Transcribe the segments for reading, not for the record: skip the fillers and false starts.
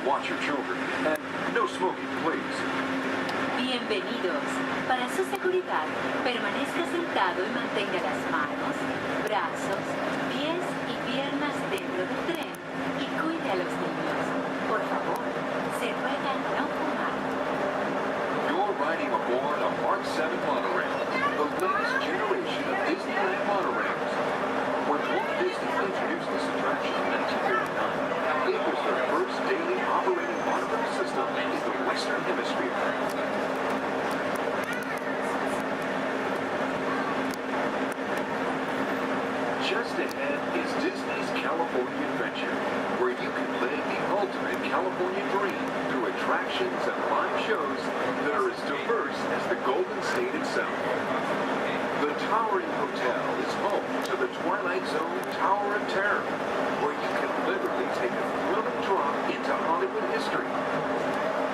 watch your children. And no smoking, please. Bienvenidos. Para su seguridad, permanezca sentado y mantenga las manos, brazos, pies y piernas dentro del tren y cuide a los niños. Por favor, se ruega no fumar. You're riding aboard a Mark 7 monorail, the latest generation of Disneyland monorails. When Walt Disney introduced this attraction in 1939, it was the first daily operating monorail system in the Western Hemisphere. Just ahead is Disney's California Adventure, where you can live the ultimate California dream through attractions and live shows that are as diverse as the Golden State itself. The Towering Hotel is home to the Twilight Zone Tower of Terror, where you can literally take a thrilling drop into Hollywood history.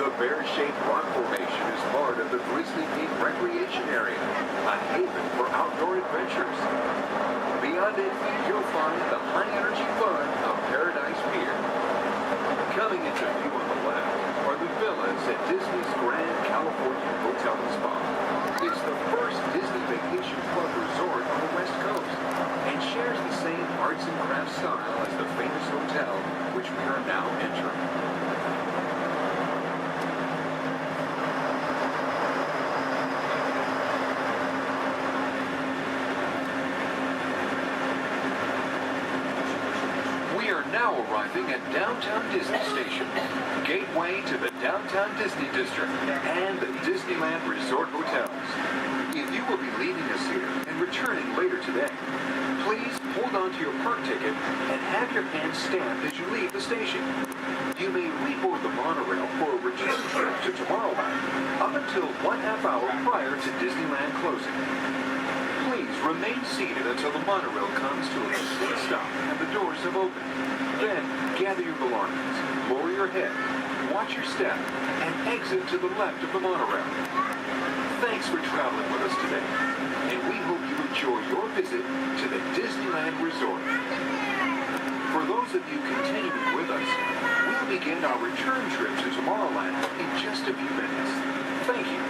The bear-shaped rock formation is part of the Grizzly Peak Recreation Area, a haven for outdoor adventures. Beyond it, you'll find the high-energy fun of Paradise Pier. Coming into view on the left are the villas at Disney's Grand California Hotel and Spa. It's the first Disney Vacation Club resort on the West Coast and shares the same arts and crafts style as the famous hotel, which we are now entering. Now arriving at Downtown Disney Station, gateway to the Downtown Disney District and the Disneyland Resort Hotels. If you will be leaving us here and returning later today, please hold on to your park ticket and have your hand stamped as you leave the station. You may reboard the monorail for a return trip to Tomorrowland up until 1/2 hour prior to Disneyland closing. Please remain seated until the monorail comes to a complete stop and the doors have opened. Then, gather your belongings, lower your head, watch your step, and exit to the left of the monorail. Thanks for traveling with us today, and we hope you enjoy your visit to the Disneyland Resort. For those of you continuing with us, we'll begin our return trip to Tomorrowland in just a few minutes. Thank you.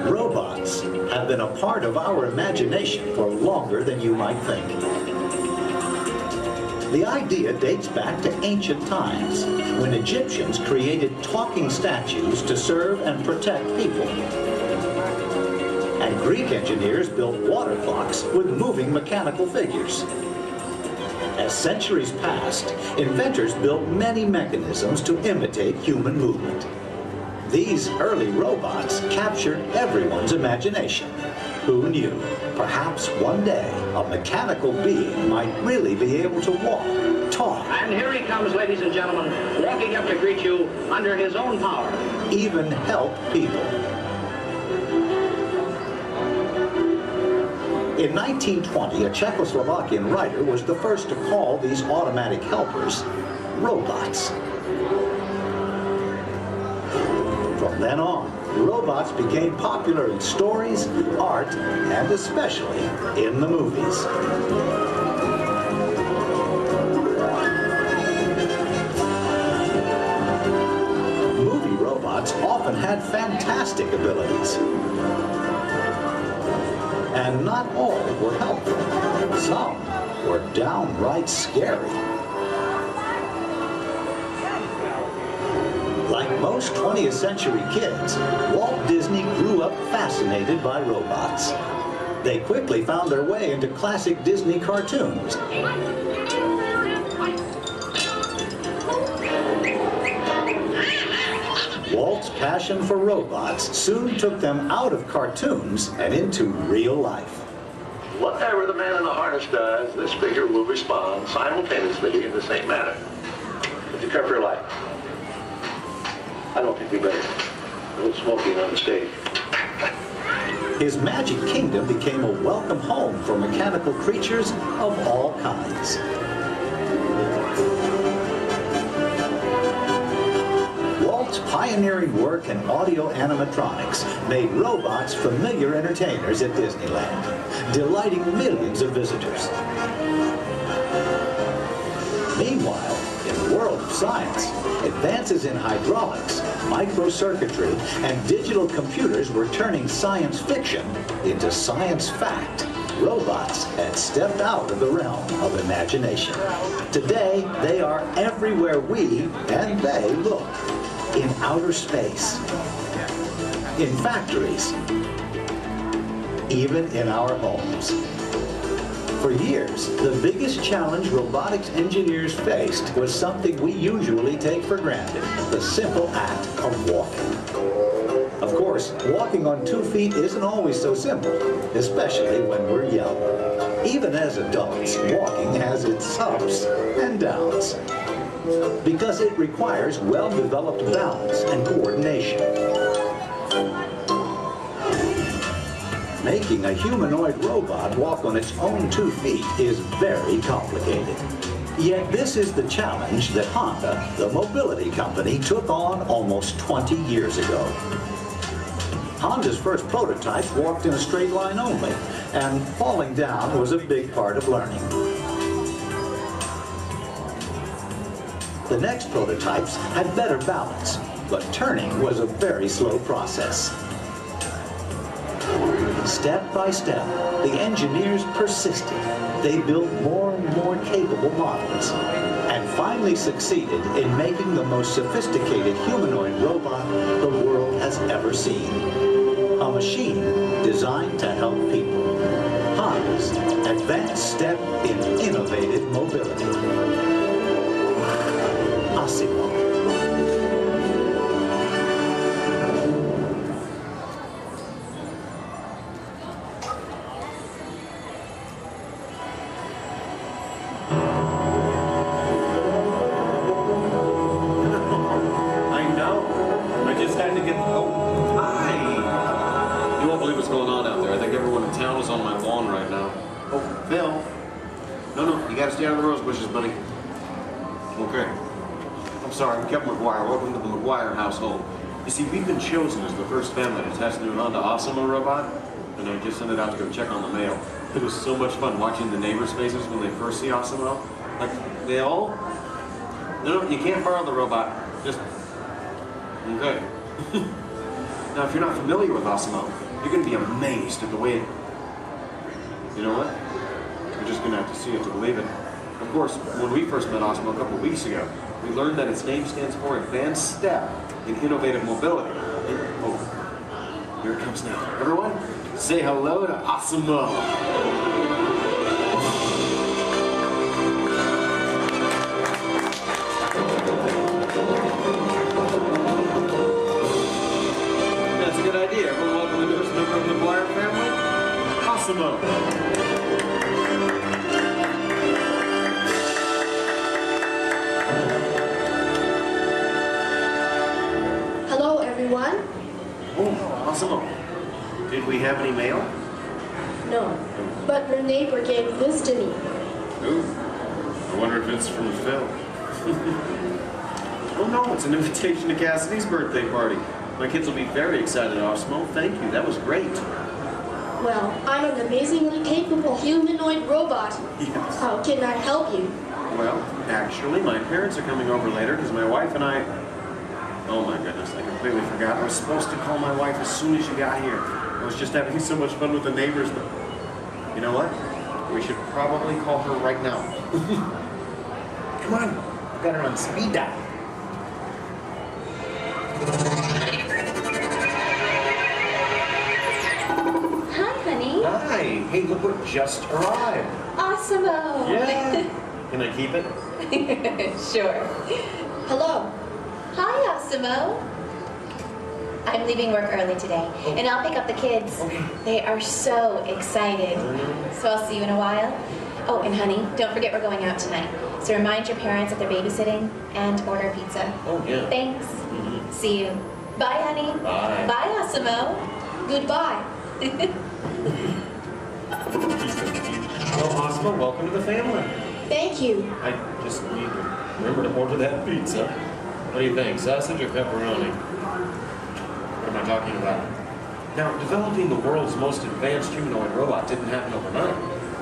Robots have been a part of our imagination for longer than you might think. The idea dates back to ancient times, when Egyptians created talking statues to serve and protect people. And Greek engineers built water clocks with moving mechanical figures. As centuries passed, inventors built many mechanisms to imitate human movement. These early robots captured everyone's imagination. Who knew? Perhaps one day a mechanical being might really be able to walk, talk. And here he comes, ladies and gentlemen, walking up to greet you under his own power. Even help people. In 1920, a Czechoslovakian writer was the first to call these automatic helpers robots. From then on, robots became popular in stories, art, and especially in the movies. Movie robots often had fantastic abilities. And not all were helpful. Some were downright scary. Like most 20th century kids, Walt Disney grew up fascinated by robots. They quickly found their way into classic Disney cartoons. Walt's passion for robots soon took them out of cartoons and into real life. Whatever the man in the harness does, this figure will respond simultaneously in the same manner. Would you care for your life? I don't think we better. A little smoking on the stage. His magic kingdom became a welcome home for mechanical creatures of all kinds. pioneering work in audio animatronics made robots familiar entertainers at Disneyland, delighting millions of visitors. Meanwhile, in the world of science, advances in hydraulics, microcircuitry, and digital computers were turning science fiction into science fact. Robots had stepped out of the realm of imagination. Today, they are everywhere we and they look. In outer space, in factories, even in our homes. For years, the biggest challenge robotics engineers faced was something we usually take for granted, the simple act of walking. Of course, walking on 2 feet isn't always so simple, especially when we're young. Even as adults, walking has its ups and downs, because it requires well-developed balance and coordination. Making a humanoid robot walk on its own 2 feet is very complicated. Yet this is the challenge that Honda, the mobility company, took on almost 20 years ago. Honda's first prototypes walked in a straight line only, and falling down was a big part of learning. The next prototypes had better balance, but turning was a very slow process. Step by step, the engineers persisted. They built more and more capable models, and finally succeeded in making the most sophisticated humanoid robot the world has ever seen. A machine designed to help people. Honda's advanced step in innovative mobility. Asimo. Household. You see, we've been chosen as the first family to test the new Honda Asimo robot, and I just sent it out to go check on the mail. It was so much fun watching the neighbors' faces when they first see Asimo. Like, they all... No, you can't borrow the robot. Just... Okay. Now, if you're not familiar with Asimo, you're going to be amazed at the way it... You know what? You're just going to have to see it to believe it. Of course, when we first met Asimo a couple of weeks ago, we learned that its name stands for Advanced Step in Innovative Mobility. Oh, here it comes now. Everyone, say hello to Asimo. That's a good idea. Everyone welcome the newest member of the McGuire family, Asimo. Oh, Asimo. Did we have any mail? No, but your neighbor gave this to me. Ooh, I wonder if it's from Phil. Oh no, it's an invitation to Cassidy's birthday party. My kids will be very excited, Asimo. Thank you, that was great. Well, I'm an amazingly capable humanoid robot. Yes. How can I help you? Well, actually, my parents are coming over later because my wife and I... Oh my goodness, I completely forgot. I was supposed to call my wife as soon as you got here. I was just having so much fun with the neighbors. You know what? We should probably call her right now. Come on, I've got her on speed dial. Hi, honey. Hi. Hey, look what just arrived. Asimo. Yeah. Can I keep it? Sure. Hello. Hi, Asimo. I'm leaving work early today, and I'll pick up the kids. Okay. They are so excited. So I'll see you in a while. Oh, and honey, don't forget we're going out tonight. So remind your parents that they're babysitting and order pizza. Oh, yeah. Thanks. See you. Bye, honey. Bye. Bye, Asimo. Goodbye. Well, Asimo, welcome to the family. Thank you. I just need to remember to order that pizza. What do you think, sausage or pepperoni? What am I talking about? Now, developing the world's most advanced humanoid robot didn't happen overnight.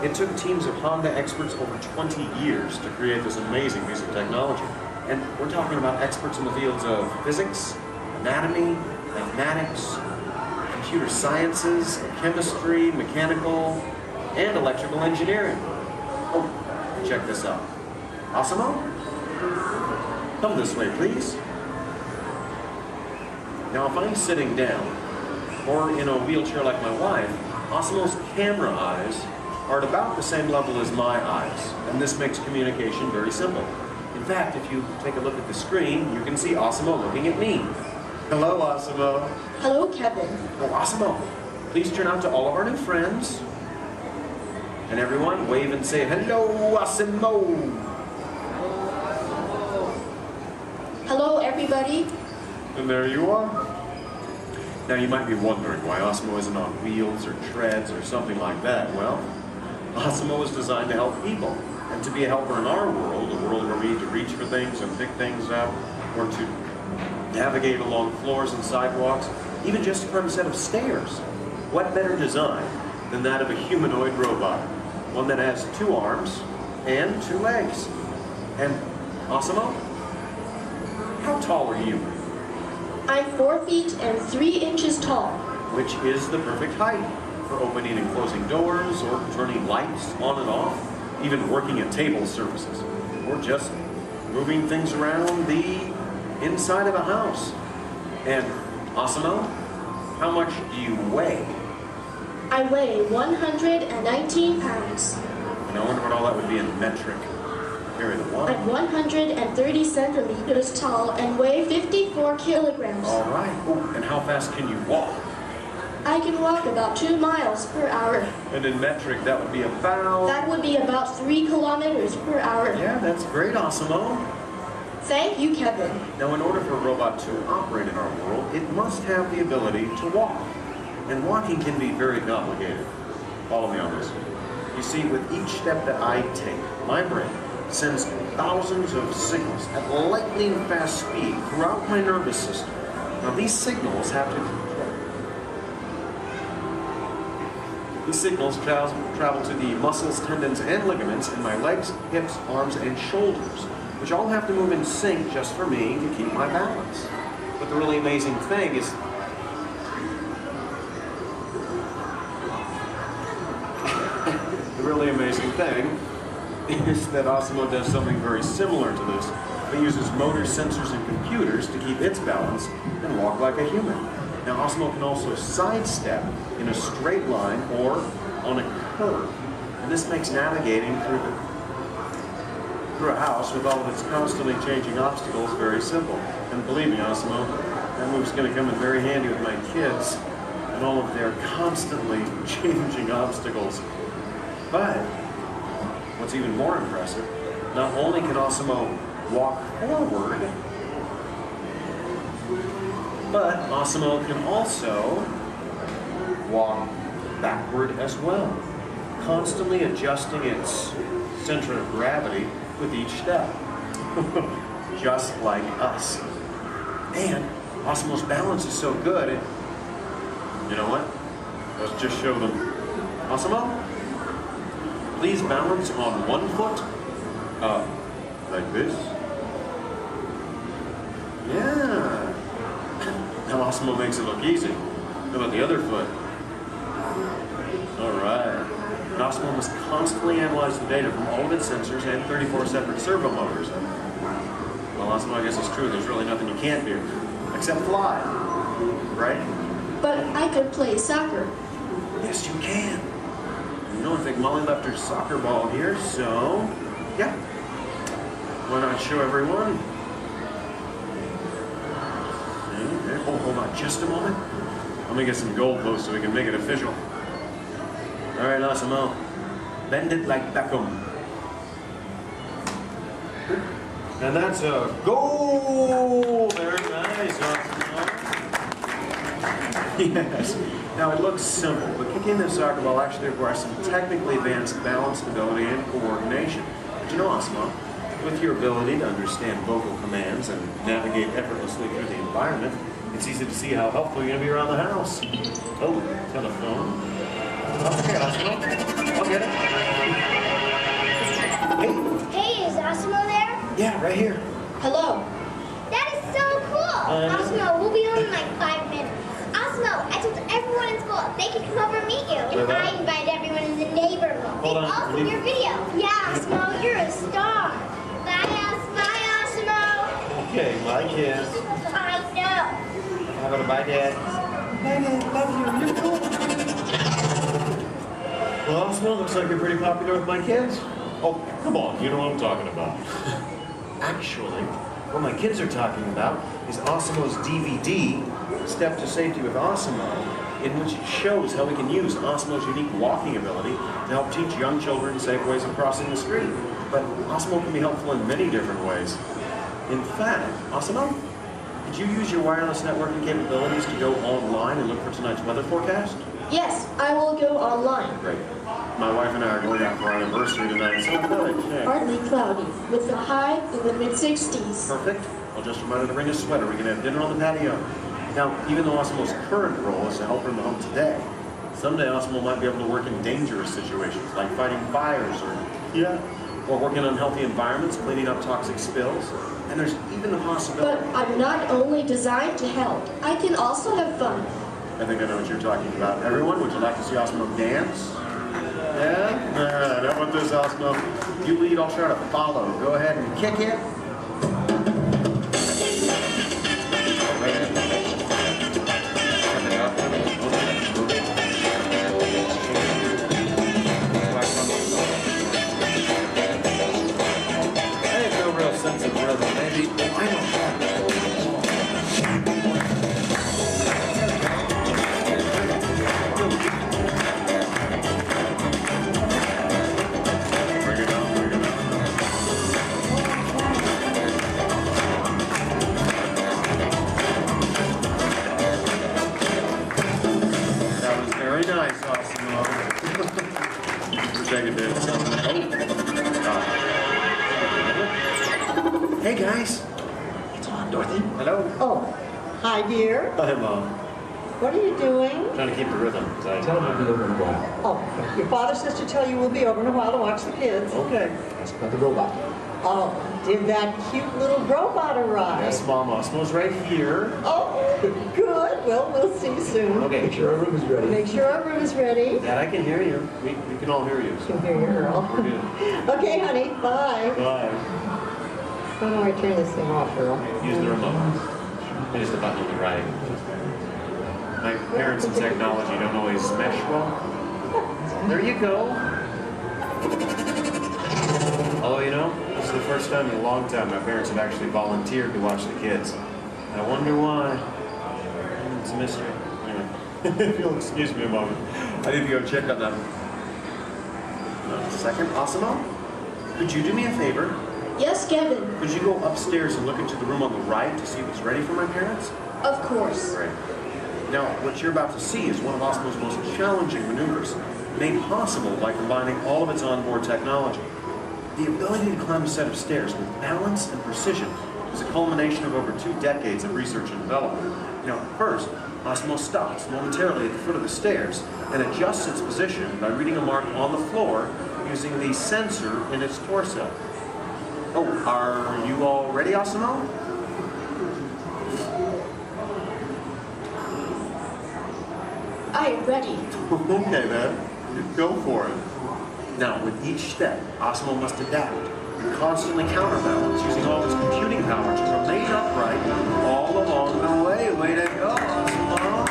It took teams of Honda experts over 20 years to create this amazing piece of technology. And we're talking about experts in the fields of physics, anatomy, mathematics, computer sciences, chemistry, mechanical, and electrical engineering. Oh, check this out. Asimo? Come this way, please. Now, if I'm sitting down, or in a wheelchair like my wife, Asimo's camera eyes are at about the same level as my eyes, and this makes communication very simple. In fact, if you take a look at the screen, you can see Asimo looking at me. Hello, Asimo. Hello, Kevin. Oh, Asimo, please turn out to all of our new friends. And everyone, wave and say, hello, Asimo. Hello, everybody. And there you are. Now, you might be wondering why Asimo isn't on wheels or treads or something like that. Well, Asimo is designed to help people and to be a helper in our world, a world where we need to reach for things and pick things up, or to navigate along floors and sidewalks, even just to climb a set of stairs. What better design than that of a humanoid robot? One that has 2 arms and 2 legs. And Asimo, how tall are you? I'm 4 feet and 3 inches tall. Which is the perfect height for opening and closing doors, or turning lights on and off, even working at table surfaces, or just moving things around the inside of a house. And Asimo, how much do you weigh? I weigh 119 pounds. And I wonder what all that would be in metric. Carry the one. I'm 130 centimeters tall and weigh 54 kilograms. All right. Oh, and how fast can you walk? I can walk about 2 miles per hour. And in metric, that would be about... That would be about 3 kilometers per hour. Yeah, that's great, Asimo. Thank you, Kevin. Now, in order for a robot to operate in our world, it must have the ability to walk. And walking can be very complicated. Follow me on this. You see, with each step that I take, my brain sends thousands of signals at lightning fast speed throughout my nervous system. Now, these signals travel to the muscles, tendons, and ligaments in my legs, hips, arms, and shoulders, which all have to move in sync just for me to keep my balance. But the really amazing thing is that Asimo does something very similar to this. It uses motors, sensors, and computers to keep its balance and walk like a human. Now, Asimo can also sidestep in a straight line or on a curve. And this makes navigating through a house with all of its constantly changing obstacles very simple. And believe me, Asimo, that move's going to come in very handy with my kids and all of their constantly changing obstacles. But what's even more impressive, not only can Asimo walk forward, but Asimo can also walk backward as well, constantly adjusting its center of gravity with each step, just like us. And Asimo's balance is so good, you know what? Let's just show them. Asimo, please balance on one foot, like this. Yeah. Now Asimo makes it look easy. How about the other foot? All right. And Asimo must constantly analyze the data from all of its sensors and 34 separate servo motors. Well, Asimo, I guess it's true. There's really nothing you can't do, except fly, right? But I could play soccer. Yes, you can. You know, I think Molly left her soccer ball here, so yeah. Why not show everyone? Okay. Oh, hold on just a moment. Let me get some gold posts so we can make it official. All right, Asimo, bend it like Beckham. And that's a goal. Very nice, Asimo. Yes. Now, it looks simple, but kicking the soccer ball actually requires some technically advanced balance, stability, and coordination. But you know, Asimo, With your ability to understand vocal commands and navigate effortlessly through the environment, it's easy to see how helpful you're going to be around the house. Oh, telephone. Okay, Osmo. I'll get it. Hey. Hey, is Osmo there? Yeah, right here. Hello. That is so cool! Osmo, we'll be home in like 5 minutes. Osmo, I told everyone in school they can come over and meet you. And I invited everyone in the neighborhood. Hold on. Also your video. Yeah, Osmo, you're a star. Bye, Osmo. Okay, my kids. I know. How about a bye, Dad? Bye, Dad. Love you. You're cool. Well, Osmo, looks like you're pretty popular with my kids. Oh, come on. You know what I'm talking about. Actually, what my kids are talking about is Osmo's DVD, Step to Safety with Osmo, in which it shows how we can use Osmo's unique walking ability to help teach young children safe ways of crossing the street. But Osmo can be helpful in many different ways. In fact, Osmo, did you use your wireless networking capabilities to go online and look for tonight's weather forecast? Yes, I will go online. Great. My wife and I are going out for our anniversary tonight, so good. Yeah. Partly cloudy, with a high in the mid-60s. Perfect. I'll just remind her to bring a sweater. We can have dinner on the patio. Now, even though Osmo's current role is to help her in the home today, someday Osmo might be able to work in dangerous situations, like fighting fires or working in unhealthy environments, cleaning up toxic spills. And there's even the possibility... But I'm not only designed to help, I can also have fun. I think I know what you're talking about. Everyone, would you like to see Osmo dance? Yeah? All right, how about this, Osmo? You lead, I'll try to follow. Go ahead and kick it. I have no real sense of rhythm. Maybe I don't have it. Bring it on, bring it on. That was very nice, Osmo. Wish I could do something. Hey guys. It's on, Dorothy. Hello. Oh, hi dear. Hi, Mom. What are you doing? Trying to keep the rhythm. Tell them to be over in a while. Oh, your father says to tell you we'll be over in a while to watch the kids. Okay. That's about the robot. Oh, did that cute little robot arrive? Yes, Mom. Osmo's right here. Oh, good. Well, we'll see you soon. Okay. Make sure our room is ready. Make sure our room is ready. Dad, I can hear you. We can all hear you. You can hear your girl. We're good. Okay, honey. Bye. Bye. How do I turn this thing off, girl? Use the remote. It is the button on the right. My parents and technology don't always mesh well. There you go. Although, you know, this is the first time in a long time my parents have actually volunteered to watch the kids. I wonder why. It's a mystery. Anyway, if you'll excuse me a moment, I need to go check on them. A second, Osmo? Could you do me a favor? Yes, Kevin. Could you go upstairs and look into the room on the right to see if it's ready for my parents? Of course. Great. Now, what you're about to see is one of Osmo's most challenging maneuvers, made possible by combining all of its onboard technology. The ability to climb a set of stairs with balance and precision is a culmination of over 2 decades of research and development. Now, first, Osmo stops momentarily at the foot of the stairs and adjusts its position by reading a mark on the floor using the sensor in its torso. Oh, are you all ready, Osmo? I am ready. Okay, then. Go for it. Now, with each step, Osmo must adapt and constantly counterbalance using all its computing power to remain upright all along the way. Way to go, Osmo!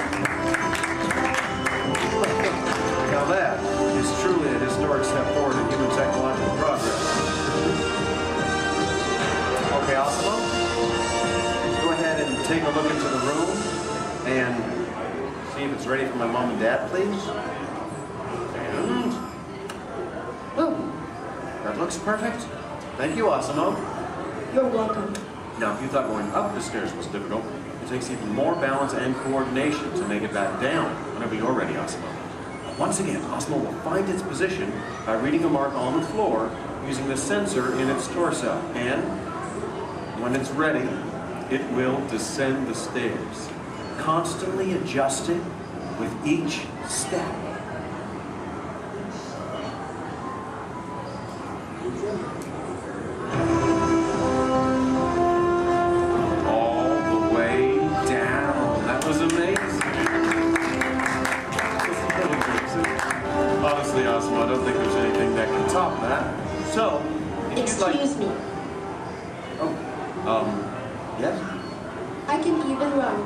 Now that is truly a historic step forward in human technological progress. Okay, Osmo, go ahead and take a look into the room and see if it's ready for my mom and dad, please. And boom. That looks perfect. Thank you, Osmo. You're welcome. Now, if you thought going up the stairs was difficult, it takes even more balance and coordination to make it back down whenever you're ready, Osmo. Once again, Osmo will find its position by reading a mark on the floor using the sensor in its torso. And when it's ready, it will descend the stairs, constantly adjusting with each step. All the way down. That was amazing. Honestly, Osmo, I don't think there's anything that can top that. So, Excuse me. Yes? I can even run.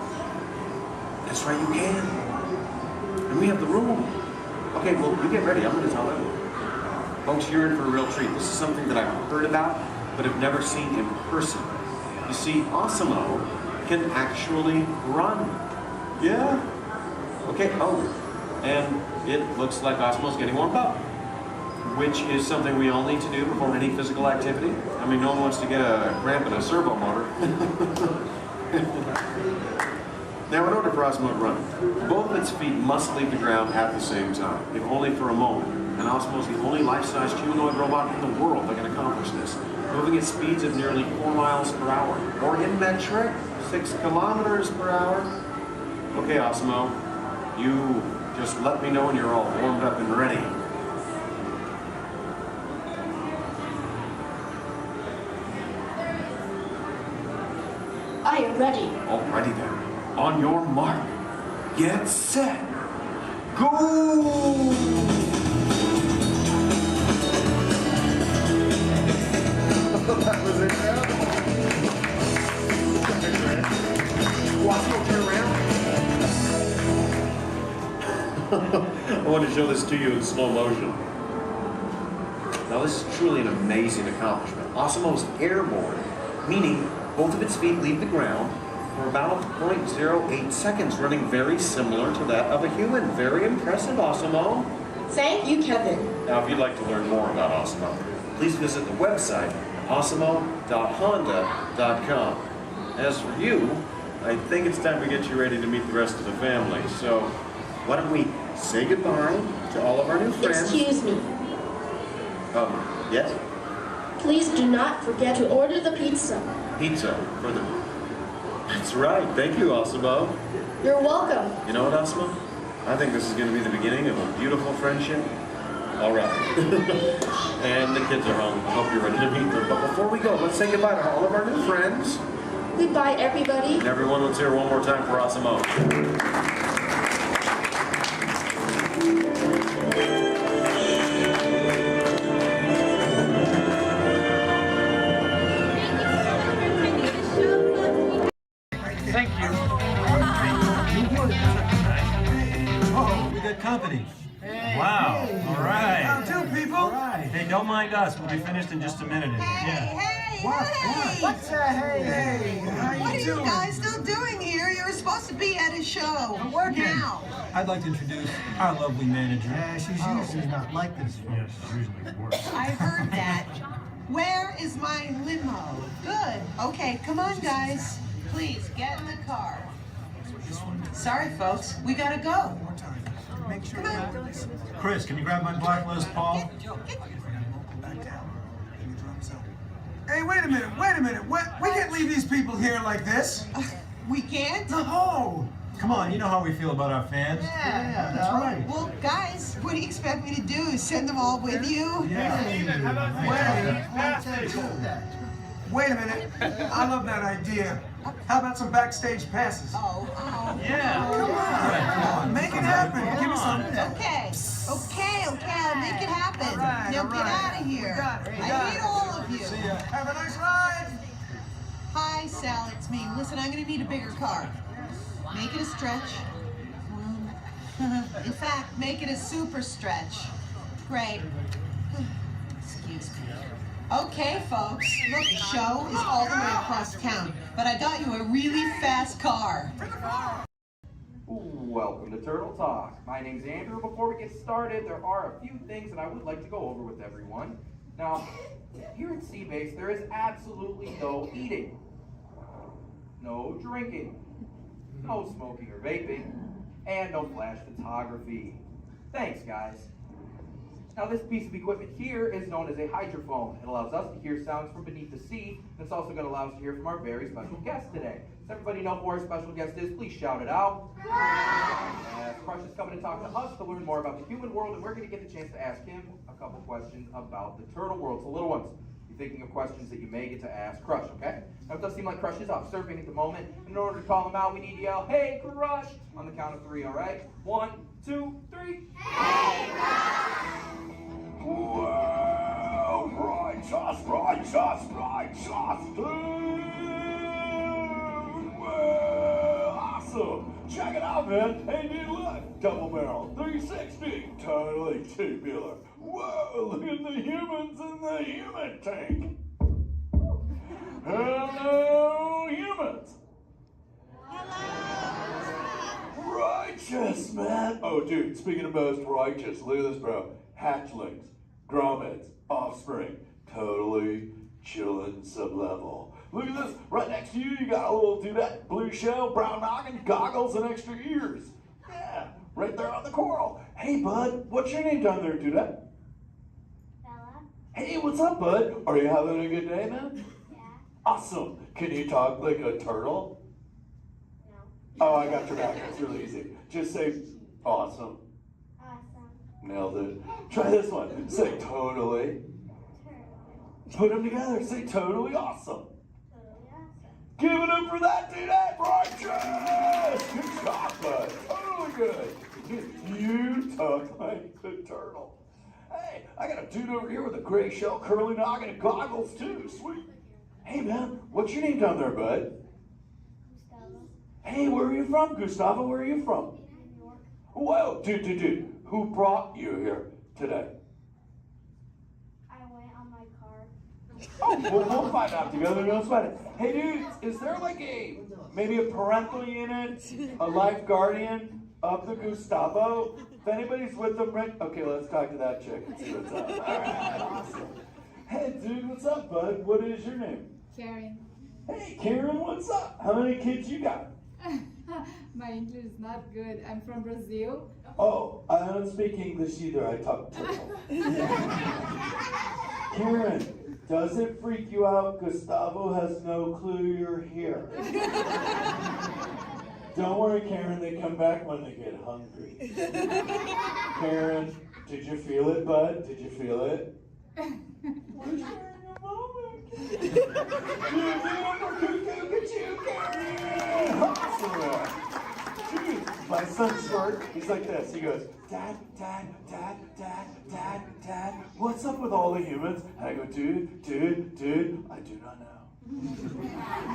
That's right, you can. And we have the room. Okay, well, you get ready. I'm going to tell them. Folks, you're in for a real treat. This is something that I've heard about, but have never seen in person. You see, Osmo can actually run. Yeah. Okay, and it looks like Osmo's getting warmed up, which is something we all need to do before any physical activity. I mean, no one wants to get a cramp in a servo motor. Now, in order for Osmo to run, both its feet must leave the ground at the same time, if only for a moment. And Osmo is the only life-sized humanoid robot in the world that can accomplish this, moving at speeds of nearly 4 miles per hour, or in metric, 6 kilometers per hour. Okay, Osmo, you just let me know when you're all warmed up and ready. I am ready. Alrighty then. On your mark, get set, go! That was it, Watch, turn around. I want to show this to you in slow motion. Now, this is truly an amazing accomplishment. Osmo's airborne, meaning both of its feet leave the ground for about 0.08 seconds, running very similar to that of a human. Very impressive, Osmo. Thank you, Kevin. Now, if you'd like to learn more about Osmo, please visit the website, osmo.honda.com. As for you, I think it's time to get you ready to meet the rest of the family. So, why don't we say goodbye to all of our new friends? Excuse me. Yes? Please do not forget to order the pizza. Pizza for the... That's right. Thank you, Osmo. You're welcome. You know what, Osmo? I think this is going to be the beginning of a beautiful friendship. All right. And the kids are home. I hope you're ready to meet them. But before we go, let's say goodbye to all of our new friends. Goodbye, everybody. And everyone, let's hear one more time for Osmo. Thank you. Oh, we got company. Wow. All right. How do, people? All right. Hey, don't mind us. We'll be finished in just a minute. What's hey? How What are you you doing? guys still doing here? You're supposed to be at a show. I'm working. Now. I'd like to introduce our lovely manager. She's usually not like this, folks. She's usually worse. I heard that. Where is my limo? Good. Okay, come on, guys. Please, get in the car. Sorry, folks. We gotta go. Make sure Come on. Chris, can you grab my black list, Paul? Hey, wait a minute. We can't leave these people here like this. We can't? No. Come on, you know how we feel about our fans. Yeah, that's right. Well, guys, what do you expect me to do? Send them all with you? Wait a minute. I love that idea. How about some backstage passes? Oh. Yeah. Come on. Make it happen. Give me some. Okay, I'll make it happen. Now get out of here. I hate all of you. See ya. Have a nice ride. Hi, Sal, it's me. Listen, I'm gonna need a bigger car. Make it a stretch. In fact, make it a super stretch. Great. Excuse me. Okay, folks. Look, the show is all the way across town, but I got you a really fast car. Welcome to Turtle Talk. My name's Andrew. Before we get started, there are a few things that I would like to go over with everyone. Now, here at Seabase, there is absolutely no eating, no drinking, no smoking or vaping, and no flash photography. Thanks, guys. Now this piece of equipment here is known as a hydrophone. It allows us to hear sounds from beneath the sea, and it's also going to allow us to hear from our very special guest today. Does everybody know who our special guest is? Please shout it out. Crush is coming to talk to us to learn more about the human world, and we're going to get the chance to ask him a couple questions about the turtle world. So little ones, be thinking of questions that you may get to ask Crush, okay? Now it does seem like Crush is off surfing at the moment. In order to call him out, we need to yell, "Hey, Crush!" on the count of 3, all right? 1, 2, 3. Hey, Crush! Well, righteous, well, awesome. Check it out, man. Hey, dude, look. Double barrel, 360, totally tubular. Whoa, look at the humans in the human tank. Hello, humans. Righteous, man. Oh, dude, speaking of most righteous, look at this, bro. Hatchlings, grommets, offspring, totally chillin' sub-level. Look at this, right next to you, you got a little dudette, blue shell, brown noggin, goggles, and extra ears. Yeah, right there on the coral. Hey, bud, what's your name down there, dudette? Bella. Hey, what's up, bud? Are you having a good day, man? Yeah. Awesome. Can you talk like a turtle? No. Oh, I got your back. It's really easy. Just say, awesome. Awesome. Nailed it. Try this one. Say totally. Put them together. Say totally awesome. Totally awesome. Give it up for that dude. Righteous. Good job, bud. Totally good. You talk like a turtle. Hey, I got a dude over here with a gray shell, curly noggin, and goggles too. Sweet. Hey, man, what's your name down there, bud? Gustavo. Hey, where are you from, Gustavo? Where are you from? New York. Whoa, dude. Who brought you here today? I went on my car. Oh, well, we'll find out together. Don't sweat it. Hey, dudes, is there like maybe a parental unit, a life guardian of the Gustavo? If anybody's with them, right? Okay, let's talk to that chick and see what's up. All right, awesome. Hey, dude, what's up, bud? What is your name? Karen. Hey, Karen, what's up? How many kids you got? My English is not good. I'm from Brazil. Oh, I don't speak English either. I talk turtle. Karen, does it freak you out? Gustavo has no clue you're here. Don't worry, Karen. They come back when they get hungry. Karen, did you feel it, bud? Did you feel it? Where's Karen a moment? Awesome. Dude, my son's short. He's like this. He goes, Dad, what's up with all the humans? And I go, dude, I do not know.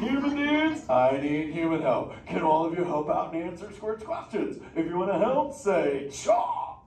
Human dudes, I need human help. Can all of you help out and answer Squirt's questions? If you want to help, say, Chaw!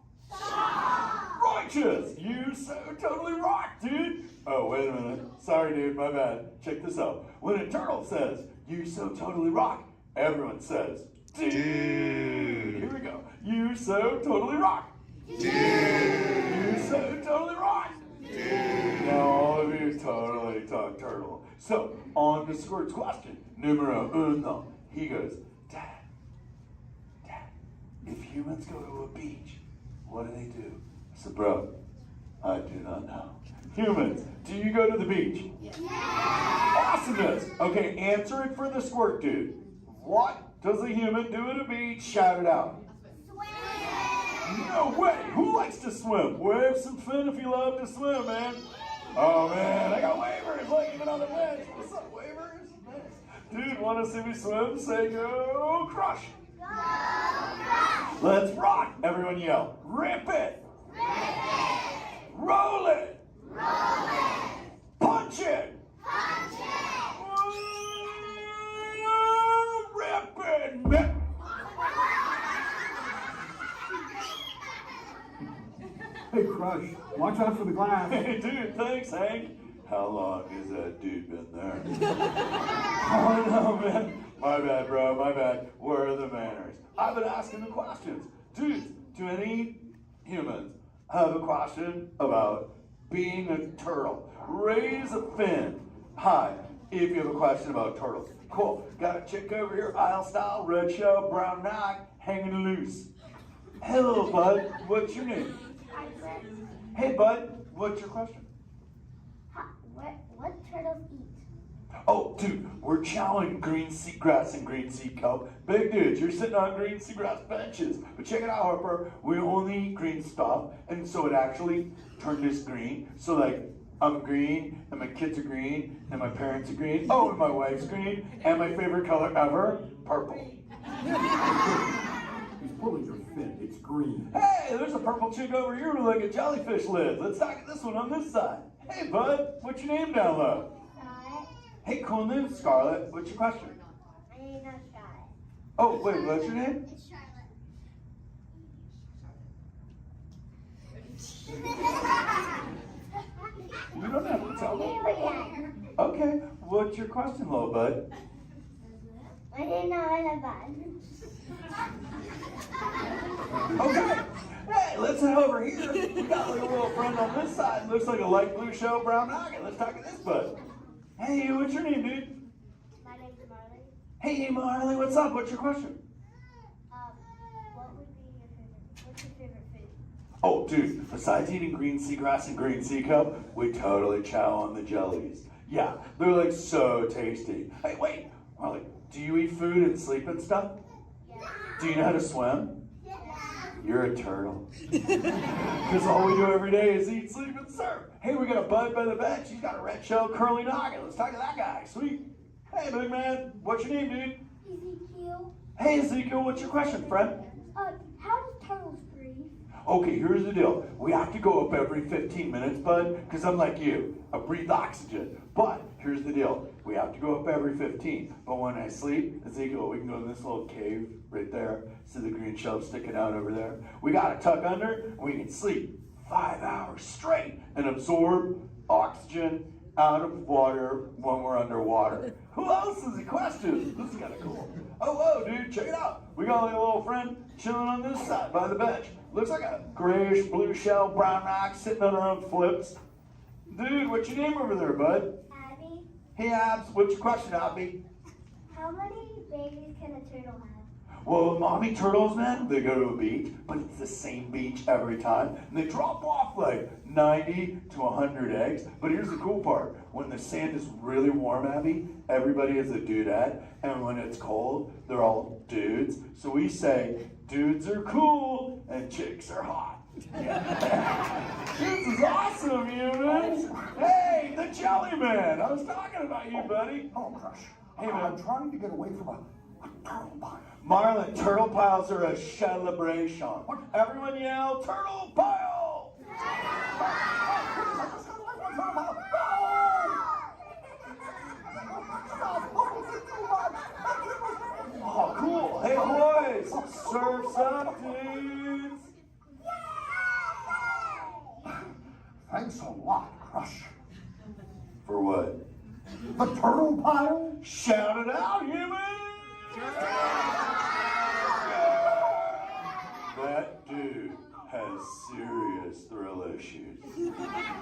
Righteous! You so totally rock, dude! Oh, wait a minute. Sorry, dude, my bad. Check this out. When a turtle says, you so totally rock, everyone says, dude! Here we go. You so totally rock! Dude! You so totally rock! Dude! Now all of you totally talk turtle. So, on to Squirt's question. Numero uno. He goes, Dad, if humans go to a beach, what do? I said, bro, I do not know. Humans, do you go to the beach? Yeah. Awesomeness. Okay, answer it for the Squirt dude. What does a human do at a beach? Shout it out. Swim. No way. Who likes to swim? Wave some fin if you love to swim, man. Oh, man, I got waivers, like even on the bench. What's up, waivers? Dude, want to see me swim? Say go Crush. Go Crush. Let's rock. Everyone yell. Rip it. Rip it. Roll it. Roll it. Punch it. Punch it. Rip it. Hey, Crush, watch out for the glass. Hey, dude, thanks, Hank. How long has that dude been there? Oh, no, man. My bad, bro, my bad. Where are the manners? I've been asking the questions. Dudes, do any humans have a question about being a turtle? Raise a fin. Hi, if you have a question about turtles. Cool. Got a chick over here, aisle style, red shell, brown knock, hanging loose. Hello, bud. What's your name? Hey, bud, what's your question? What turtles eat? Oh, dude, we're chowing green seagrass and green sea kelp. Big dudes, you're sitting on green seagrass benches. But check it out, Harper. We only eat green stuff, and so it actually turned us green. So, like, I'm green, and my kids are green, and my parents are green. Oh, and my wife's green, and my favorite color ever, purple. He's pulling your fin. It's green. Hey, there's a purple chick over here with like a jellyfish lid. Let's talk to this one on this side. Hey, bud, what's your name down low? Scarlet. Hey, cool name, Scarlet. What's your question? My name's not Scarlet. Oh, wait, what's your name? It's Charlotte. You don't have to tell me. Okay, what's your question, little bud? My name's not Okay. Hey, let's head over here. We got like a little friend on this side. Looks like a light blue shell, brown noggin. Let's talk to this bud. Hey, what's your name, dude? My name's Marley. Hey, Marley, what's up? What's your question? What's your favorite food? Oh, dude, besides eating green seagrass and green sea kelp, we totally chow on the jellies. Yeah, they're like so tasty. Hey, wait, Marley, do you eat food and sleep and stuff? Yeah. Do you know how to swim? Yeah. You're a turtle. Because all we do every day is eat, sleep, and surf. Hey, we got a bud by the bench. He's got a red shell curly noggin. Let's talk to that guy. Sweet. Hey, big man. What's your name, dude? Ezekiel. Hey, Ezekiel. What's your question, friend? How do turtles breathe? Okay, here's the deal. We have to go up every 15 minutes, bud, because I'm like you. I breathe oxygen. But here's the deal. We have to go up every 15. But when I sleep, Ezekiel, we can go in this little cave right there. See the green shell sticking out over there? We got to tuck under, and we can sleep 5 hours straight and absorb oxygen out of water when we're underwater. Who else has a question? This is kind of cool. Oh, whoa, dude, check it out. We got like a little friend chilling on this side by the bench. Looks like a grayish blue shell, brown rock sitting on her own flips. Dude, what's your name over there, bud? Abby. Hey, Abs, what's your question, Abby? How many babies can a turtle have? Well, mommy turtles, man, they go to a beach, but it's the same beach every time. And they drop off like 90 to 100 eggs. But here's the cool part. When the sand is really warm, Abby, everybody is a dudette. And when it's cold, they're all dudes. So we say, dudes are cool and chicks are hot. This is awesome, humans. Hey, the Jelly Man. I was talking about you, buddy. Oh, Crush. Hey, man. I'm trying to get away from a turtle pile. Marlon, turtle piles are a celebration. Everyone yell, turtle pile! Oh, cool. Hey, boys, surf's up, dudes. Thanks a lot, Crush. For what? The turtle pile? Shout it out, humans! That dude has serious thrill issues.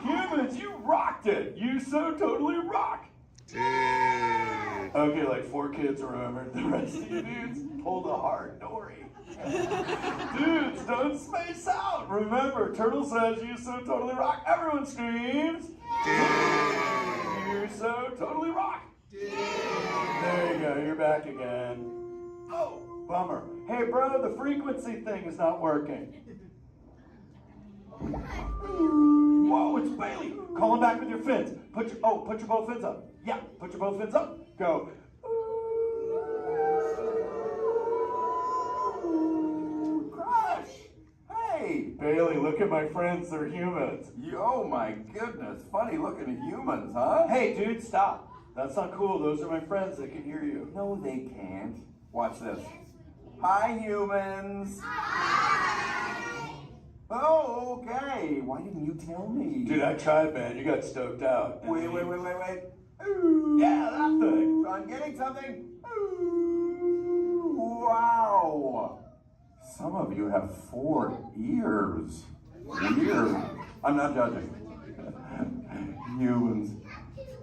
Humans, you rocked it! You so totally rock! Okay, like 4 kids remembered. The rest of you dudes pulled a hard Dory. Dudes, don't space out! Remember, Turtle says you so totally rock. Everyone screams! You so totally rock! There you go, you're back again. Oh, bummer. Hey, bro, the frequency thing is not working. Whoa, it's Bailey. Call him back with your fins. Put your both fins up. Yeah, put your both fins up. Go. Crush! Hey! Bailey, look at my friends. They're humans. Oh my goodness, funny looking humans, huh? Hey, dude, stop. That's not cool. Those are my friends that can hear you. No, they can't. Watch this. Hi, humans. Hi. Oh, okay. Why didn't you tell me? Dude, I tried, man. You got stoked out. Wait. Ooh. Yeah, that thing. I'm getting something. Ooh, wow. Some of you have 4 ears. Weird. I'm not judging. Humans.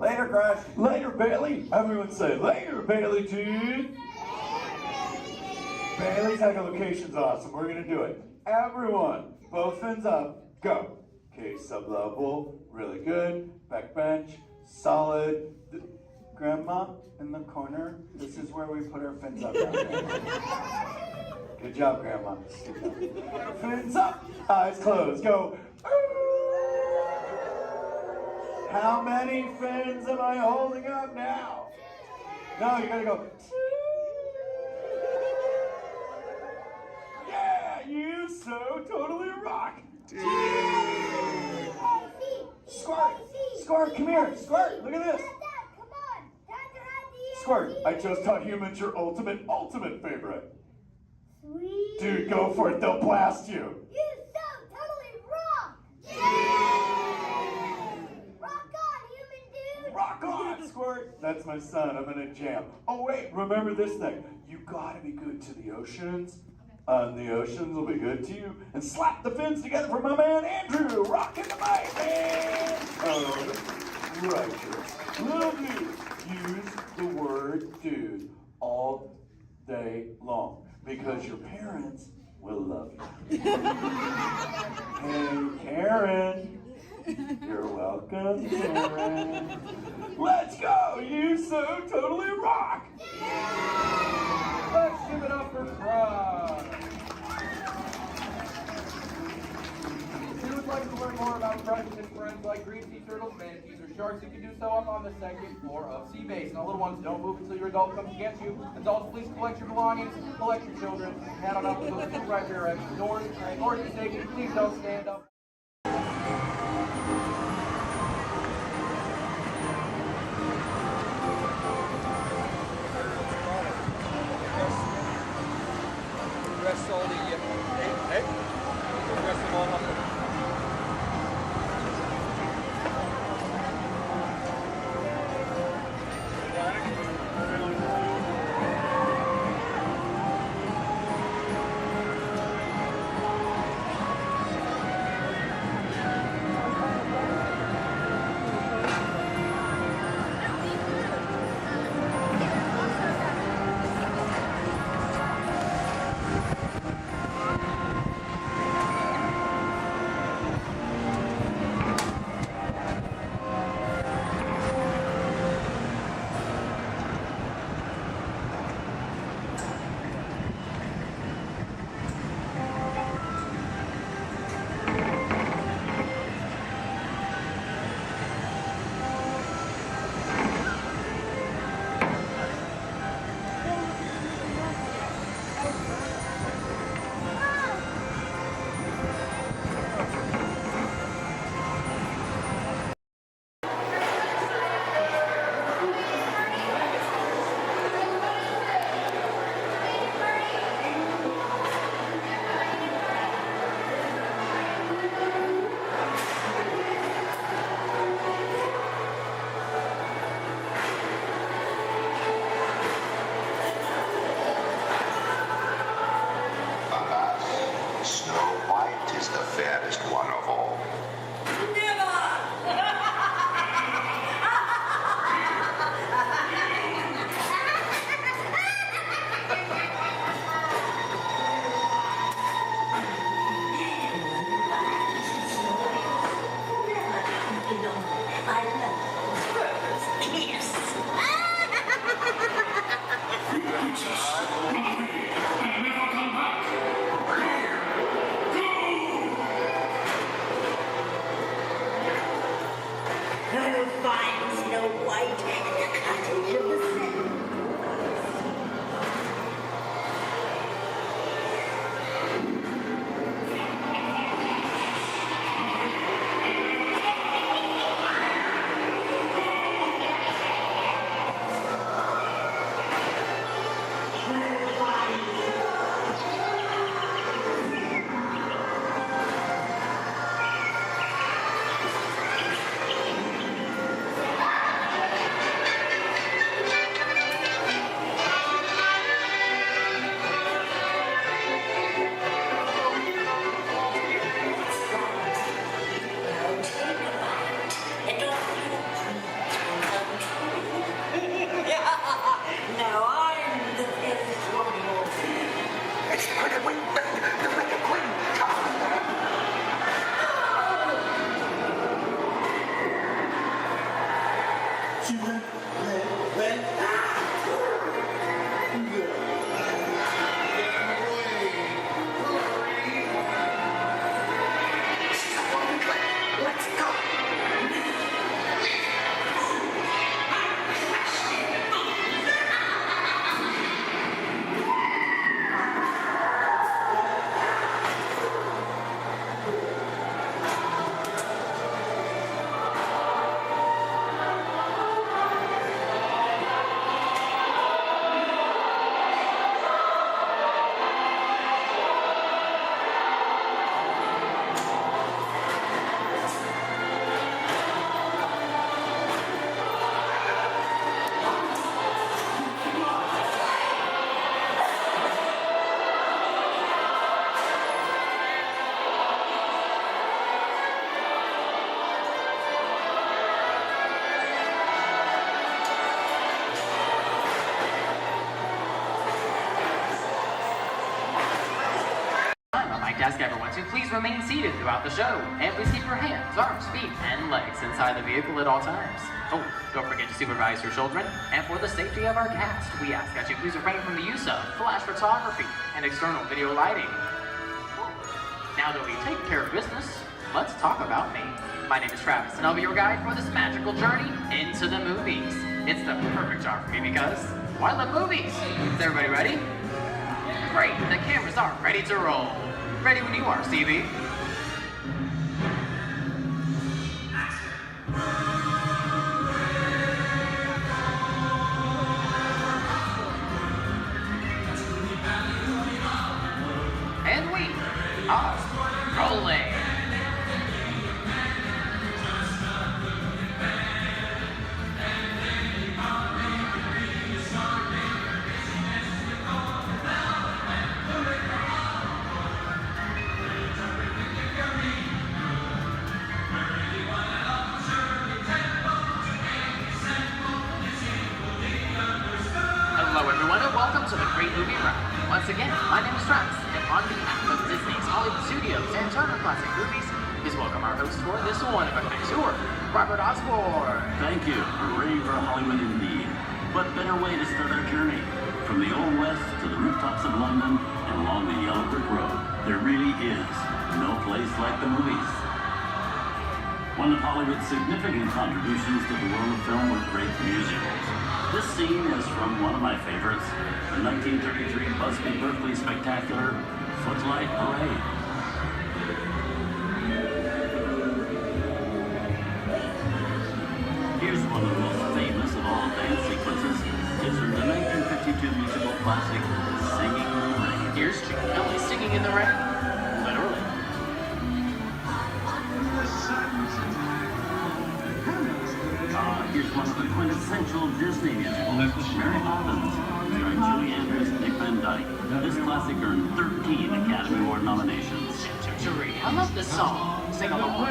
Later, Crush. Later, Bailey. Everyone say, later, Bailey, dude. Bailey's echolocation's awesome. We're going to do it. Everyone, both fins up. Go. Okay, sub-level, really good. Back bench, solid. Grandma, in the corner, this is where we put our fins up. Good job, Grandma. Good job. Fins up, eyes closed, go. How many fins am I holding up now? No, you gotta go. Yeah, you so totally rock. Squirt, come here. Squirt, look at this. Squirt, I just taught humans your ultimate favorite. Sweet. Dude, go for it. They'll blast you. You so totally rock. Yeah! Rock on, human dude. Rock on, Squirt. That's my son. I'm in a jam. Oh, wait, remember this thing. You gotta be good to the oceans. The oceans will be good to you. And slap the fins together for my man Andrew. Rockin' the mic, man. Oh, righteous. Little dude. Use the word dude all day long because your parents will love you. Hey, Karen. You're welcome, Karen. Let's go. You so totally rock. Let's give it up for Crush. If you would like to learn more about Crush and his friends like green sea turtles, manatees, or sharks, you can do so up on the second floor of Sea Base. Now, little ones, don't move until your adult comes to get you. Adults, please collect your belongings, collect your children, and head on up to those two right there exit doors. Doors are safety, please don't stand up. Rest all the hey, rest them all up. ask everyone to please remain seated throughout the show, and please keep your hands, arms, feet, and legs inside the vehicle at all times. Oh, don't forget to supervise your children, and for the safety of our cast, we ask that you please refrain from the use of flash photography and external video lighting. Now that we've taken care of business, let's talk about me. My name is Travis, and I'll be your guide for this magical journey into the movies. It's the perfect job for me because, well, I love movies. Is everybody ready? Great, the cameras are ready to roll. Ready when you are, CB. And we are rolling. Hello everyone and welcome to the Great Movie Ride. Once again, my name is Travis, and on behalf of Disney's Hollywood Studios and Turner Classic Movies, please welcome our host for this one-of-a-kind tour, Robert Osborne. Thank you. We're ready for Hollywood indeed. What better way to start our journey? From the Old West to the rooftops of London and along the yellow brick road, there really is no place like the movies. One of Hollywood's significant contributions to the world of film were great musicals. This scene is from one of my favorites, the 1933 Busby Berkeley spectacular, Footlight Parade. Here's one of the most famous of all dance sequences. It's from the 1952 musical classic, Singing in the Rain. Here's Jim Kelly singing in the rain. Literally. Here's one of the quintessential Disney musicals, Mary Poppins, starring Julie Andrews and Dick Van Dyke. This classic earned 13 Academy Award nominations. I love this song. Sing along.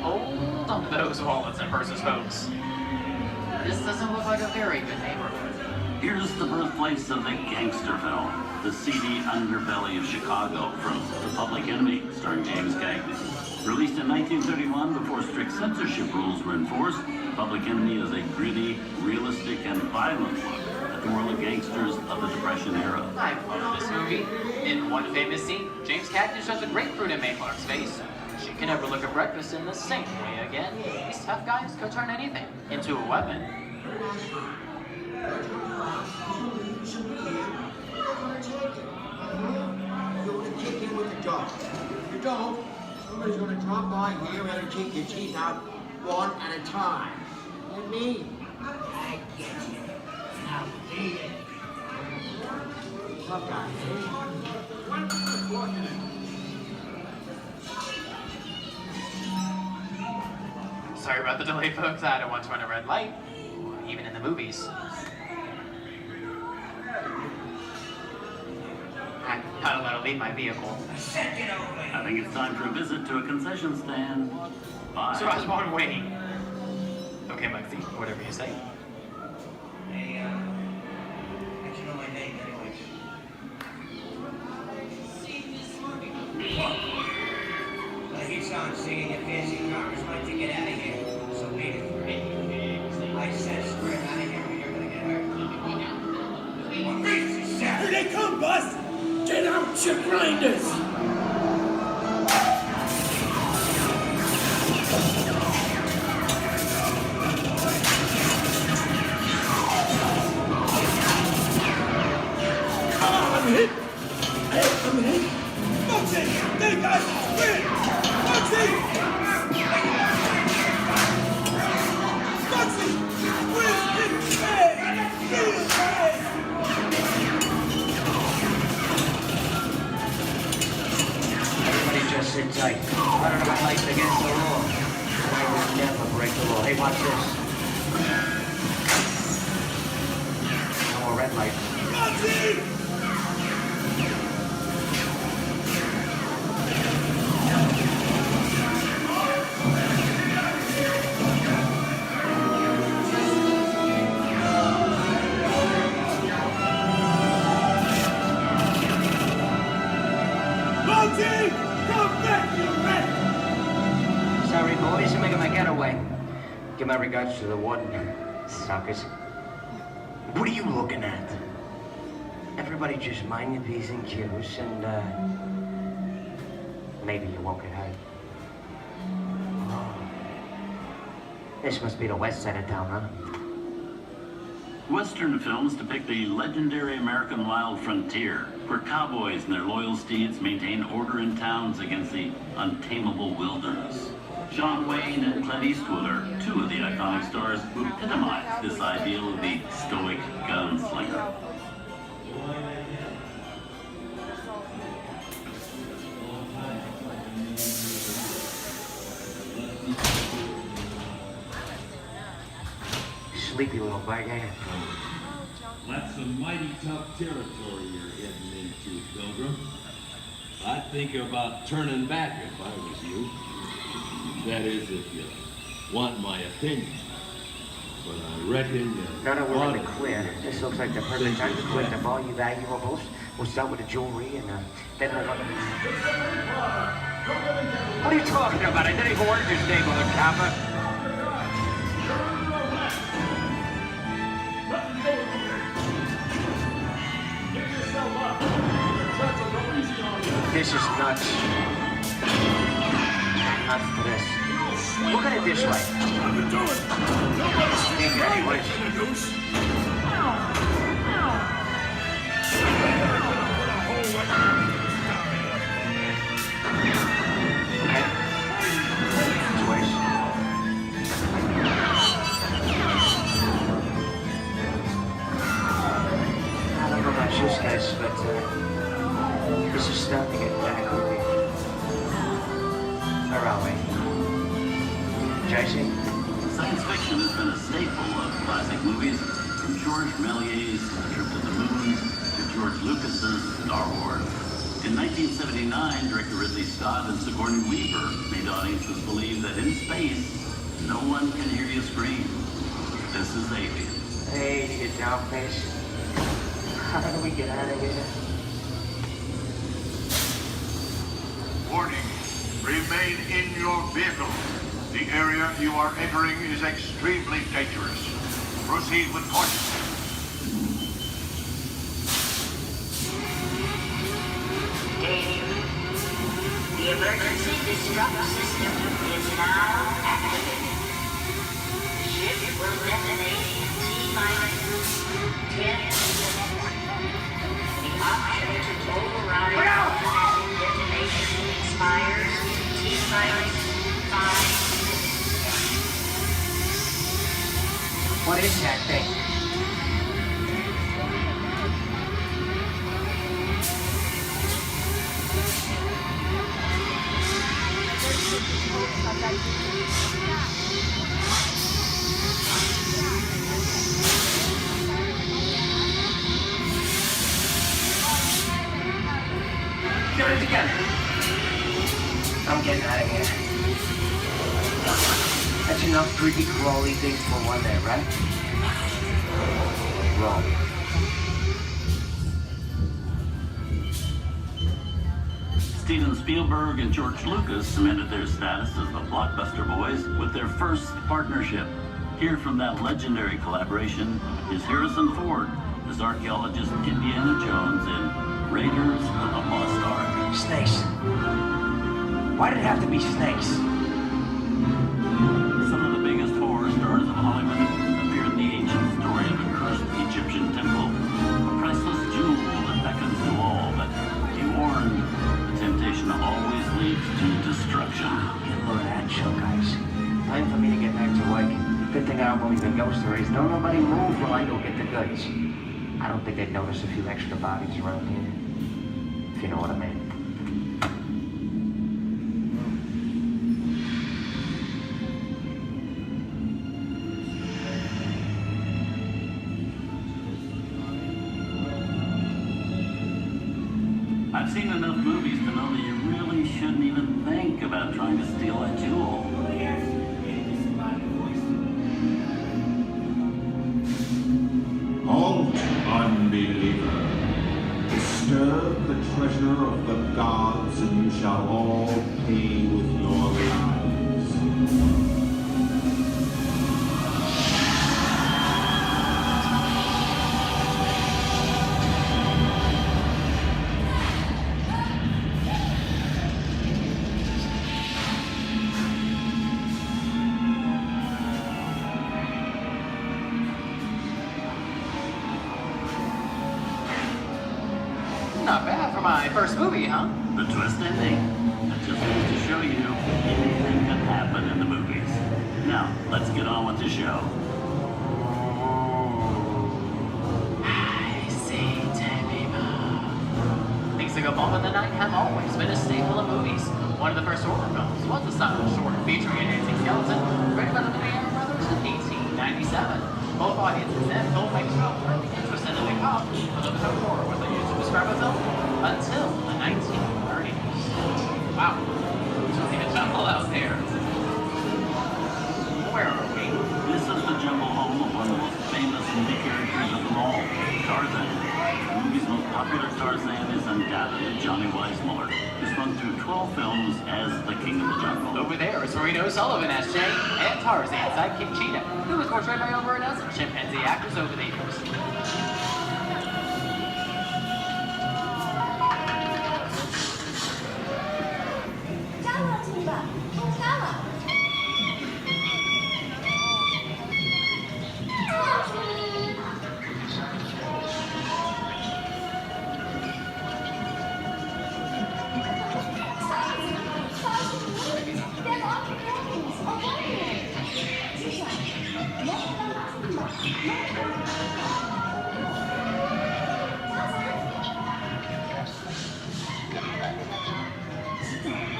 Hold on to those wallets and purses, folks. This doesn't look like a very good neighborhood. Here's the birthplace of the gangster film, the seedy underbelly of Chicago from The Public Enemy, starring James Cagney. Released in 1931 before strict censorship rules were enforced, Public Enemy is a gritty, realistic, and violent look at the world of gangsters of the Depression era. I love this movie. In one famous scene, James Cagney shoves a grapefruit in May Clark's face. She can never look at breakfast in the same way again. These tough guys could turn anything into a weapon. You're going to kick in with the dog. If you don't, somebody's going to drop by here and take your teeth out one at a time. And me, I get you. Now beat it. Tough guy, Sorry about the delay, folks. I don't want to run a red light, even in the movies. I gotta let her leave my vehicle. I think it's time for a visit to a concession stand. Bye. So I was born waiting. Okay, Mugsy, whatever you say. Hey, how'd you know my name anyways? I hear someone singing your fancy cars like to get out of here. So wait for it. I said spread out of here or you're gonna get hurt. What makes you sad? Here they come, Bus! Get out, your grinders! I'm hit! I'm hit! Moxie! They got win! Moxie! Moxie! Win! It's May! It's May! Everybody just sit tight. Running my life against the law. I will never break the law. Hey, watch this. No more red light. Sorry, boys, I'm making my getaway. Give my regards to the warden. Suckers. What are you looking at? Everybody just mind your P's and Q's and, maybe you won't get hurt. Oh. This must be the west side of town, huh? Western films depict the legendary American wild frontier, where cowboys and their loyal steeds maintain order in towns against the untamable wilderness. John Wayne and Clint Eastwood are two of the iconic stars who epitomize this ideal of the stoic gunslinger. Sleepy little bag, eh? That's some mighty tough territory you're heading into, Pilgrim. I'd think about turning back if I was you. That is, if you want my opinion. But I reckon No, we're in the clear. This looks like the perfect time to collect up all your valuables. We'll start with the jewelry and then we'll... What are you talking about? I didn't even order this neighborhood, copper. This is nuts. Nuts to this. Look at it this way. Think anyways. I don't know about you guys, but this is starting to get kind of creepy. Where are we? Jason? Science fiction has been a staple of classic movies, from George Méliès's Trip to the Moon to George Lucas's Star Wars. In 1979, director Ridley Scott and Sigourney Weaver made audiences believe that in space, no one can hear you scream. This is Aliens. Hey, you down face. How do we get out of here? Warning, remain in your vehicle. The area you are entering is extremely dangerous. Proceed with caution. Danger. The emergency disrupt system is now activated. The ship will detonate in T-minus 10 seconds. The option to override automatic detonation expires T-minus 5. What is that thing? Get it together. I'm getting out of here. That's enough creepy crawly things for one day, right? Wrong. Steven Spielberg and George Lucas cemented their status as the blockbuster boys with their first partnership. Here from that legendary collaboration is Harrison Ford as archaeologist Indiana Jones in Raiders of the Lost Ark. Snakes. Why did it have to be snakes? Some of the biggest horror stars of Hollywood appear in the ancient story of a cursed Egyptian temple, a priceless jewel that beckons to all, but be warned, the temptation always leads to destruction. Look at that show, guys. Time for me to get back to work. Good thing I don't believe in ghost stories. Don't nobody move while I go get the goods. I don't think they'd notice a few extra bodies around here, if you know what I mean. enough movies to know that you really shouldn't even think about trying to steal a jewel. Halt, unbeliever. Disturb the treasure of the gods, and you shall all pay with your lives. Not bad for my first movie, huh? The twist ending. That just goes to show you anything can happen in the movies. Now, let's get on with the show. I see dead people. Things that go bump in the night have always been a staple of movies. One of the first horror films was a silent short featuring a dancing skeleton, written by the Lumiere brothers in 1897. Both audiences and filmmakers were really interested in the cop, but there was no horror was they used to describe a film until the 1930s. Wow, it's really a jungle out there. Where are we? This is the jungle home of one of the most famous movie characters of them all, Tarzan. The movie's most popular Tarzan is undoubtedly Johnny Weissmuller, who's run through 12 films as the King of the Jungle. Over there is Marino Sullivan as Jay, and Tarzan sidekick Cheetah, who was portrayed by over a dozen chimpanzee actors over the years.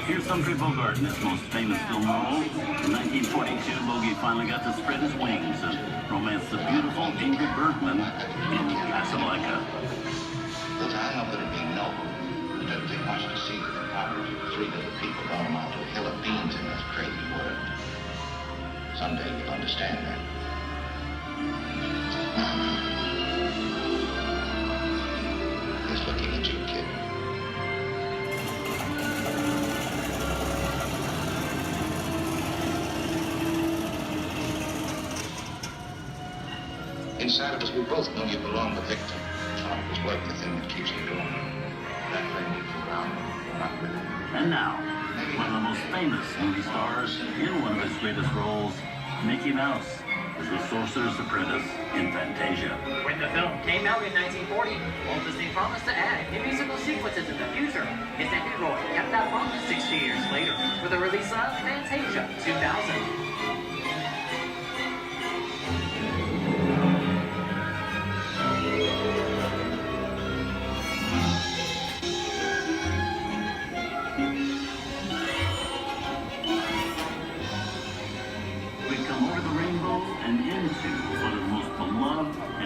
Here's Humphrey Bogart in his most famous film role. In 1942, Bogey finally got to spread his wings and romance the beautiful Ingrid Bergman in Casablanca. Look, I know that it'd be noble, but it doesn't take much to see that the powers of three little people don't amount to a hill of beans in this crazy world. Someday you'll understand that. He's looking at you, kid. Inside of us, we both know you belong to Victor. It was work the thing that keeps you going. That thing keeps you around, not with it. And now, one of the most famous movie stars in one of his greatest roles, Mickey Mouse, as the Sorcerer's Apprentice in Fantasia. When the film came out in 1940, Walt Disney promised to add new musical sequences in the future. His nephew Roy kept that promise 60 years later with the release of Fantasia 2000.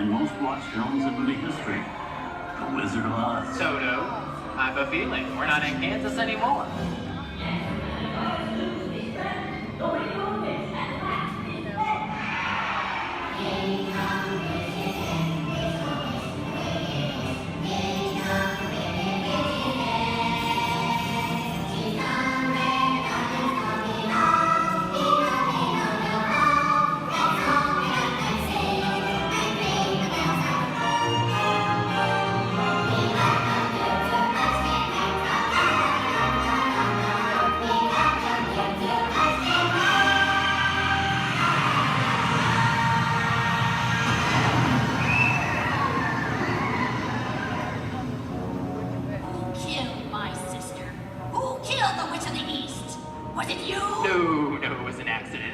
Most watched films in movie history, The Wizard of Oz. Toto, I have a feeling we're not in Kansas anymore.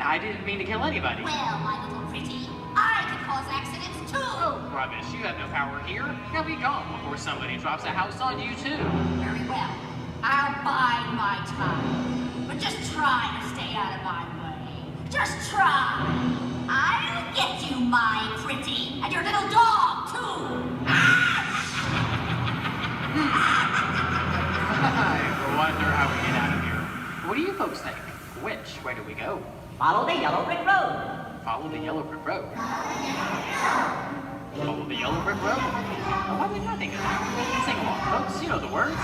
I didn't mean to kill anybody. Well, my little pretty, I can cause accidents too. Oh, rubbish. You have no power here. Now be gone before somebody drops a house on you too. Very well. I'll bide my time. But just try to stay out of my way. Just try. I'll get you, my pretty. And your little dog, too. supervisor how we get out of here. What do you folks think? Which way do we go? Follow the yellow brick road. Follow the yellow brick road. Follow the yellow brick road? Oh, why didn't I think of that? Sing along, folks. You know the words.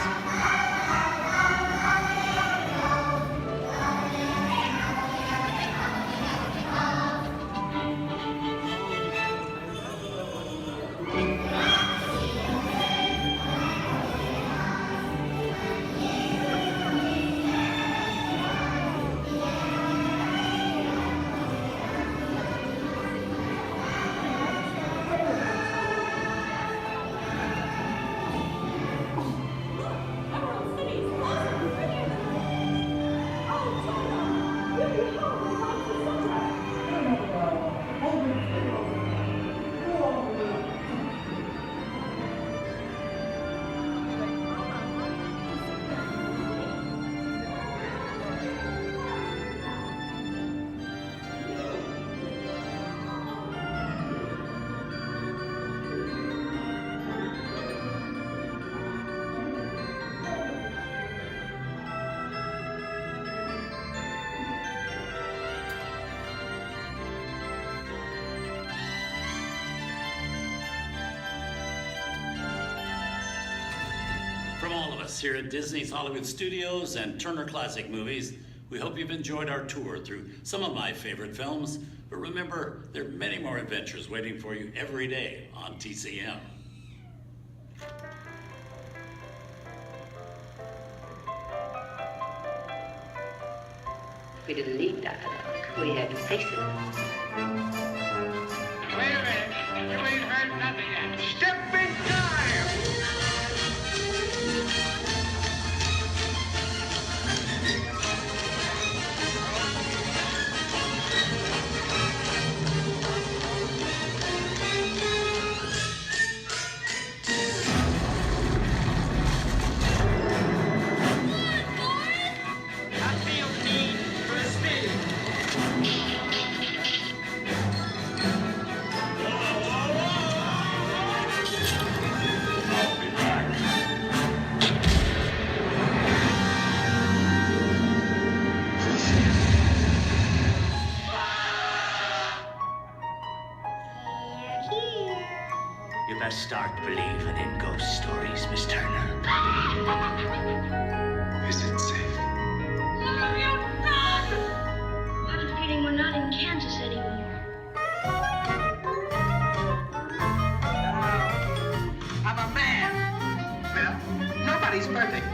From all of us here at Disney's Hollywood Studios and Turner Classic Movies, we hope you've enjoyed our tour through some of my favorite films. But remember, there are many more adventures waiting for you every day on TCM. We didn't need dialogue. We had to face it. Wait a minute. You ain't heard nothing yet. Step in time! You best start believing in ghost stories, Miss Turner. Is it safe? I have a feeling we're not in Kansas anymore. I'm a man. Well, nobody's perfect.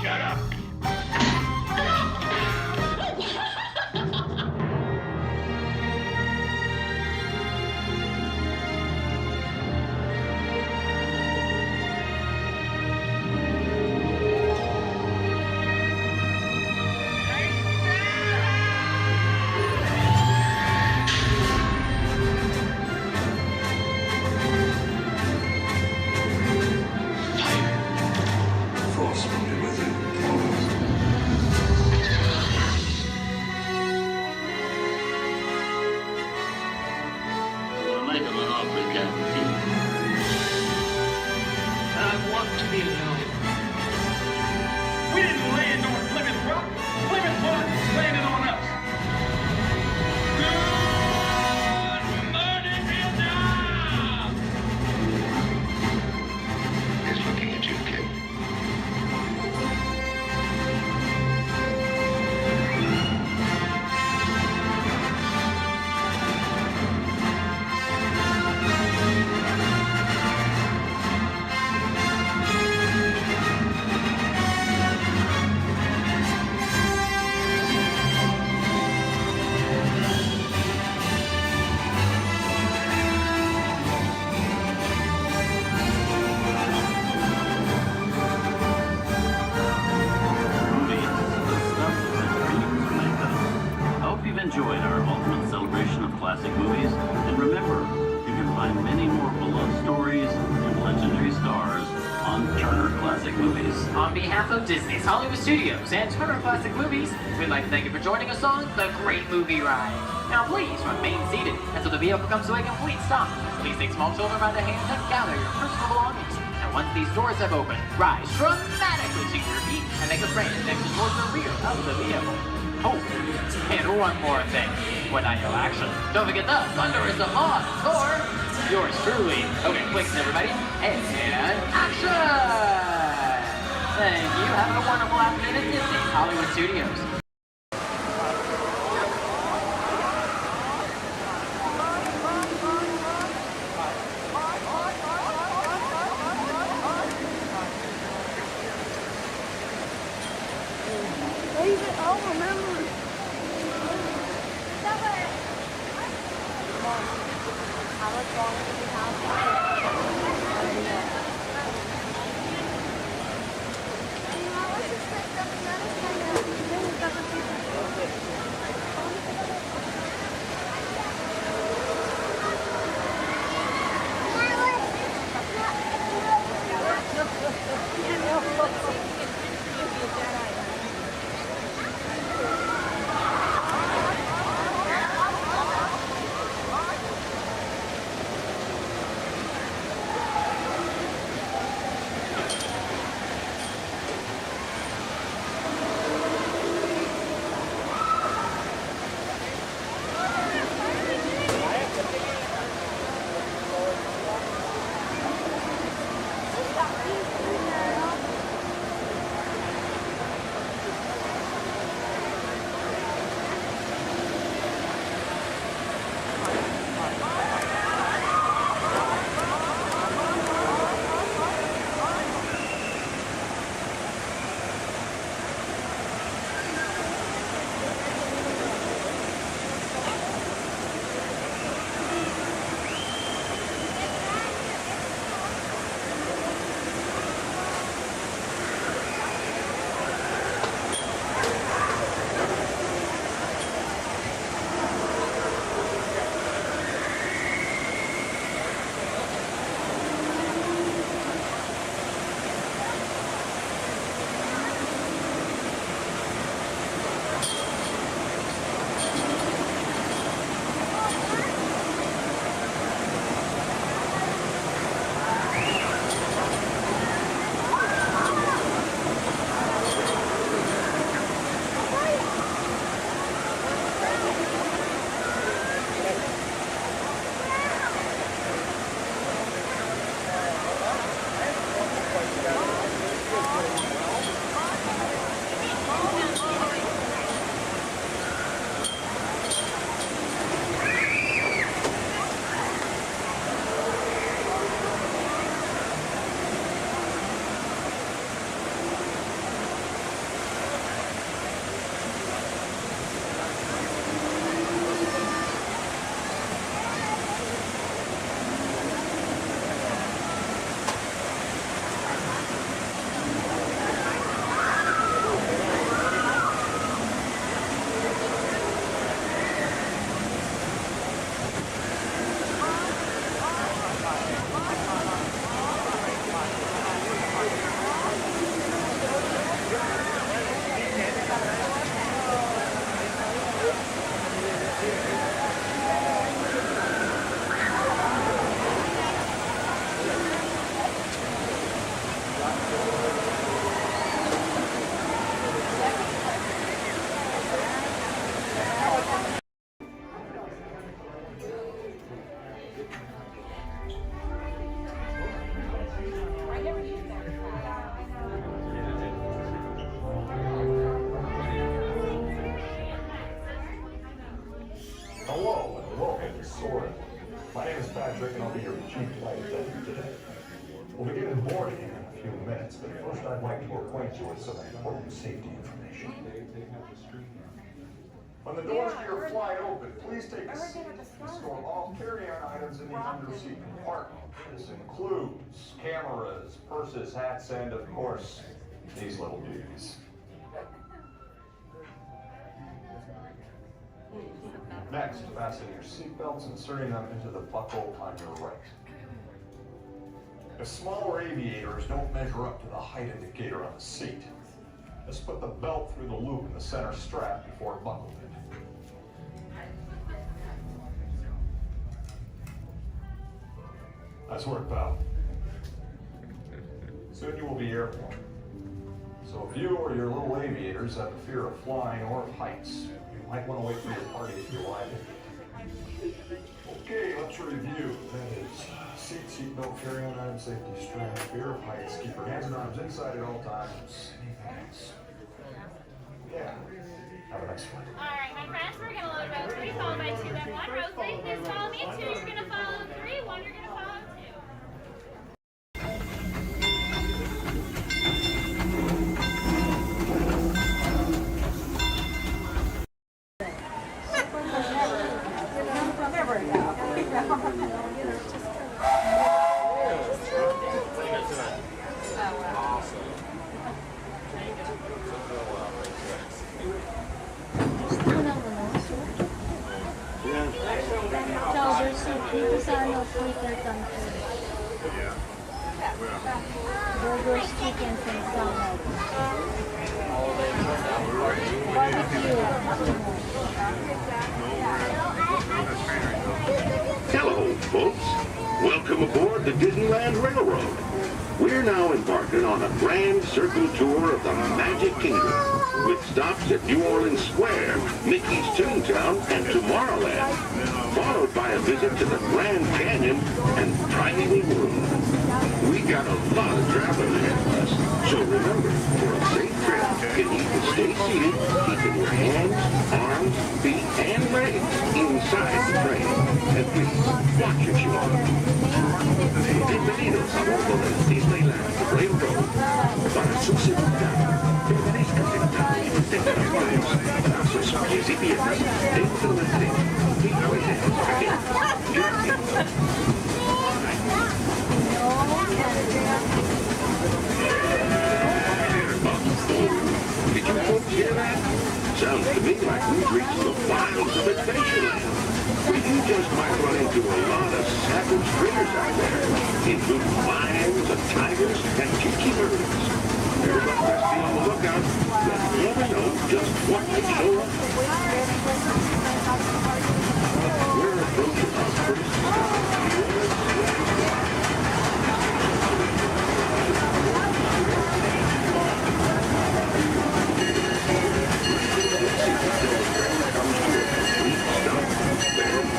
Shut up. Enjoyed our ultimate celebration of classic movies, and remember, you can find many more beloved stories and legendary stars on Turner Classic Movies. On behalf of Disney's Hollywood Studios and Turner Classic Movies, we'd like to thank you for joining us on The Great Movie Ride. Now please remain seated until the vehicle comes to a complete stop. Please take small children by the hand and gather your personal belongings. And once these doors have opened, rise dramatically to your feet and make a frantic towards the rear of the vehicle. Oh, and one more thing. When I yell action, don't forget the thunder is the law for yours truly. Okay, quick, everybody. And action! Thank you. Have a wonderful afternoon at Disney's Hollywood Studios. My name is Patrick, and I'll be your chief flight attendant today. We'll begin boarding in a few minutes, but first I'd like to acquaint you with some important safety information. When the doors to your flight open, please take a seat and store all carry-on items in the under-seat compartment. This includes cameras, purses, hats, and, of course, these little dudes. Next, fasten your seatbelts, inserting them into the buckle on your right. If smaller aviators don't measure up to the height indicator on the seat, just put the belt through the loop in the center strap before buckling it. Nice work, pal. Soon you will be airborne. So if you or your little aviators have a fear of flying or of heights, you might want to wait for your party if you like. Okay, let's review. That is seat belt, carry-on item, safety strap, fear of heights, keep your hands and arms inside at all times. Anything else? Yeah. Have a nice flight. Alright, my friends, we're gonna load row 3, followed by 2 and 1. Row 3, please follow me. 2, you're gonna follow 3. 1, you're gonna follow 2. Burgers, chicken, and salad. Barbecue. Hello, folks. Welcome aboard the Disneyland Railroad. We're now embarking on a grand circle tour of the Magic Kingdom, with stops at New Orleans Square, Mickey's Toontown, and Tomorrowland, followed by a visit to the Grand Canyon and Primeval Room. We got a lot of traveling ahead of us, so remember, for a safe trip, you need to stay seated, keeping your hands, arms, feet, and legs inside the train. And please, watch your shoulder. Bienvenidos a bordo del Disneyland Railroad. Para su seguridad, permanezcan sentados y mantengan las manos, brazos, pies y piernas dentro del tren. Y pueden caer. Gracias. Did you folks hear that? Sounds to me like we've reached the wilds of Adventureland. You just might run into a lot of savage critters out there, including lions and tigers and tiki birds. Everybody best be on the lookout. You never know just what could show up. We're approaching our first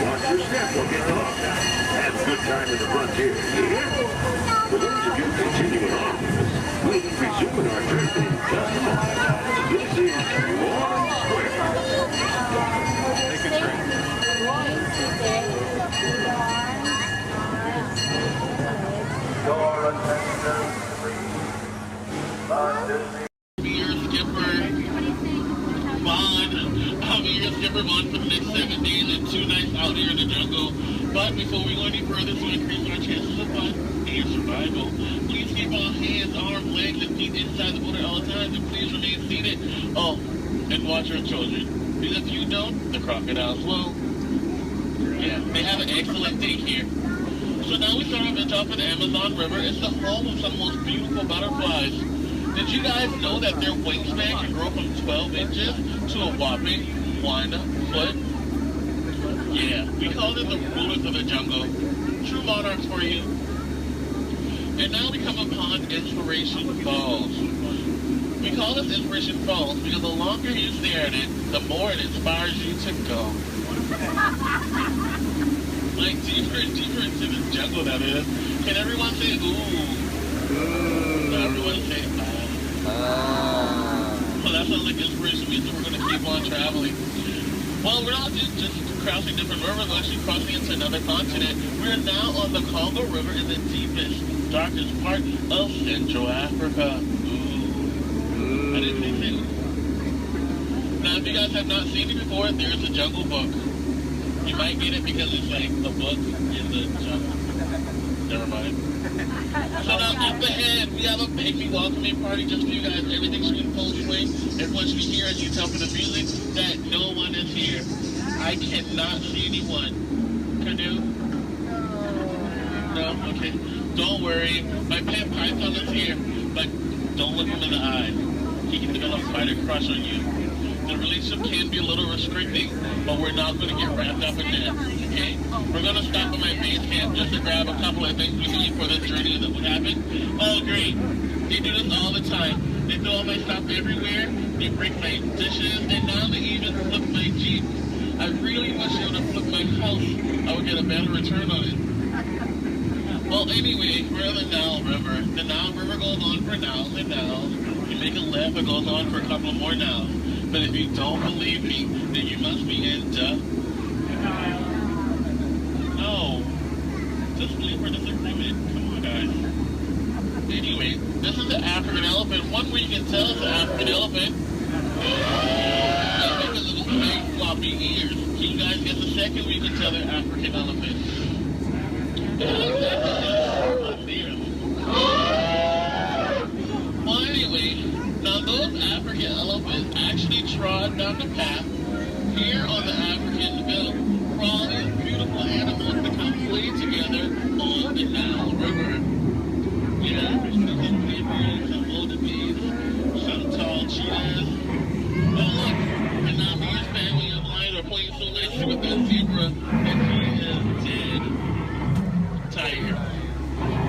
watch your step or get lost. Have a good time in the frontier, yeah? For those of you continuing on, we'll be resuming our trip in just a moment. This is New Orleans Square. Take a drink. Door attention, please. Bond. I'm your skipper Bond for the next 7 days and 2 nights out here in the jungle. But before we go any further to increase our chances of fun and survival, please keep all hands, arms, legs, and feet inside the boat at all times, and please remain seated. Oh, and watch our children. Because if you don't, the crocodiles will. Yeah, they have an excellent day here. So now we start our venture off of the Amazon River. It's the home of some of the most beautiful butterflies. Did you guys know that their wingspan can grow from 12 inches to a whopping 1 foot? Yeah, we call them the rulers of the jungle. True monarchs for you. And now we come upon Inspiration Falls. We call this Inspiration Falls because the longer you stare at it, the more it inspires you to go. Like deeper and deeper into the jungle that is. Can everyone say ooh? No, everyone say well, that sounds like inspiration means that we're going to keep on traveling. Well, we're not just crossing different rivers, we're actually crossing into another continent. We're now on the Congo River in the deepest, darkest part of Central Africa. Ooh. I didn't say so. Now, if you guys have not seen it before, there's a Jungle Book. You might get it because it's like the book in the jungle. Never mind. So now up ahead, we have a big welcoming party just for you guys. Everything's in full swing. Everyone should be here, as you tell from the music, that no one is here. I cannot see anyone. Canoe? No? Okay. Don't worry. My pet python is here, but don't look him in the eye. He can develop quite a crush on you. the relationship can be a little restricting, but we're not going to get wrapped up in that, okay? We're going to stop at my base camp just to grab a couple of things we need for the journey that would happen. Oh, great. They do this all the time. They throw all my stuff everywhere. They break my dishes, and now they even flip my Jeep. I really wish they would have flipped my house. I would get a better return on it. Well, anyway, we're in the Nile River. The Nile River goes on for now and now. You make a left, it goes on for a couple more now. But if you don't believe me, then you must be in No. Just believe we're disagreement. Come on, guys. Anyway, this is the African elephant. One way you can tell it's an African elephant is because of the big floppy ears. Can you guys get the second way you can tell they're African elephants? Well, anyway, now those African elephants actually trod down the path here on the African Ville for all these beautiful animals to come play together on the Nile River. Yeah, there's some zebras, some wildebeest, some tall cheetahs. Oh look, and now me and his family of mine are playing so nicely with that zebra that he is dead. Tired.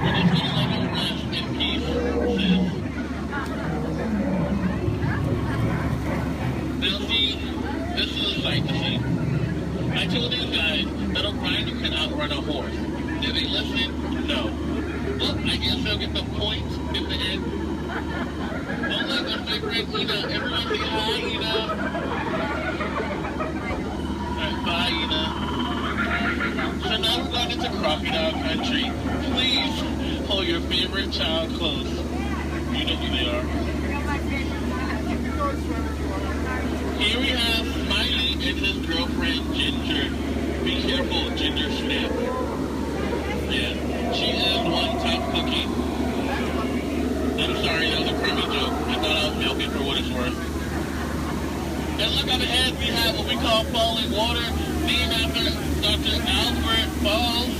We're just gonna let him rest in peace, sis. Now see, this is a sight to see. I told these guys that a grinder can outrun a horse. Did they listen? No. Well, I guess they'll get the point in the end. Well, look, that's my friend Ina. Everyone say hi, Ina. Alright, bye, Ina. So now we're going into crocodile country. Please hold your favorite child close. You know who they are. Here we have Smiley and his girlfriend Ginger. Be careful, Ginger Snap. Yeah, she is one tough cookie. I'm sorry, that was a crummy joke. I thought I was milking for what it's worth. And look up ahead, we have what we call falling water, named after Dr. Albert Falls.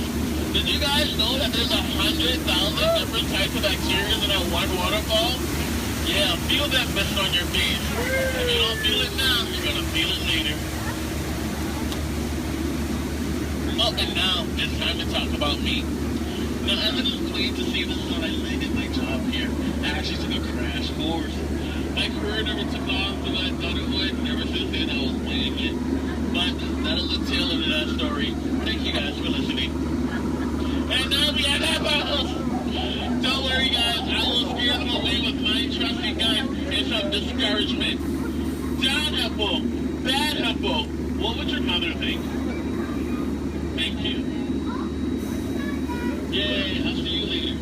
Did you guys know that there's 100,000 different types of bacteria in that one waterfall? Yeah, feel that mist on your face. If you don't feel it now, you're gonna feel it later. Oh, and now it's time to talk about me. Now, as it is pleased to see this is when I landed my job here. I actually took a crash course. My career never took off the way I thought it would. Ever since then, I was playing it. But that'll the tail end of that story. Thank you guys for listening. And now we have that house. Don't worry, guys. I will scare them away with my trusty gun and some discouragement. Down Hippo, bad Hippo. What would your mother think? Thank you. Yay, I'll see you later.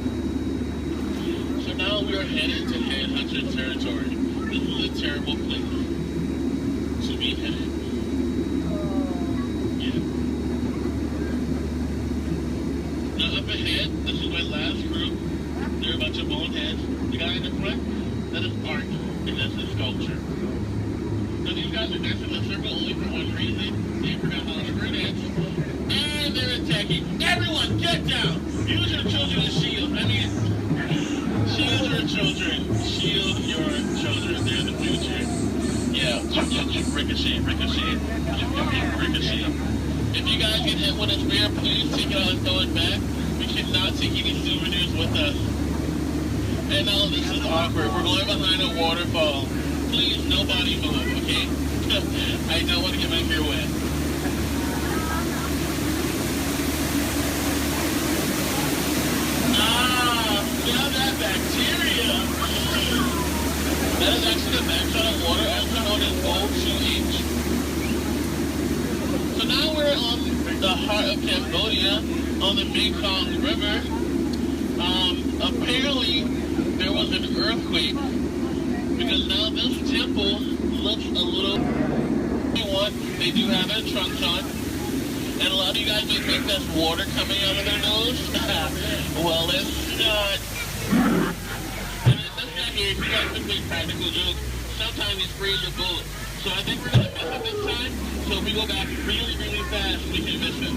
So now we are headed to Headhunter territory. This is a terrible place to be headed. Yeah. Now up ahead, this is my last group. They're a bunch of boneheads. The guy in the front, that is art, and that's a sculpture. Now these guys are dancing in a circle only for one reason. They forgot how to dance. And they're attacking. Everyone, get down! Use your children as shield. I mean, shield your children. Shield your children. They're the future. Yeah, ricochet, ricochet. Ricochet. If you guys get hit with a spear, please take it out and throw it back. We cannot take any souvenirs with us. And now this is awkward. We're going behind a waterfall. Please, nobody move, okay? I don't want to get my hair wet. Now that bacteria. That is actually the backside of water, also known as O2H. So now we're on the heart of Cambodia, on the Mekong River. Apparently, there was an earthquake, because now this temple looks a little... They do have their trunks on. And a lot of you guys may think that's water coming out of their nose. Well, it's not. And this guy here, if you guys think it's a practical joke, sometimes he sprays your boat. So I think we're going to miss him this time. So if we go back really, really fast, we can miss him.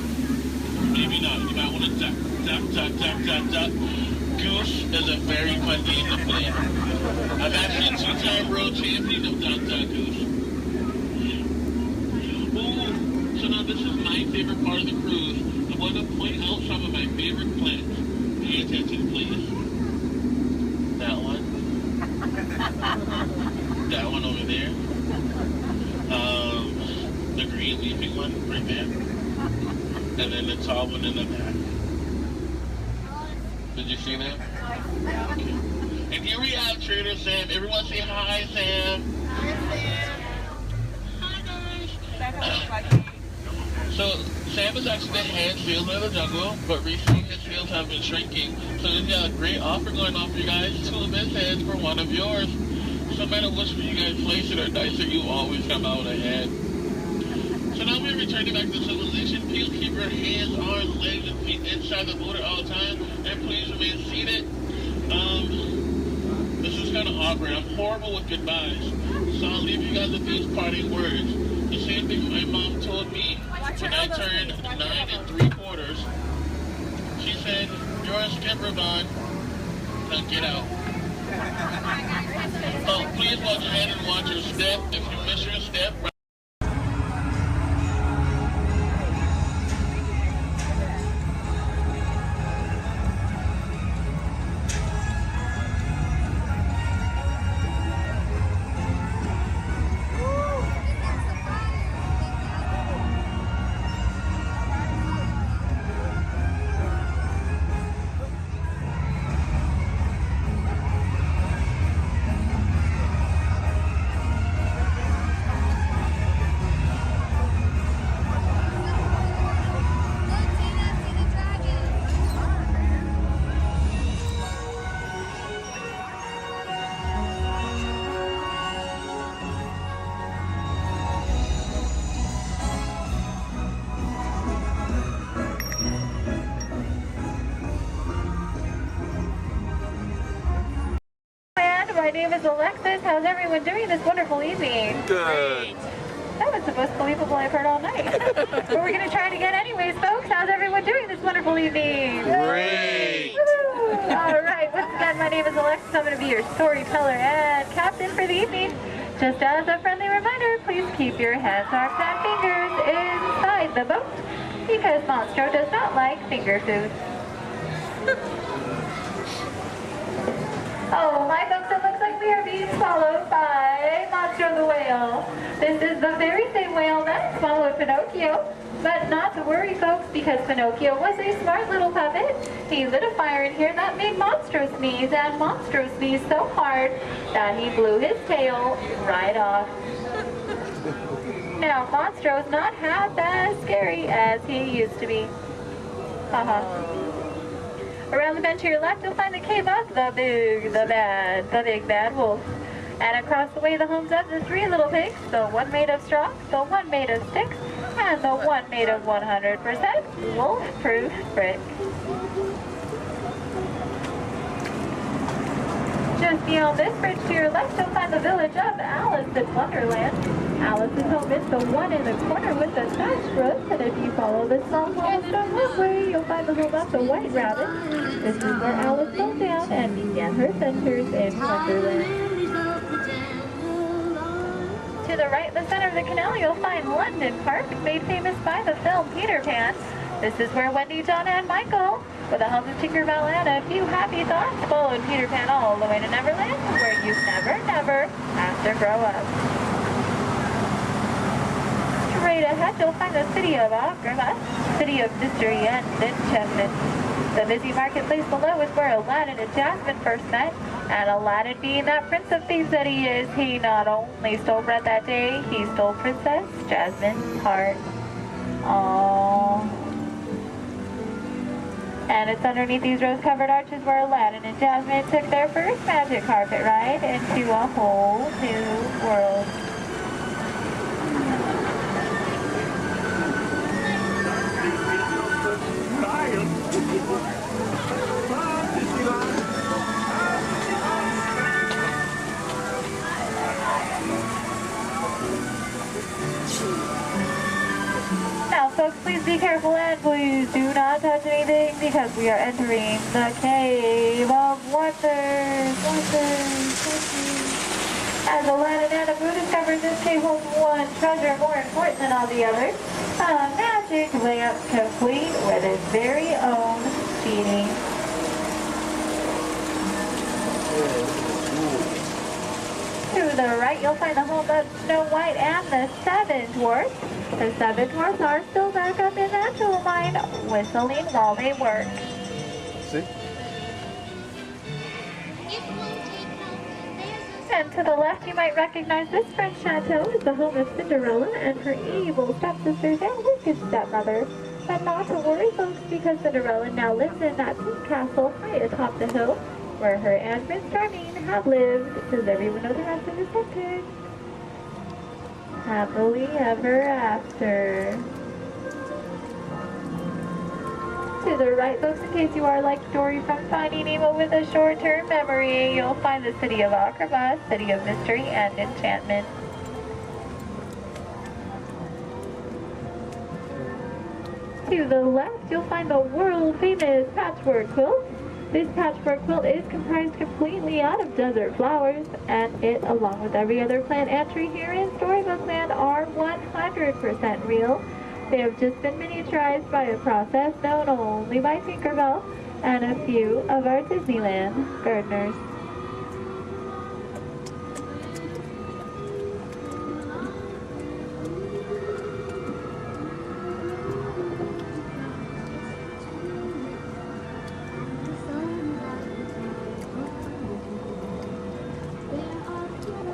Maybe not. You might want to duck, duck, duck, duck, duck, duck. Goose is a very fun game to play. I'm actually a two-time world champion of Duck Duck Goose. this is my favorite part of the cruise. I want to point out some of my favorite plants. Pay attention, please. That one. That one over there. The green leafy one right there. And then the tall one in the back. Did you see that? Okay. And here we have Trader Sam. Everyone say hi, Sam. Hi, Sam. Hi, guys. So, Sam is actually the head salesman of the jungle, but recently his sales have been shrinking. So he's got a great offer going on for you guys. 2 of his heads for 1 of yours. So no matter which one you guys place it or dice it, you always come out ahead. So now we're returning back to civilization. Please keep your hands, arms, legs, and feet inside the motor all the time. And please remain seated. This is kind of awkward. I'm horrible with goodbyes. So I'll leave you guys with these parting words. The same thing my mom told me when I turned 9 3/4. She said, "You're a skipper, Bond. Now get out." Oh, please watch ahead and watch your step. If you miss your step, My name is Alexis. How's everyone doing this wonderful evening? Good. That was the most believable I've heard all night. But we're going to try it again anyways, folks. How's everyone doing this wonderful evening? Great. All right. Once again, my name is Alexis. I'm going to be your storyteller and captain for the evening. Just as a friendly reminder, please keep your hands, arms, and fingers inside the boat because Monstro does not like finger food. Oh, my folks, it looks like we are being swallowed by Monstro the whale. This is the very same whale that swallowed Pinocchio. But not to worry, folks, because Pinocchio was a smart little puppet. He lit a fire in here that made Monstro sneeze, and Monstro sneezed so hard that he blew his tail right off. Now, Monstro's not half as scary as he used to be. Haha. Around the bend to your left, you'll find the cave of the big bad wolf. And across the way, the homes of the 3 little pigs, the one made of straw, the one made of sticks, and the one made of 100% wolf-proof brick. Just beyond this bridge to your left, you'll find the village of Alice in Wonderland. Alice's home is the one in the corner with the thatched roof, and if you follow this small cobblestone walkway, you'll find the home of the White Rabbit. This is where Alice fell down and began her adventures in Wonderland. To the right in the center of the canal, you'll find London Park, made famous by the film Peter Pan. This is where Wendy, Donna, and Michael, with a hum of Tinkerbell and a few happy thoughts, followed Peter Pan all the way to Neverland, where you never have to grow up. Straight ahead, you'll find the city of Agrabah, city of mystery and enchantment. The busy marketplace below is where Aladdin and Jasmine first met, and Aladdin, being that prince of thieves that he is, he not only stole bread that day, he stole Princess Jasmine's heart. Aww. And it's underneath these rose-covered arches where Aladdin and Jasmine took their first magic carpet ride into a whole new world. Now, folks, please be careful and please do not touch anything because we are entering the Cave of Wonders. As Aladdin and Abu discovered, this cave holds one treasure more important than all the others. A magic lamp complete with its very own genie. To the right, you'll find the home of Snow White and the Seven Dwarfs. The Seven Dwarfs are still back up in that jewel mine, whistling while they work. See? And to the left, you might recognize this French chateau is the home of Cinderella and her evil stepsisters and wicked stepmother. But not to worry, folks, because Cinderella now lives in that pink castle high atop the hill, where her and Prince Charming have lived. Does everyone know the rest of the sentence? Happily ever after. To the right, folks, in case you are like Dory from Finding Nemo with a short-term memory, you'll find the city of Agrabah, city of mystery and enchantment. To the left, you'll find the world-famous patchwork quilt. This patchwork quilt is comprised completely out of desert flowers, and it, along with every other plant and tree here in Storybook Land, are 100% real. They have just been miniaturized by a process known only by Tinkerbell and a few of our Disneyland gardeners.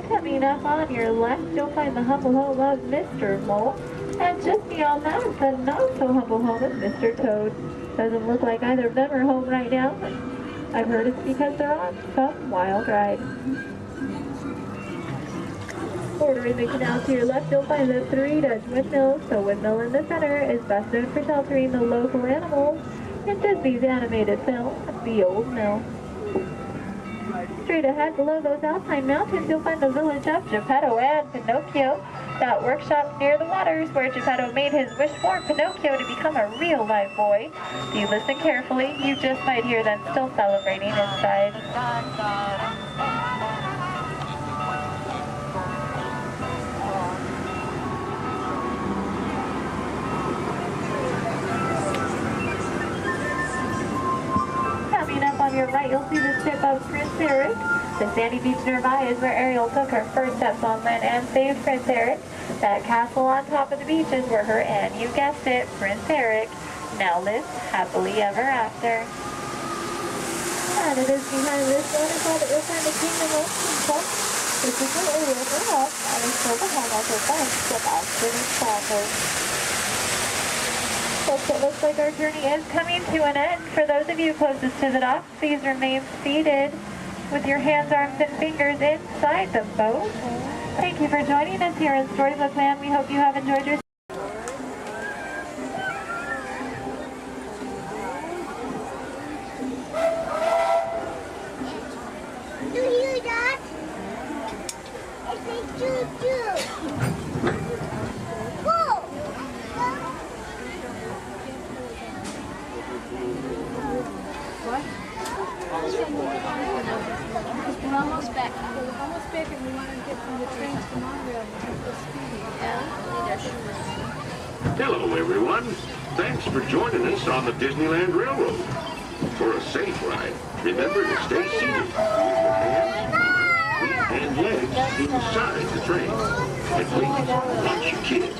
Coming up on your left, you'll find the humble home of Mr. Mole. And just beyond that, the not-so-humble home of Mr. Toad. Doesn't look like either of them are home right now. I've heard it's because they're on some wild ride. Bordering the canal to your left, you'll find the Three Dutch Windmills. The windmill in the center is best known for sheltering the local animals in Disney's animated film, The Old Mill. Straight ahead, below those Alpine mountains, you'll find the village of Geppetto and Pinocchio. That workshop near the waters where Geppetto made his wish for Pinocchio to become a real live boy. If you listen carefully, you just might hear them still celebrating inside. Coming up on your right, you'll see the ship of Prince Eric. The sandy beach nearby is where Ariel took her first steps on land and saved Prince Eric. That castle on top of the beach is where her and, you guessed it, Prince Eric, now lives happily ever after. And it is behind this waterfall that you'll find the Kingdom of Club. This is where Ariel grew up and is still the home of her friends, the Boston and Saunders. Folks, it looks like our journey is coming to an end. For those of you closest to the dock, please remain seated with your hands, arms, and fingers inside the boat. Thank you for joining us here in Storybook Land. We hope you have enjoyed your Do you hear that? It's a choo-choo. Whoa! What? We're almost back. We're almost back and we want to get from the trains to Montreal. Hello, everyone. Thanks for joining us on the Disneyland Railroad. For a safe ride, remember to stay seated with your hands, feet, and legs inside the train. And please, watch your kids.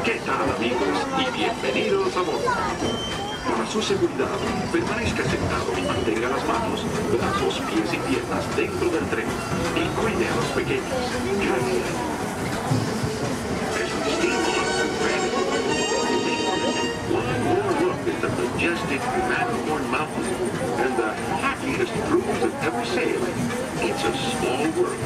¿Qué tal, amigos? Y bienvenidos a bordo. Para su seguridad, permanezca sentado y mantenga las manos, brazos, pies y piernas dentro del tren. Y cuide a los pequeños. Gracias. As we steam on through Granite, one more look at the majestic Matterhorn Mountain and the happiest cruise of ever sailed. It's a small world.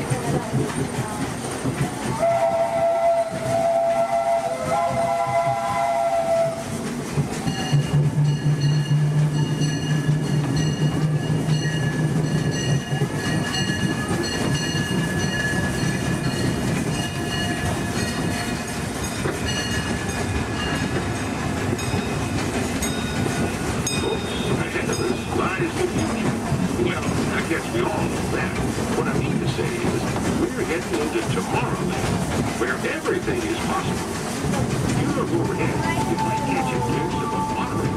Where everything is possible. Look overhead. You might catch a glimpse of a monorail.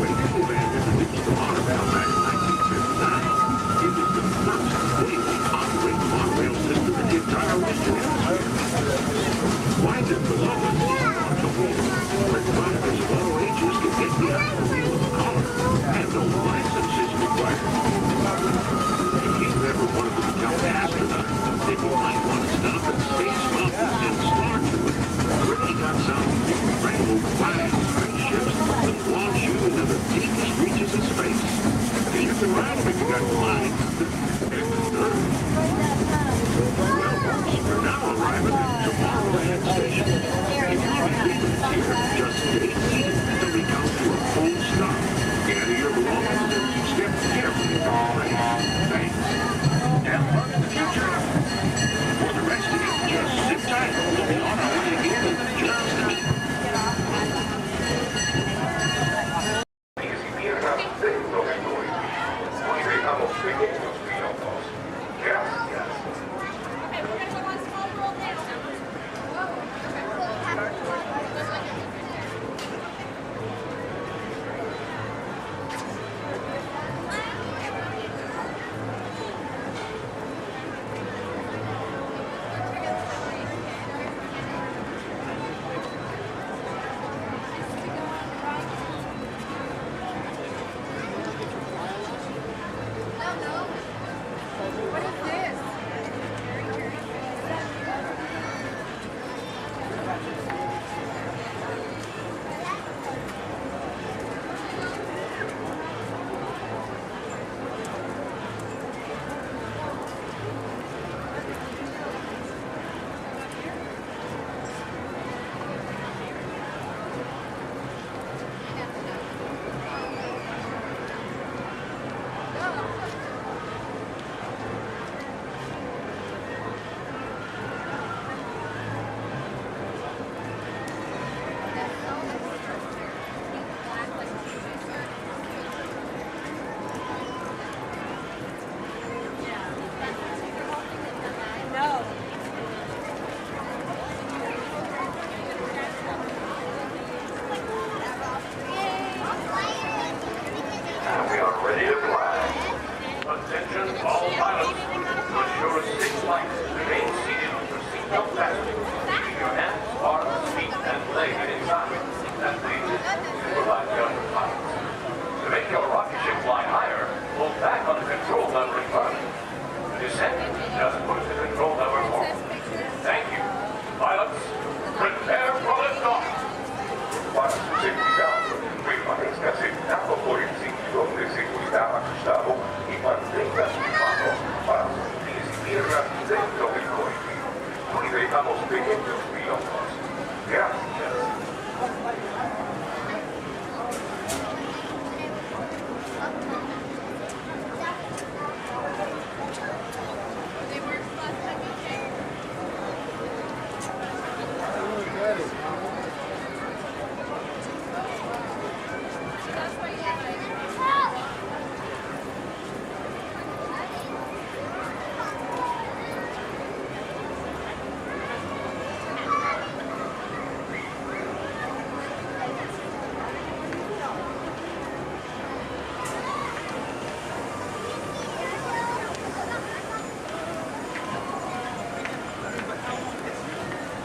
When Disneyland introduced the monorail back in 1959, it was the first daily operating monorail system in the entire Western Hemisphere. Winding below us on the wheel, where drivers of all ages could get behind the wheel of a car, and no license is required. If you ever wanted to become an astronaut, then you might want to stop at Space Mountain and start to it. Really got some incredible flying spaceships that launch you into the deepest reaches of space. You can ride them if you got the mind and the nerve. Well, folks, we're now arriving at Tomorrowland Station. If you're leaving here, just stay seated until we count to a full stop. Gather your belongings and step carefully from the plane. Thanks. Have fun in the future. For the rest of you, just sit tight. We'll be on our way again in just a minute.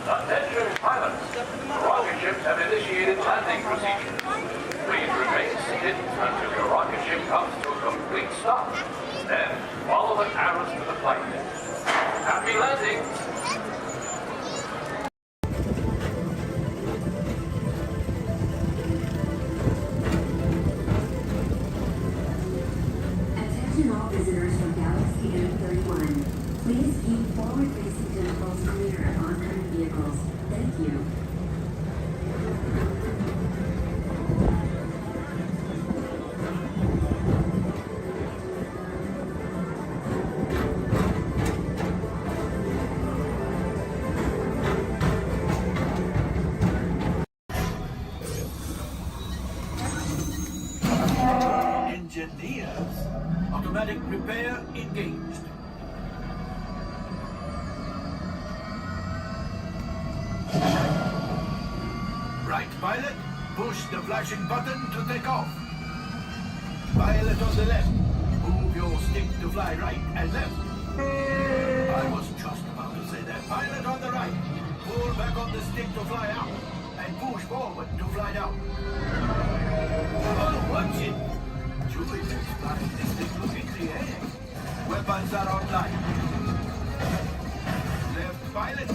Attention pilots, rocket ships have initiated landing procedures. Please remain seated until your rocket ship comes to a complete stop. Then follow the arrows to the flight deck. Happy landing! Attention all visitors from Galaxy M31. Please keep forward-facing tentacles clear of oncoming vehicles. Thank you. Engineers, automatic repair engaged. Pilot, push the flashing button to take off. Pilot on the left. Move your stick to fly right and left. I was just about to say that. Pilot on the right. Pull back on the stick to fly out. And push forward to fly down. Oh, watch it! Chewie is flying this thing look in the air. Weapons are online. Left pilot,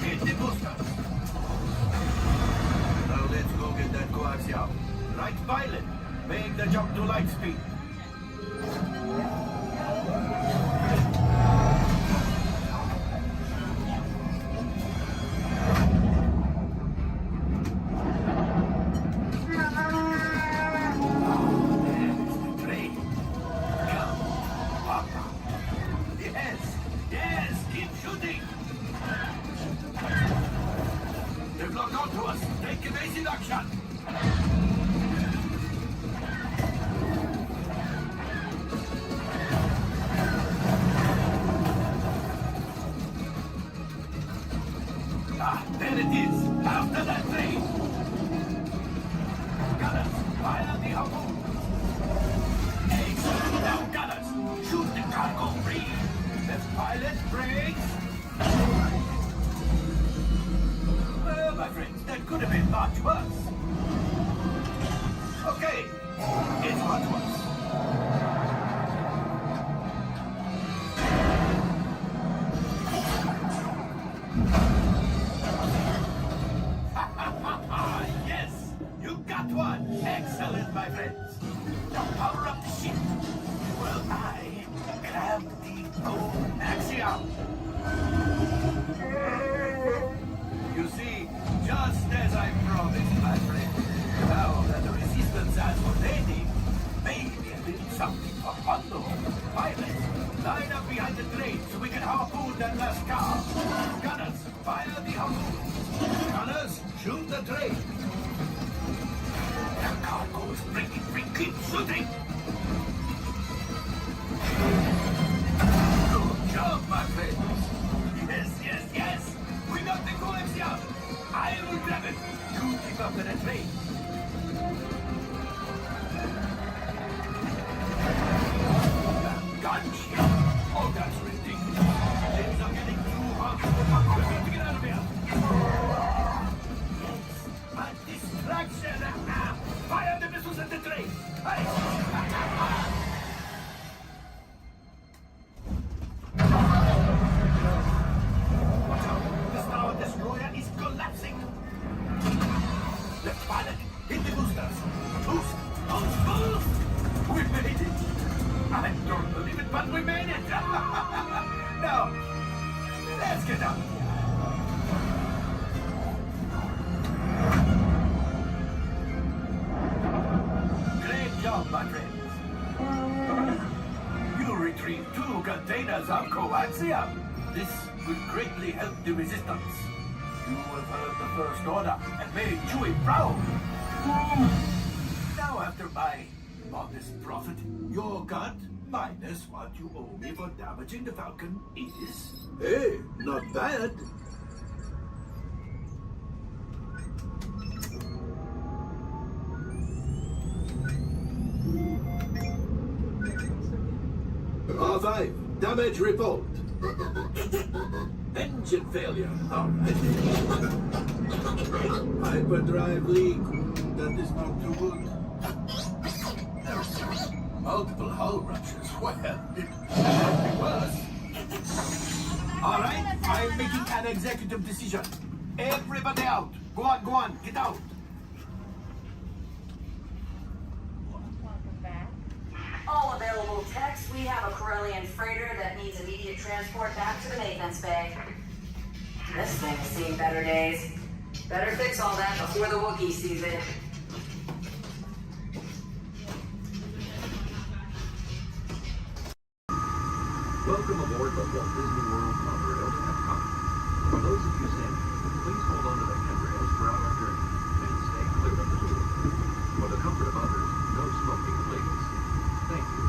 hit the booster. Now let's go get that coaxial. Right pilot, make the jump to light speed. There it is! After that train! Gunners, fire the harpoon! Excellent! Now, gunners, shoot the cargo free! Left pilot, brakes! Well, my friends, that could have been much worse. Okay, it's much worse. Yes, you got one. Excellent, my friends. Now power up the ship. Well, I grabbed the gold axiom. You see, just as I promised, my friend. Now that the resistance has what they need, maybe a little something for Hondo. Pilots, line up behind the train so we can harpoon that last car. Gunners, fire the harpoon. Gunners, shoot the train. The cargo is breaking free. Keep shooting. Good job, my friends. Yes, yes, yes. We got the coaxium. I will grab it. You keep up to the train. Gunship. Oh, that's ridiculous. Things are getting too hot. We're going to get out of here. A distraction! Fire the missiles at the train! Hey! Watch out! The Star Destroyer is collapsing! Left pilot, hit the boosters! Boost! Boost! We made it! I don't believe it, but we made it! Now, let's get out of here! My friends. You retrieved 2 containers of coaxium. This will greatly help the resistance. You have heard the First Order and made Chewie proud. Now, after my modest profit, your cut minus what you owe me for damaging the Falcon is... Hey, not bad. R5, damage report. Engine failure. All right. Hyperdrive leak. That is not too good. Multiple hull ruptures. Well, it might be worse. All right, I'm making an executive decision. Everybody out. Go on, get out. All available techs, we have a Corellian freighter that needs immediate transport back to the maintenance bay. This thing has seen better days. Better fix all that before the Wookiee sees it. Welcome aboard the Walt Disney World monorail to Epcot. For those of you standing, please hold on to the handrails throughout our journey and stay clear of the door. For the comfort of others, no smoking, please. Thank you.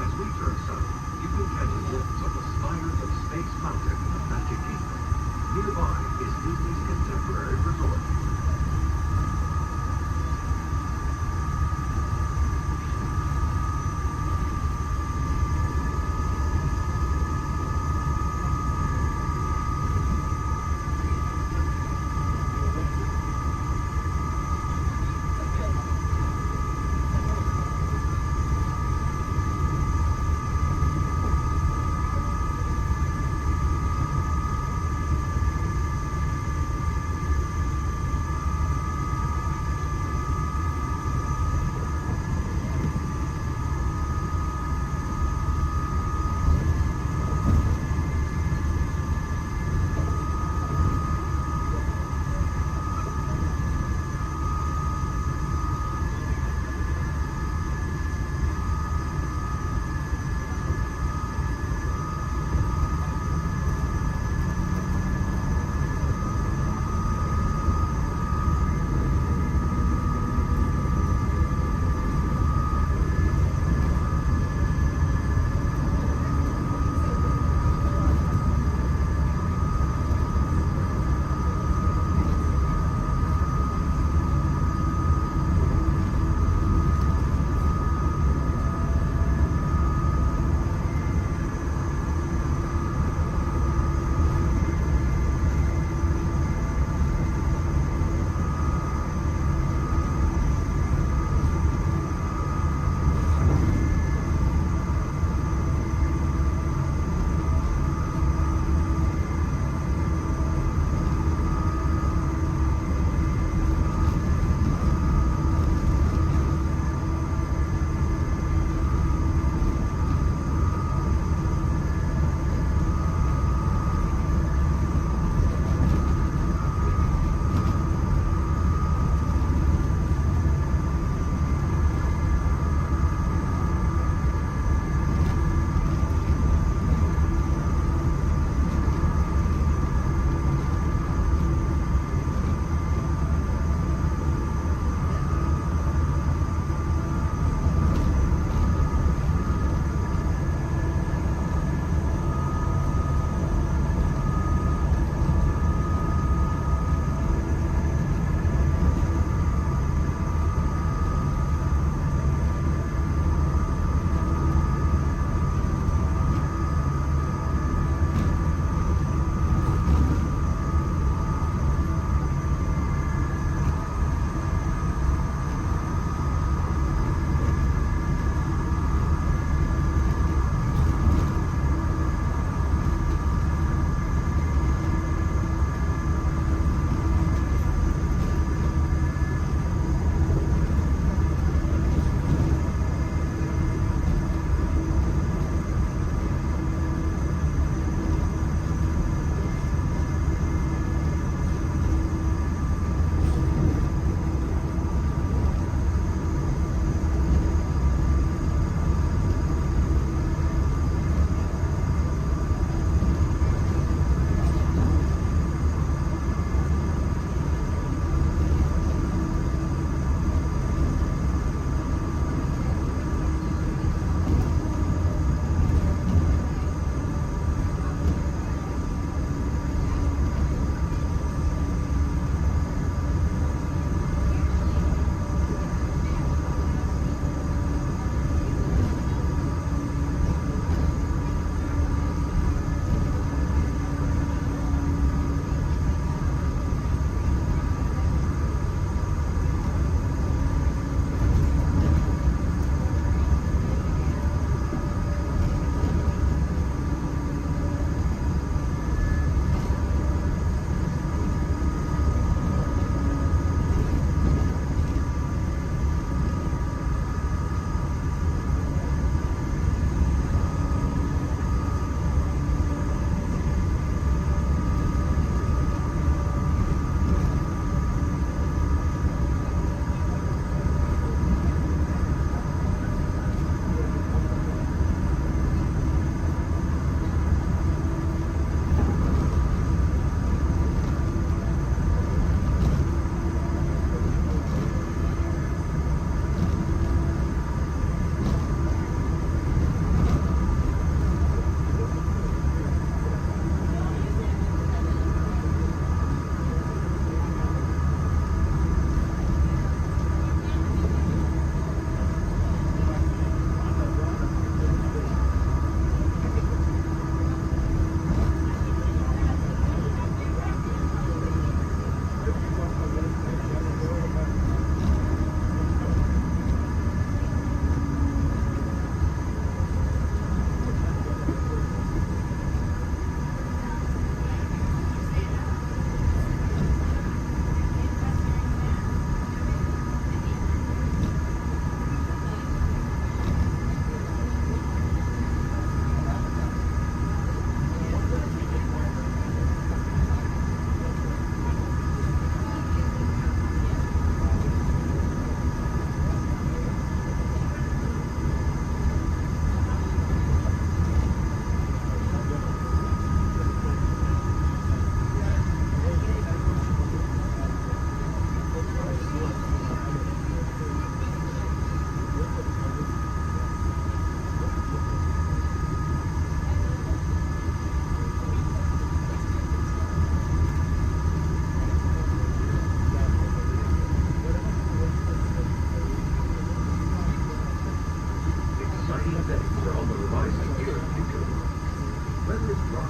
As we turn south, you can catch a glimpse of the spires of Space Mountain in the Magic Kingdom. Nearby is Disney's contemporary resort.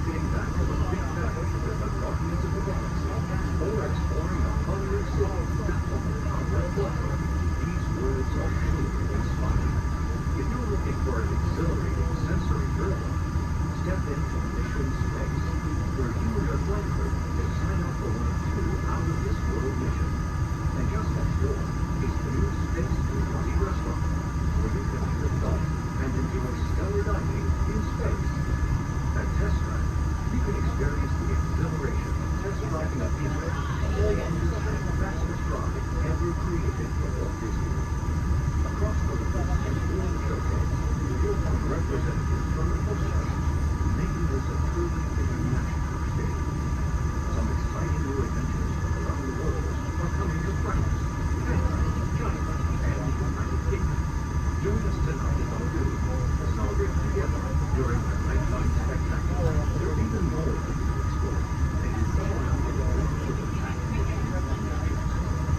rocketing back to the Big Bang with the Guardians of the Galaxy, or exploring a hungry city baffled with power and blood. These words are truly inspiring. If you're looking for an exhilarating sensory thrill, step into Mission Space, where you and your flight crew can sign up for one of 2 out-of-this-world missions. And just next door is the new Space 220 restaurant, where you can eat adult and enjoy stellar dining in space. At Test Drive, you can experience the exhilaration of test driving a vehicle all on the fastest ride ever created for Walt Disney World. Across the river and World Showcase, you'll find representatives from the host nations, making this a truly international experience. Some exciting new adventures from around the world are coming to France, Canada, China, and the United Kingdom. Join us tonight at the Lagoon to celebrate together during the nighttime spectacular. There's even more for you to explore as you come around the world with the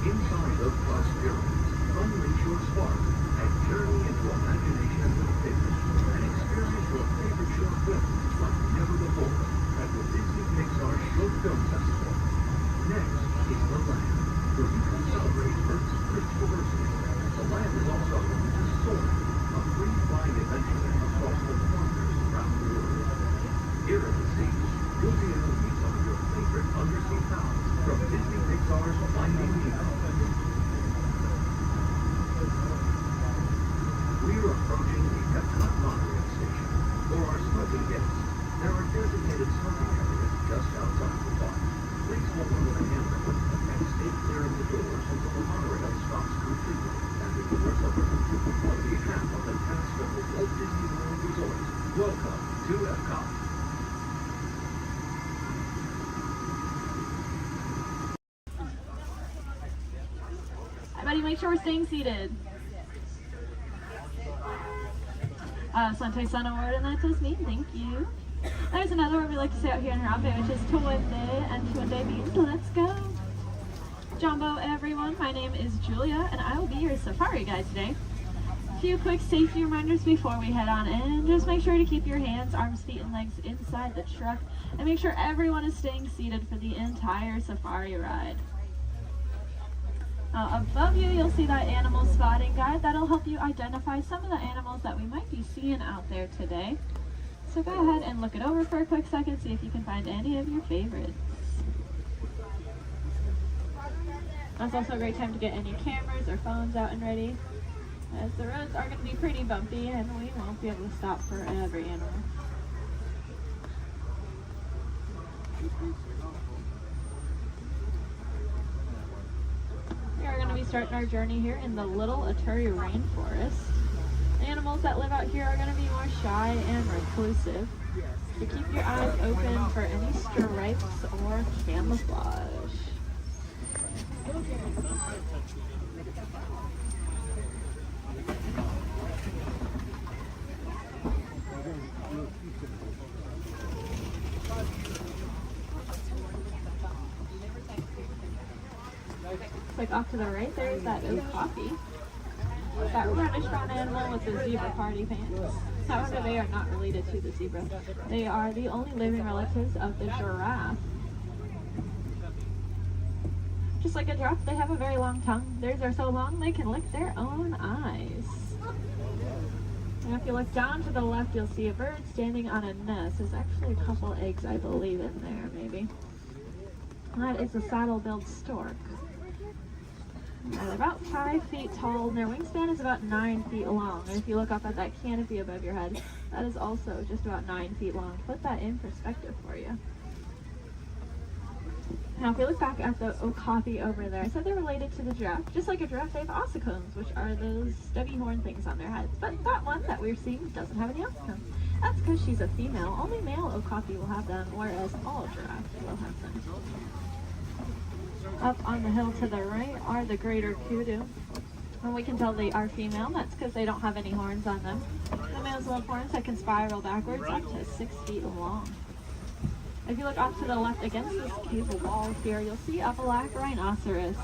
inside of Plus Pyramids, unleash your spark and journey into imagination with figures and experience your favorite short films like never before at the Disney Pixar Short Film Festival. Next is the Land, where you can celebrate Earth's rich diversity. The Land is also home to Soaring, a free flying adventure across the wonders around the world. Here at the sea, you'll be able to meet some of your favorite undersea pals from Disney Pixar's Finding Nemo. We're approaching the Epcot monorail station. For our smoking guests, there are designated smoking areas just outside the park. Please hold on to the handrail and stay clear of the doors until the monorail stops completely and the doors open. On behalf of the cast of the Walt Disney World Resort, welcome to Epcot. Everybody make sure we're staying seated. Sante Sana word, and that does mean thank you. There's another word we like to say out here in Harambe, which is Tuwende, and Tuwende means let's go. Jumbo everyone, my name is Julia, and I will be your safari guide today. A few quick safety reminders before we head on in. Just make sure to keep your hands, arms, feet, and legs inside the truck, and make sure everyone is staying seated for the entire safari ride. Above you, you'll see that animal spotting guide. That'll help you identify some of the animals that we might be seeing out there today. So go ahead and look it over for a quick second, see if you can find any of your favorites. That's also a great time to get any cameras or phones out and ready, as the roads are going to be pretty bumpy and we won't be able to stop for every animal. We are going to be starting our journey here in the Little Aturi Rainforest. Animals that live out here are going to be more shy and reclusive. So keep your eyes open for any stripes or camouflage. Like off to the right, there's that okapi. That reddish brown animal with the zebra party pants. However, they are not related to the zebra. They are the only living relatives of the giraffe. Just like a giraffe, they have a very long tongue. Theirs are so long they can lick their own eyes. And if you look down to the left, you'll see a bird standing on a nest. There's actually a couple eggs, I believe, in there, maybe. And that is a saddle-billed stork. They're about 5 feet tall, and their wingspan is about 9 feet long. And if you look up at that canopy above your head, that is also just about 9 feet long. To put that in perspective for you. Now, if we look back at the okapi over there, I said they're related to the giraffe. Just like a giraffe, they have ossicones, which are those stubby horn things on their heads. But that one that we're seeing doesn't have any ossicones. That's because she's a female. Only male okapi will have them, whereas all giraffes will have them. Up on the hill to the right are the greater kudu. And we can tell they are female. That's because they don't have any horns on them. The males will have horns that can spiral backwards up to 6 feet long. If you look off to the left against this cable wall here, you'll see a black rhinoceros.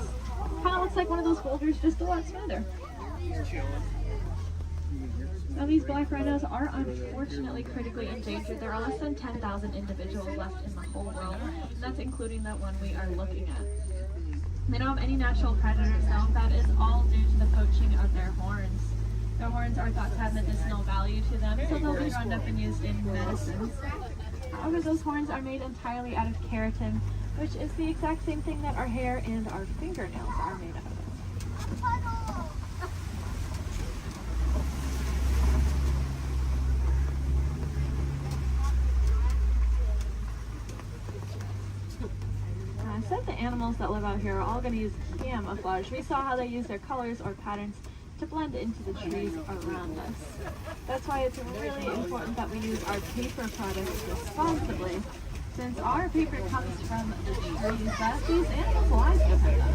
Kind of looks like one of those boulders, just a lot smoother. Now these black rhinos are unfortunately critically endangered. There are less than 10,000 individuals left in the whole world, and that's including that one we are looking at. They don't have any natural predators though. That is all due to the poaching of their horns. Their horns are thought to have medicinal value to them, so they'll be rounded up and used in medicines. However, those horns are made entirely out of keratin, which is the exact same thing that our hair and our fingernails are made out of. I said the animals that live out here are all going to use camouflage. We saw how they use their colors or patterns to blend into the trees around us. That's why it's really important that we use our paper products responsibly, since our paper comes from the trees that these animals' lives depend on.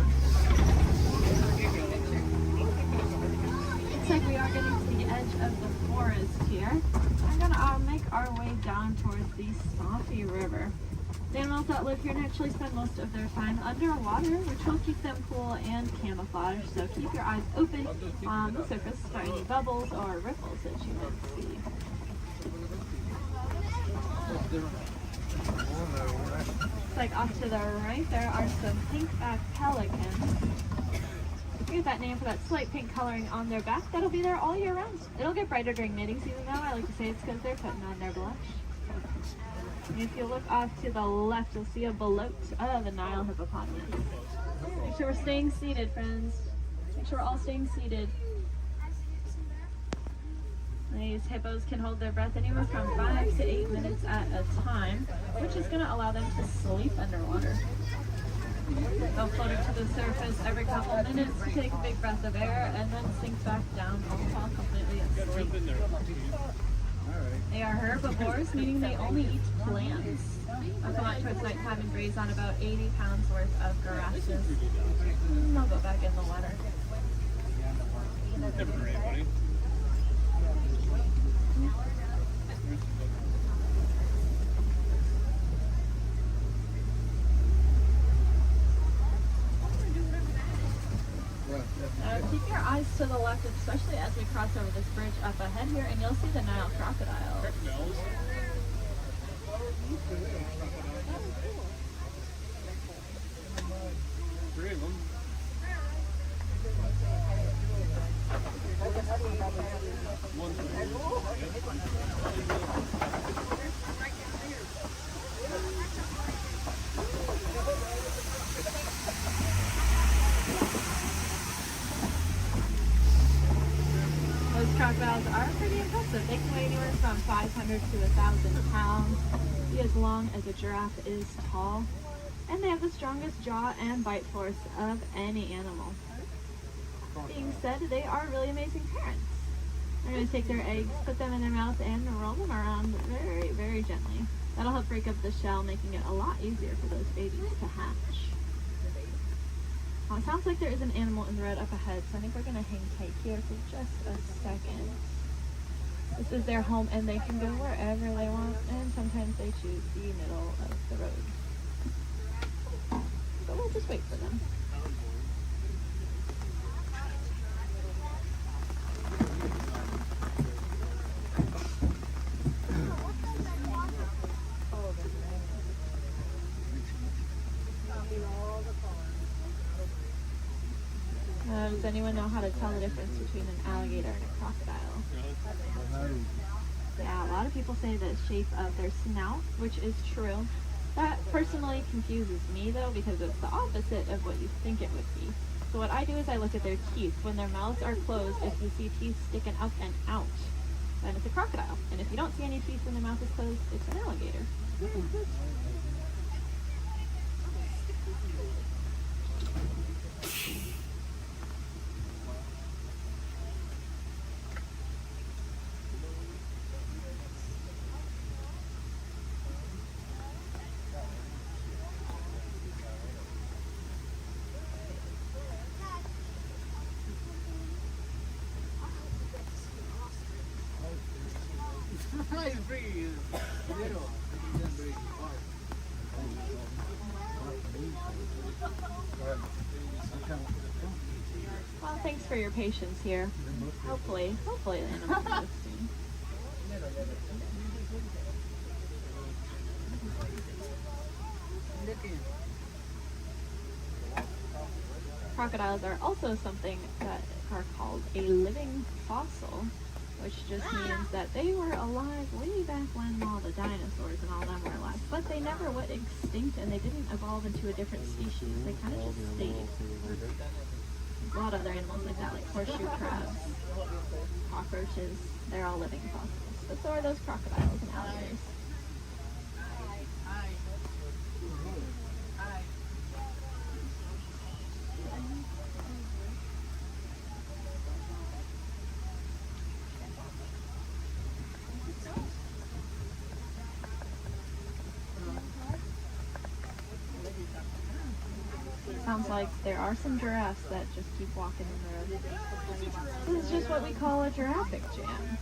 Looks like we are getting to the edge of the forest here. I'm gonna make our way down towards the Swampy River. The animals that live here naturally spend most of their time underwater, which will keep them cool and camouflaged, so keep your eyes open on the surface for any bubbles or ripples that you might see. Looks like off to the right there are some pink-backed pelicans. We get that name for that slight pink coloring on their back. That'll be there all year round. It'll get brighter during mating season though. I like to say it's because they're putting on their blush. And if you look off to the left, you'll see a bloat of a Nile hippopotamus. Make sure we're staying seated, friends. Make sure we're all staying seated. These hippos can hold their breath anywhere from 5 to 8 minutes at a time, which is going to allow them to sleep underwater. They'll float up to the surface every couple minutes to take a big breath of air and then sink back down, all while completely asleep. They are herbivores, meaning they only eat plants. They'll come out towards nighttime and graze on about 80 pounds worth of grasses. And they'll go back in the water. Keep your eyes to the left, especially as we cross over this bridge up ahead here, and you'll see the Nile crocodile. Three of them. Those crocodiles are pretty impressive. They can weigh anywhere from 500 to 1,000 pounds, be as long as a giraffe is tall, and they have the strongest jaw and bite force of any animal. Being said, they are really amazing parents. They're going to take their eggs, put them in their mouth, and roll them around very, very gently. That'll help break up the shell, making it a lot easier for those babies to hatch. It sounds like there is an animal in the road up ahead, so I think we're going to hang tight here for just a second. This is their home, and they can go wherever they want, and sometimes they choose the middle of the road. But we'll just wait for them. Does anyone know how to tell the difference between an alligator and a crocodile? Yeah, a lot of people say the shape of their snout, which is true. That personally confuses me though, because it's the opposite of what you think it would be. So what I do is I look at their teeth. When their mouths are closed, if you see teeth sticking up and out, then it's a crocodile. And if you don't see any teeth when their mouth is closed, it's an alligator. Well, thanks for your patience here. Hopefully the animals will soon. Crocodiles are also something that are called a living fossil, which just means that they were alive way back when all the dinosaurs and all them were alive, but they never went extinct and they didn't evolve into a different species. They kind of just stayed. There's a lot of other animals like that, like horseshoe crabs, cockroaches. They're all living fossils. But so are those crocodiles and alligators. Sounds like there are some giraffes that just keep walking in the road. This is just what we call a giraffic jam.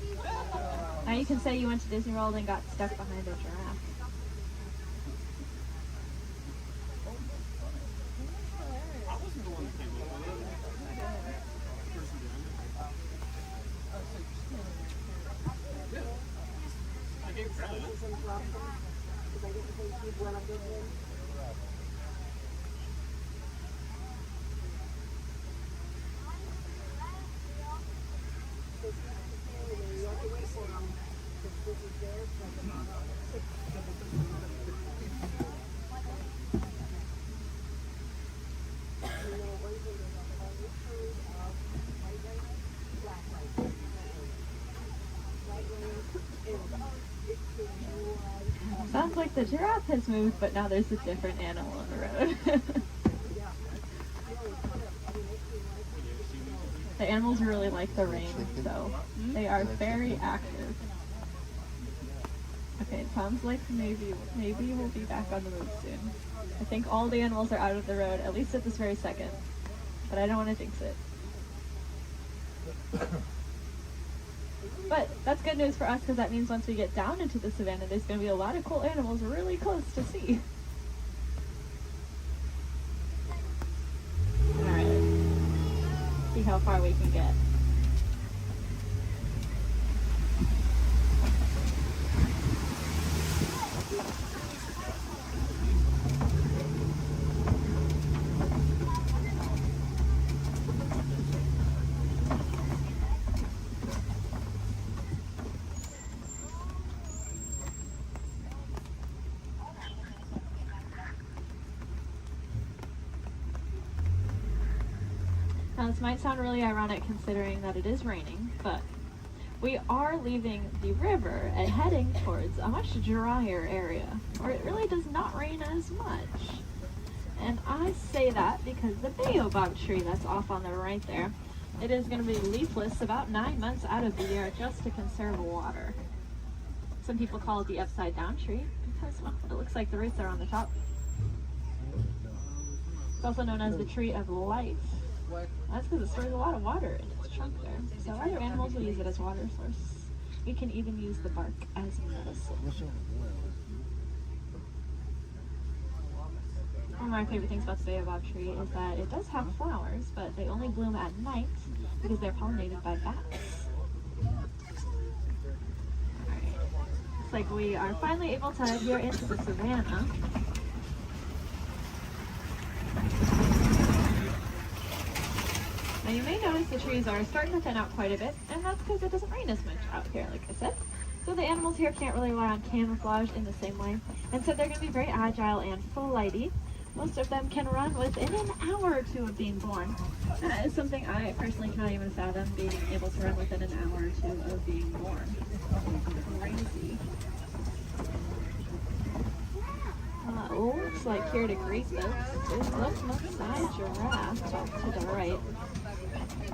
Now you can say you went to Disney World and got stuck behind a giraffe. Sounds like the giraffe has moved, but now there's a different animal on the road. The animals really like the rain, so they are very active. Okay, it sounds like maybe we'll be back on the move soon. I think all the animals are out of the road, at least at this very second. But I don't want to jinx it. But that's good news for us because that means once we get down into the savannah, there's going to be a lot of cool animals really close to see. Alright. See how far we can get. Now this might sound really ironic considering that it is raining, but we are leaving the river and heading towards a much drier area where it really does not rain as much. And I say that because the baobab tree that's off on the right there, it is going to be leafless about 9 months out of the year just to conserve water. Some people call it the upside down tree because, well, it looks like the roots are on the top. It's also known as the tree of life. That's because it stores a lot of water in its trunk there. So other animals will use it as water source. We can even use the bark as medicine. One of my favorite things about the baobab tree is that it does have flowers, but they only bloom at night because they're pollinated by bats. Alright, looks like we are finally able to head here into the savannah. Now you may notice the trees are starting to thin out quite a bit, and that's because it doesn't rain as much out here, like I said. So the animals here can't really rely on camouflage in the same way, and so they're going to be very agile and flighty. Most of them can run within an hour or two of being born. That is something I personally can't even fathom, being able to run within an hour or two of being born. Crazy. Looks like here to greet this is the Maasai giraffe off to the right.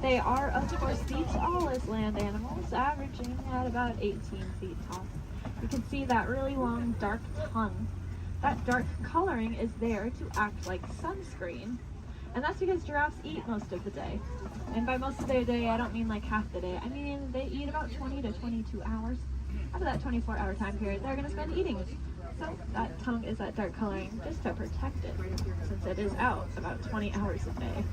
They are, of course, the tallest land animals, averaging at about 18 feet tall. You can see that really long, dark tongue. That dark coloring is there to act like sunscreen. And that's because giraffes eat most of the day. And by most of their day, I don't mean like half the day. I mean they eat about 20 to 22 hours. Out of that 24-hour time period, they're going to spend eating. So that tongue is that dark coloring just to protect it, since it is out about 20 hours a day.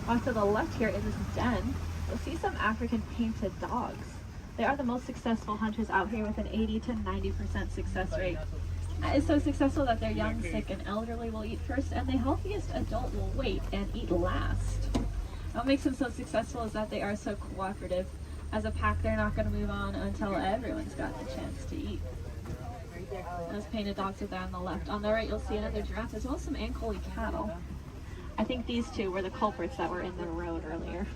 Off to the left here in this den, you'll see some African painted dogs. They are the most successful hunters out here with an 80 to 90% success rate. It's so successful that their young, sick, and elderly will eat first, and the healthiest adult will wait and eat last. What makes them so successful is that they are so cooperative. As a pack, they're not going to move on until everyone's got the chance to eat. Those painted dogs are there on the left. On the right, you'll see another giraffe, as well as some Ankole cattle. I think these two were the culprits that were in the road earlier.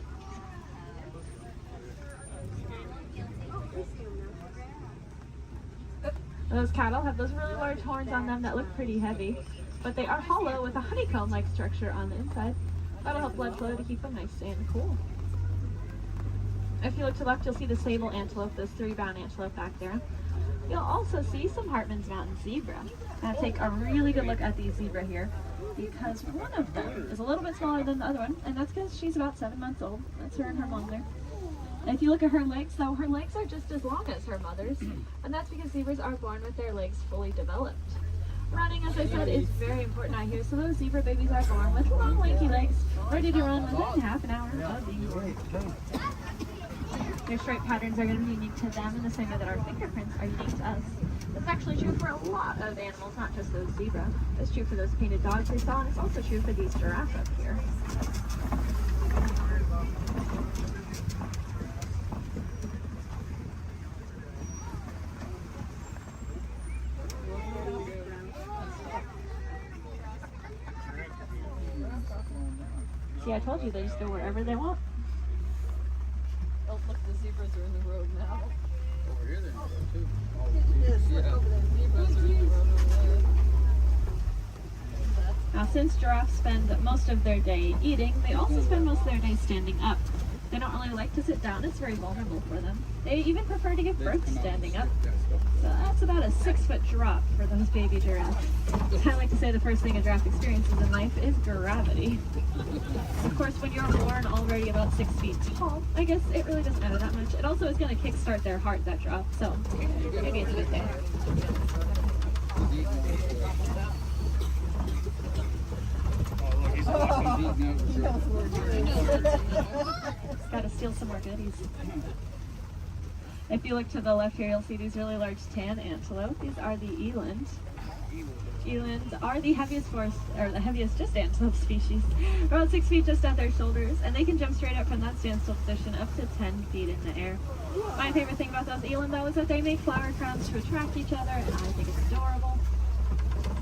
Those cattle have those really large horns on them that look pretty heavy, but they are hollow with a honeycomb-like structure on the inside. That'll help blood flow to keep them nice and cool. If you look to the left, you'll see the sable antelope, those 3 brown antelope back there. You'll also see some Hartman's Mountain zebra. Now take a really good look at the zebra here, because one of them is a little bit smaller than the other one, and that's because she's about 7 months old. That's her and her mom there. And if you look at her legs, though, her legs are just as long as her mother's, and that's because zebras are born with their legs fully developed. Running, as I said, is very important out here, so those zebra babies are born with long, lanky legs, ready to run within half an hour of being born. Their stripe patterns are going to be unique to them in the same way that our fingerprints are unique to us. That's actually true for a lot of animals, not just those zebra. It's true for those painted dogs we saw, and it's also true for these giraffes up here. See, I told you they just go wherever they want. Oh, look, the zebras are in the road now. Over here they're in the road too. Zebras are in the road over there. Now, since giraffes spend most of their day eating, they also spend most of their day standing up. They don't really like to sit down. It's very vulnerable for them. They even prefer to give birth standing up. So that's about a 6-foot drop for those baby giraffes. I like to say the first thing a giraffe experiences in life is gravity. Of course, when you're born already about 6 feet tall, I guess it really doesn't matter that much. It also is going to kickstart their heart, that drop, so maybe it's a good thing. Gotta steal some more goodies. If you look to the left here, you'll see these really large tan antelope. These are the eland. Elands are the heaviest just antelope species. About 6 feet just at their shoulders, and they can jump straight up from that standstill position up to 10 feet in the air. My favorite thing about those eland, though, is that they make flower crowns to attract each other, and I think it's adorable.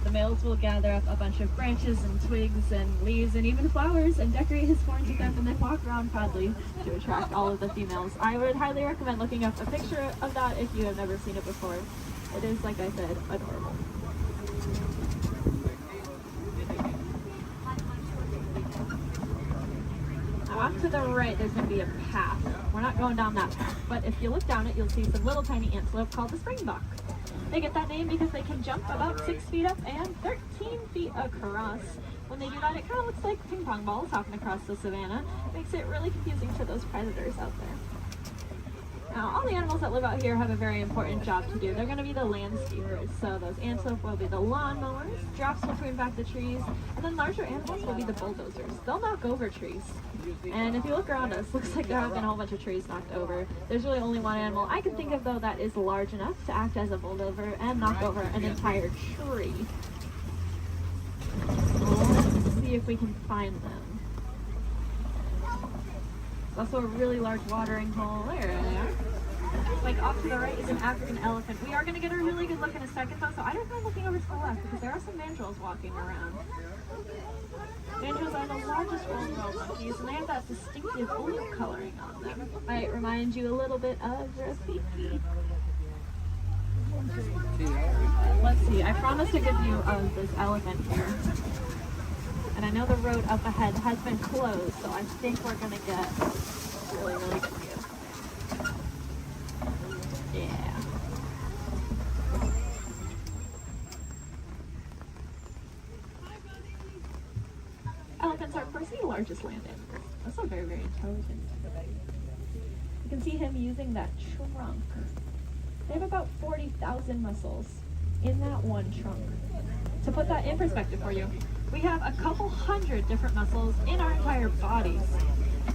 The males will gather up a bunch of branches and twigs and leaves and even flowers and decorate his horns with them and then walk around proudly to attract all of the females. I would highly recommend looking up a picture of that if you have never seen it before. It is, like I said, adorable. Now off to the right, there's going to be a path. We're not going down that path, but if you look down it, you'll see some little tiny antelope called the springbok. They get that name because they can jump about 6 feet up and 13 feet across. When they do that, it kind of looks like ping pong balls hopping across the savannah. It makes it really confusing for those predators out there. Now, all the animals that live out here have a very important job to do. They're going to be the landscapers. So those antelope will be the lawnmowers, giraffes will prune back the trees, and then larger animals will be the bulldozers. They'll knock over trees. And if you look around us, looks like there have been a whole bunch of trees knocked over. There's really only one animal I can think of, though, that is large enough to act as a bulldozer and knock over an entire tree. Let's see if we can find them. There's also a really large watering hole. There they are. Like off to the right is an African elephant. We are going to get a really good look in a second, though, so I don't mind looking over to the left because there are some mandrills walking around. Mandrills are the largest old-world monkeys, and they have that distinctive blue coloring on them. Might remind you a little bit of Rafiki. Let's see, I promised a good view of this elephant here. And I know the road up ahead has been closed, so I think we're going to get a really, really good view. Yeah. Elephants are, of course, the largest land animals. Also very, very intelligent. You can see him using that trunk. They have about 40,000 muscles in that one trunk. To put that in perspective for you, we have a couple hundred different muscles in our entire bodies.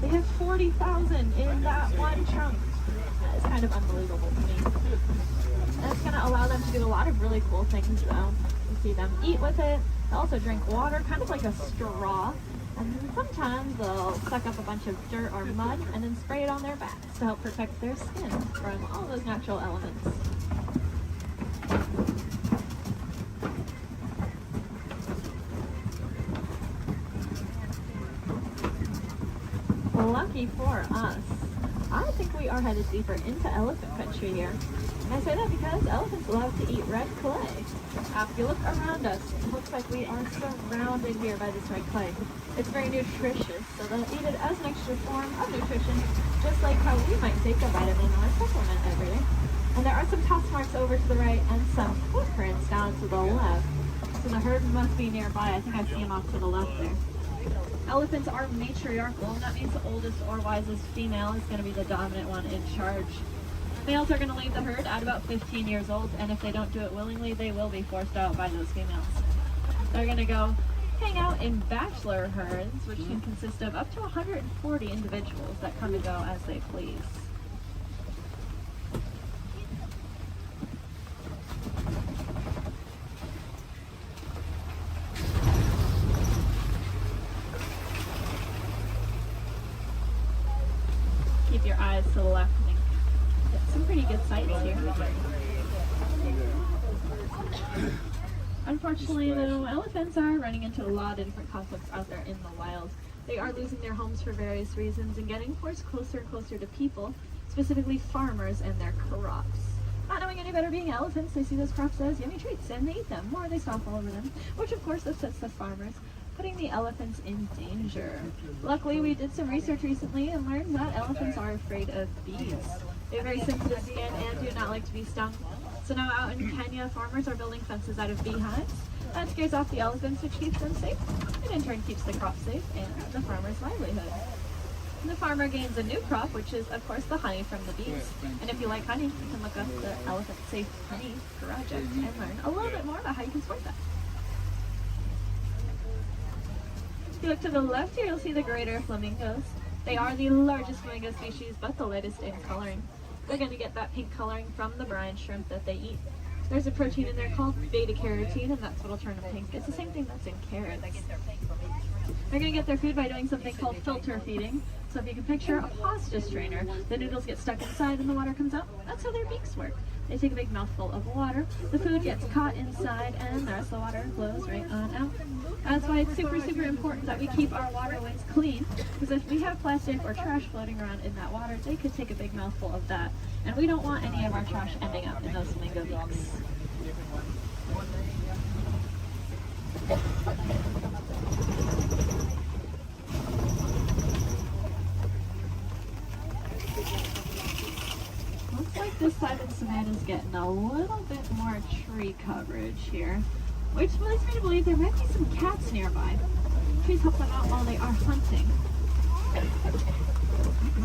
They have 40,000 in that one trunk. is kind of unbelievable to me. And it's going to allow them to do a lot of really cool things though. You see them eat with it. They also drink water, kind of like a straw. And then sometimes they'll suck up a bunch of dirt or mud and then spray it on their backs to help protect their skin from all those natural elements. Lucky for us, I think we are headed deeper into elephant country here. And I say that because elephants love to eat red clay. If you look around us, it looks like we are surrounded here by this red clay. It's very nutritious, so they'll eat it as an extra form of nutrition, just like how we might take a vitamin or a supplement every day. And there are some tusk marks over to the right and some footprints down to the left. So the herd must be nearby. I think I see them off to the left there. Elephants are matriarchal, and that means the oldest or wisest female is going to be the dominant one in charge. Males are going to leave the herd at about 15 years old, and if they don't do it willingly, they will be forced out by those females. They're going to go hang out in bachelor herds, which can consist of up to 140 individuals that come and go as they please. Keep your eyes to the left and get some pretty good sights here. Unfortunately, though, elephants are running into a lot of different conflicts out there in the wild. They are losing their homes for various reasons and getting forced closer and closer to people, specifically farmers and their crops. Not knowing any better being elephants, they see those crops as yummy treats and they eat them, or they stomp all over them, which of course upsets the farmers, putting the elephants in danger. Luckily, we did some research recently and learned that elephants are afraid of bees. They have very sensitive skin and do not like to be stung. So now out in Kenya, farmers are building fences out of beehives. That scares off the elephants, which keeps them safe, and in turn keeps the crop safe and the farmer's livelihood. And the farmer gains a new crop, which is, of course, the honey from the bees. And if you like honey, you can look up the Elephant Safe Honey Project and learn a little bit more about how you can support that. If you look to the left here, you'll see the greater flamingos. They are the largest flamingo species, but the lightest in coloring. They're going to get that pink coloring from the brine shrimp that they eat. There's a protein in there called beta-carotene, and that's what will turn them pink. It's the same thing that's in carrots. They're going to get their food by doing something called filter feeding. So if you can picture a pasta strainer, the noodles get stuck inside and the water comes out. That's how their beaks work. They take a big mouthful of water, the food gets caught inside, and the rest of the water flows right on out. That's why it's super, super important that we keep our waterways clean, because if we have plastic or trash floating around in that water, they could take a big mouthful of that, and we don't want any of our trash ending up in those flamingo beaks. Looks like this side of the savanna is getting a little bit more tree coverage here, which leads me to believe there might be some cats nearby. Trees help them out while they are hunting.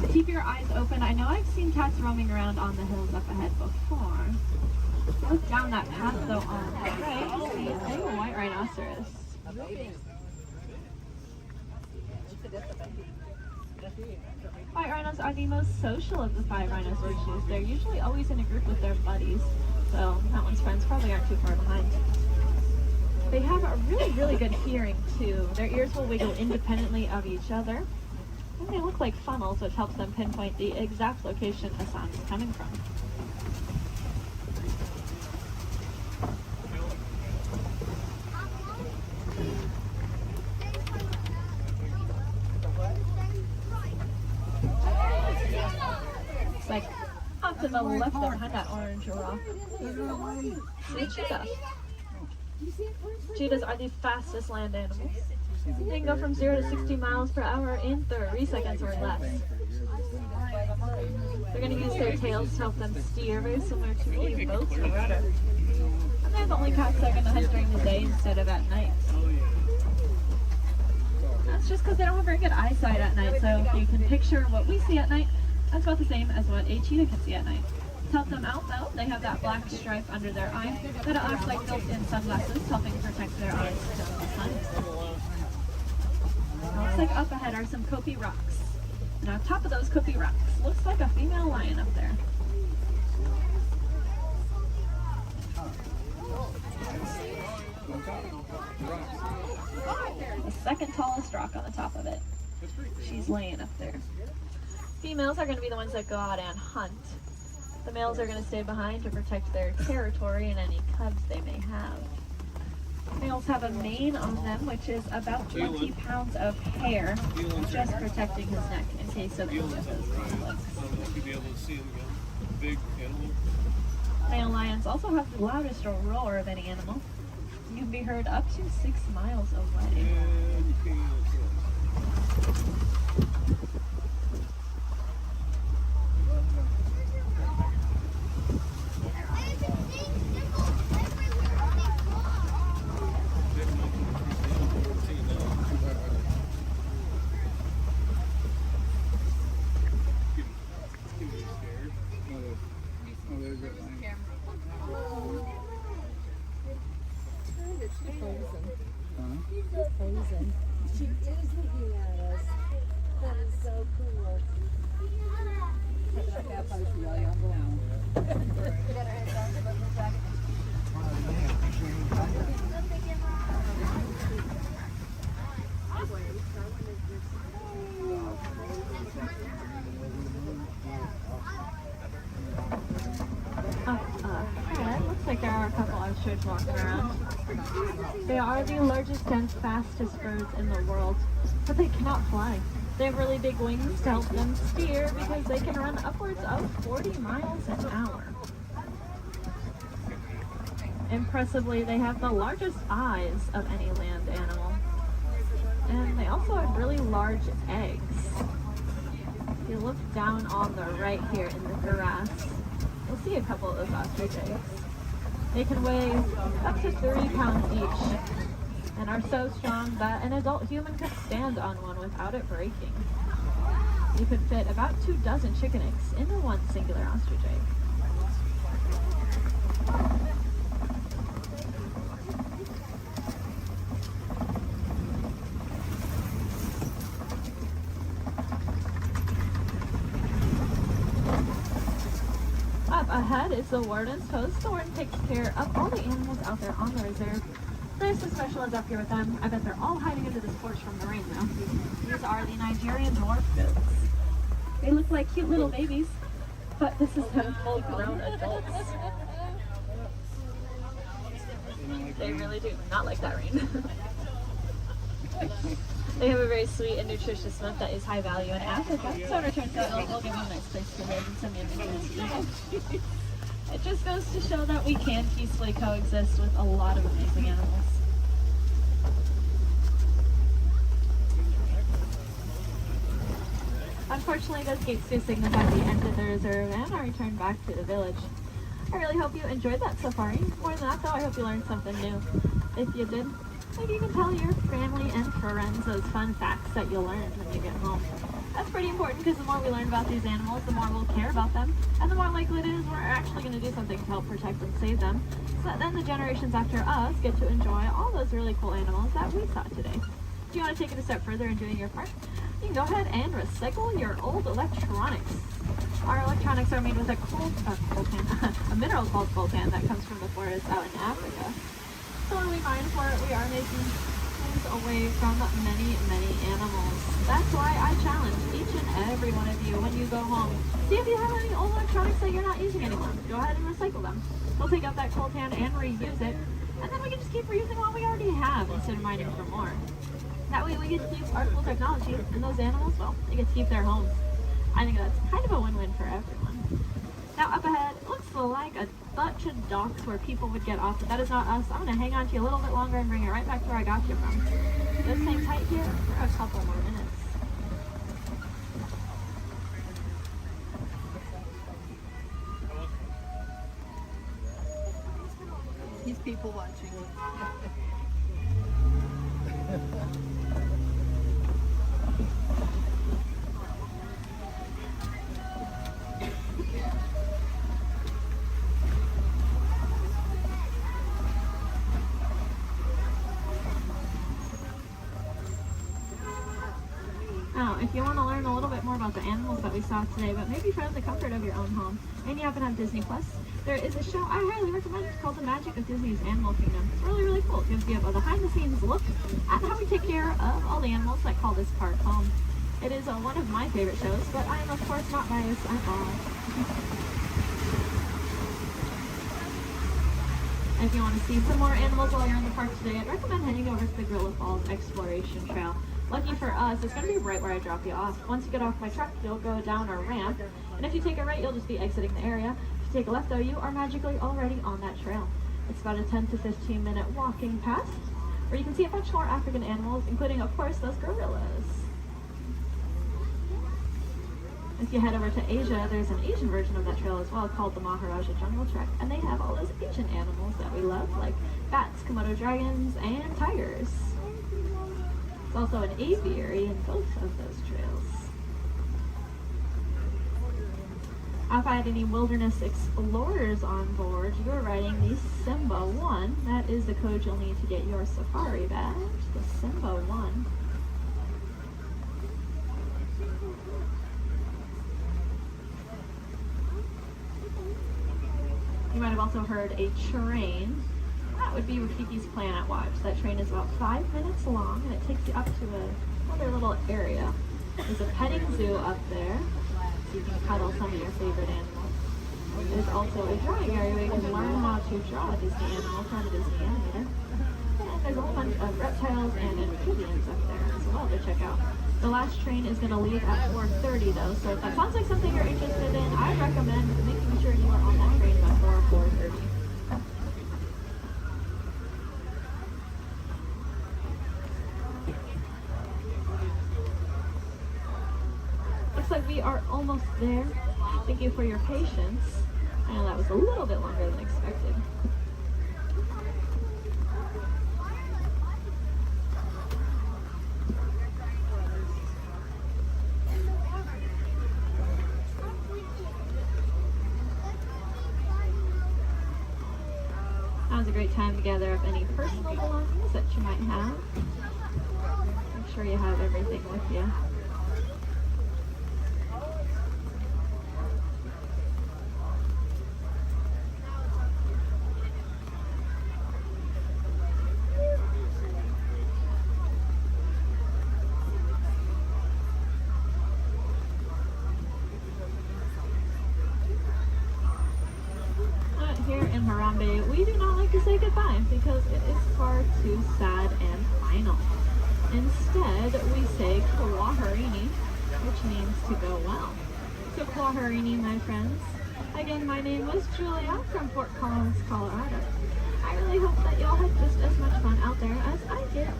So keep your eyes open. I know I've seen cats roaming around on the hills up ahead before. If you look down that path though on the right, you see a white rhinoceros. White rhinos are the most social of the 5 rhino species. They're usually always in a group with their buddies, so that one's friends probably aren't too far behind. They have a really, really good hearing too. Their ears will wiggle independently of each other, and they look like funnels, which helps them pinpoint the exact location a sound is coming from. Looks like off to the left there behind that orange rock. See a cheetah. Cheetahs are the fastest land animals. They can go from 0 to 60 miles per hour in 30 seconds or less. They're going to use their tails to help them steer, very similar to a boat or rudder. And they're the only cats that are going to hunt during the day instead of at night. That's just because they don't have very good eyesight at night, so if you can picture what we see at night, that's about the same as what a cheetah can see at night. To help them out though, they have that black stripe under their eye that acts like built-in sunglasses, helping protect their eyes from the sun. Looks like up ahead are some Kopi rocks. And on top of those Kopi rocks, looks like a female lion up there. The second tallest rock on the top of it. She's laying up there. Females are going to be the ones that go out and hunt. The males are going to stay behind to protect their territory and any cubs they may have. Males have a mane on them, which is about 20 pounds of hair, just protecting his neck in case of illnesses. You'll be able to see them again. Big animal. Male lions also have the loudest roar of any animal. You can be heard up to 6 miles away. She is looking at us. That is so cool. That punch really on down. Looks like there are a couple ostriches walking around. They are the largest and fastest birds in the world, but they cannot fly. They have really big wings to help them steer because they can run upwards of 40 miles an hour. Impressively, they have the largest eyes of any land animal. And they also have really large eggs. If you look down on the right here in the grass, you'll see a couple of those ostrich eggs. They can weigh up to 30 pounds each and are so strong that an adult human could stand on one without it breaking. You could fit about 24 chicken eggs into one singular ostrich egg. Up ahead is the warden's post. The warden takes care of all the animals out there on the reserve. There's the specialists up here with them. I bet they're all hiding under this porch from the rain now. These are the Nigerian dwarf goats. They look like cute little babies, but this is them full-grown adults. They really do not like that rain. They have a very sweet and nutritious milk that is high value in Africa, so in return for that, we'll give them a nice place to live and some immigrants. It just goes to show that we can peacefully coexist with a lot of amazing animals. Unfortunately, those gates do signify the end of the reserve and our return back to the village. I really hope you enjoyed that safari. More than that, though, I hope you learned something new. If you did, maybe you can tell your family and friends those fun facts that you'll learn when you get home. That's pretty important because the more we learn about these animals, the more we'll care about them, and the more likely it is we're actually going to do something to help protect and save them, so that then the generations after us get to enjoy all those really cool animals that we saw today. Do you want to take it a step further in doing your part? You can go ahead and recycle your old electronics. Our electronics are made with a a mineral called coltan that comes from the forest out in Africa. So when we mine for it, we are making things away from many, many animals. That's why I challenge each and every one of you when you go home. See if you have any old electronics that you're not using anymore. Go ahead and recycle them. We'll take out that coltan and reuse it, and then we can just keep reusing what we already have instead of mining for more. That way we get to keep our cool technology, and those animals, well, they get to keep their homes. I think that's kind of a win-win for everyone. Now up ahead, it looks like a bunch of docks where people would get off, but that is not us. I'm going to hang on to you a little bit longer and bring you right back to where I got you from. Just hang tight here for a couple more minutes. He's people watching. if you want to learn a little bit more about the animals that we saw today, but maybe from the comfort of your own home, and you happen to have Disney Plus, there is a show I highly recommend. It's called The Magic of Disney's Animal Kingdom. It's really, really cool. It gives you a behind-the-scenes look at how we take care of all the animals that call this park home. It is one of my favorite shows, but I am, of course, not biased at all. If you want to see some more animals while you're in the park today, I'd recommend heading over to the Gorilla Falls Exploration Trail. Lucky for us, it's going to be right where I drop you off. Once you get off my truck, you'll go down a ramp, and if you take a right, you'll just be exiting the area. If you take a left, though, you are magically already on that trail. It's about a 10 to 15 minute walking path, where you can see a bunch more African animals, including, of course, those gorillas. If you head over to Asia, there's an Asian version of that trail as well called the Maharaja Jungle Trek, and they have all those Asian animals that we love, like bats, Komodo dragons, and tigers. There's also an aviary in both of those trails. If I had any wilderness explorers on board, you're riding the Simba 1. That is the code you'll need to get your safari badge, the Simba 1. You might have also heard a train. That would be Rafiki's Planet Watch. That train is about 5 minutes long, and it takes you up to another little area. There's a petting zoo up there, so you can cuddle some of your favorite animals. There's also a drawing area where you can learn how to draw a Disney animal from a Disney animator. And there's a whole bunch of reptiles and amphibians up there as well to check out. The last train is going to leave at 4:30 though, so if that sounds like something you're interested in, I recommend making sure you are on that train before 4:30. Looks like we are almost there. Thank you for your patience. I know that was a little bit longer than expected. Now's a great time to gather up any personal belongings that you might have. Make sure you have everything with you. Here in Harambe, we do not like to say goodbye because it is far too sad and final. Instead, we say Kwaherini, which means to go well. So Kwaherini, my friends. Again, my name was Julia from Fort Collins, Colorado. I really hope that y'all had just as much fun out there as I did.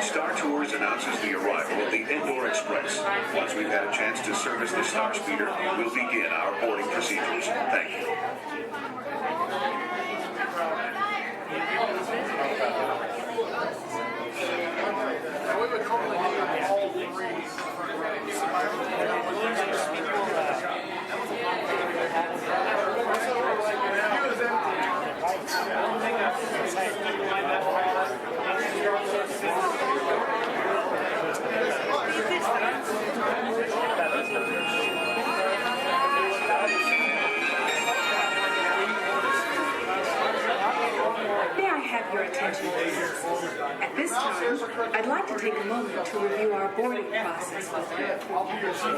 Star Tours announces the arrival of the Indoor Express. Once we've had a chance to service the Star Speeder, we'll begin our boarding procedures. Thank you. May I have your attention, please? At this time, I'd like to take a moment to review our boarding process with you.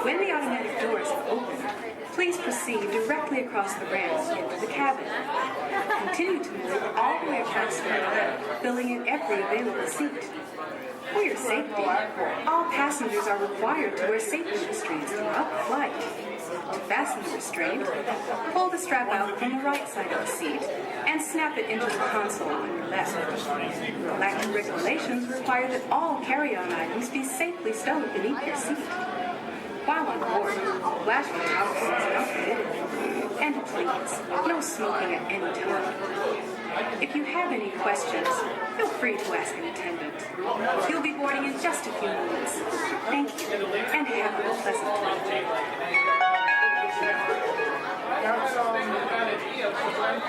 When the automatic doors are open, please proceed directly across the ramp into the cabin. Continue to move all the way across the ramp, filling in every available seat. For your safety, all passengers are required to wear safety restraints throughout the flight. To fasten the restraint, pull the strap out from the right side of the seat and snap it into the console on your left. Galactic regulations require that all carry-on items be safely stowed beneath your seat. While on board, flash for towels is not permitted. And please, no smoking at any time. If you have any questions, feel free to ask an attendant. He'll be boarding in just a few moments. Thank you, and have a pleasant time. Welcome,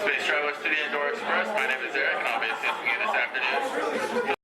Space Travelers, to the Indoor Express. My name is Eric, and I'll be assisting you this afternoon.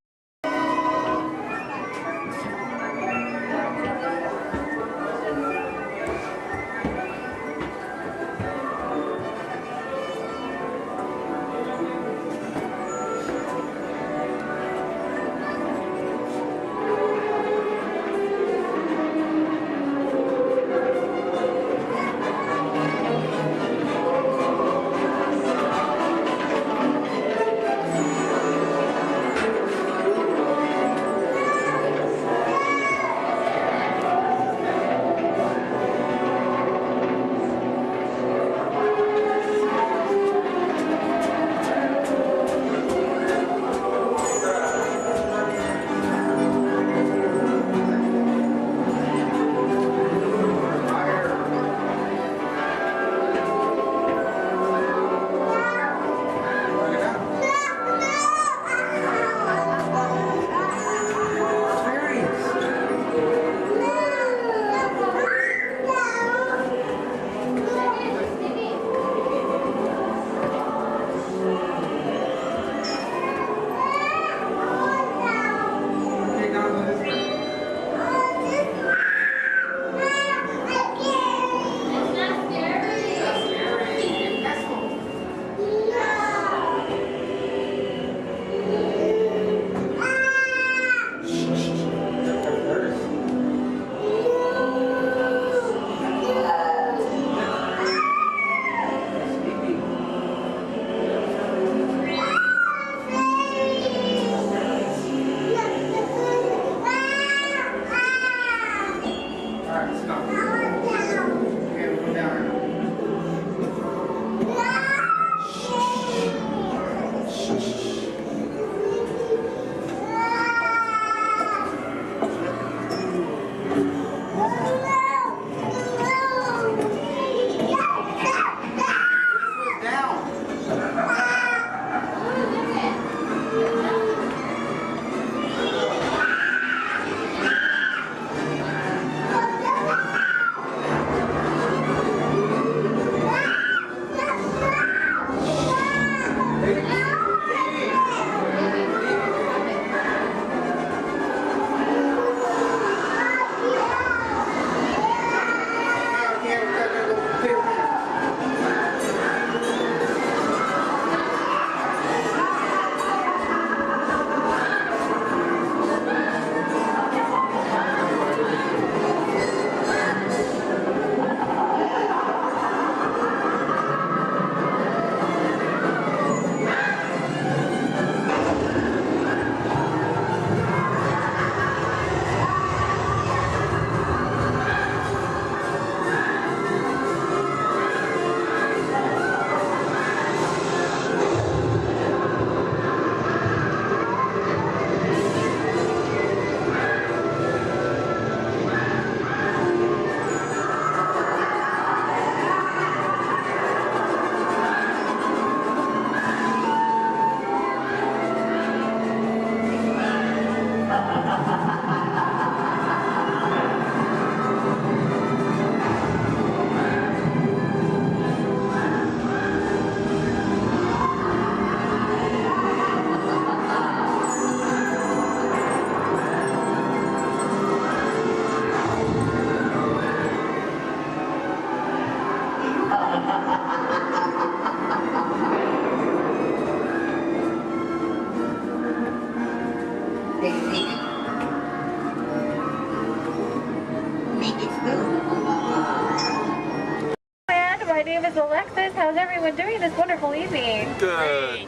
My name is Alexis. How's everyone doing this wonderful evening? Good.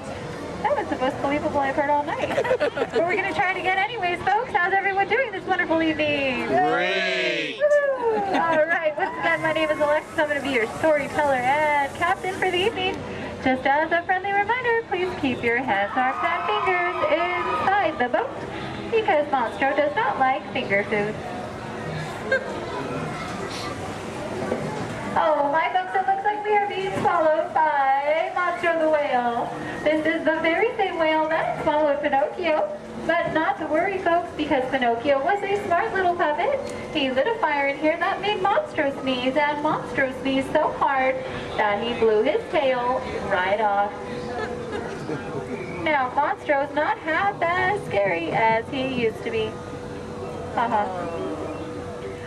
That was the most believable I've heard all night. But we're going to try it again anyways, folks. How's everyone doing this wonderful evening? Great. All right. Once again, my name is Alexis. I'm going to be your storyteller and captain for the evening. Just as a friendly reminder, please keep your hands, arms, and fingers inside the boat because Monstro does not like finger food. Oh, my folks, it looks like we are being swallowed by Monstro the whale. This is the very same whale that swallowed Pinocchio. But not to worry, folks, because Pinocchio was a smart little puppet. He lit a fire in here that made Monstro sneeze, and Monstro sneezed so hard that he blew his tail right off. Now, Monstro's not half as scary as he used to be. Haha.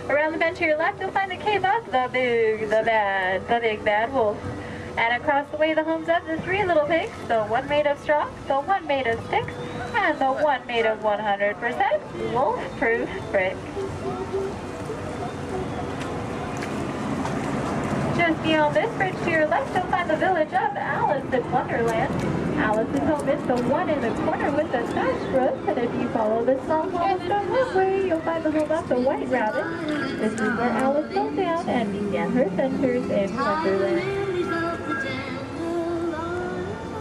Around the bend to your left, you'll find the cave of the big bad wolf. And across the way, the homes of the three little pigs, the one made of straw, the one made of sticks, and the one made of 100% wolf-proof brick. Just beyond this bridge to your left, you'll find the village of Alice in Wonderland. Alice's home is the one in the corner with the thatched roof, and if you follow the small cobblestone walkway, you'll find the home of the White Rabbit. This is where Alice fell down and began her adventures in Wonderland.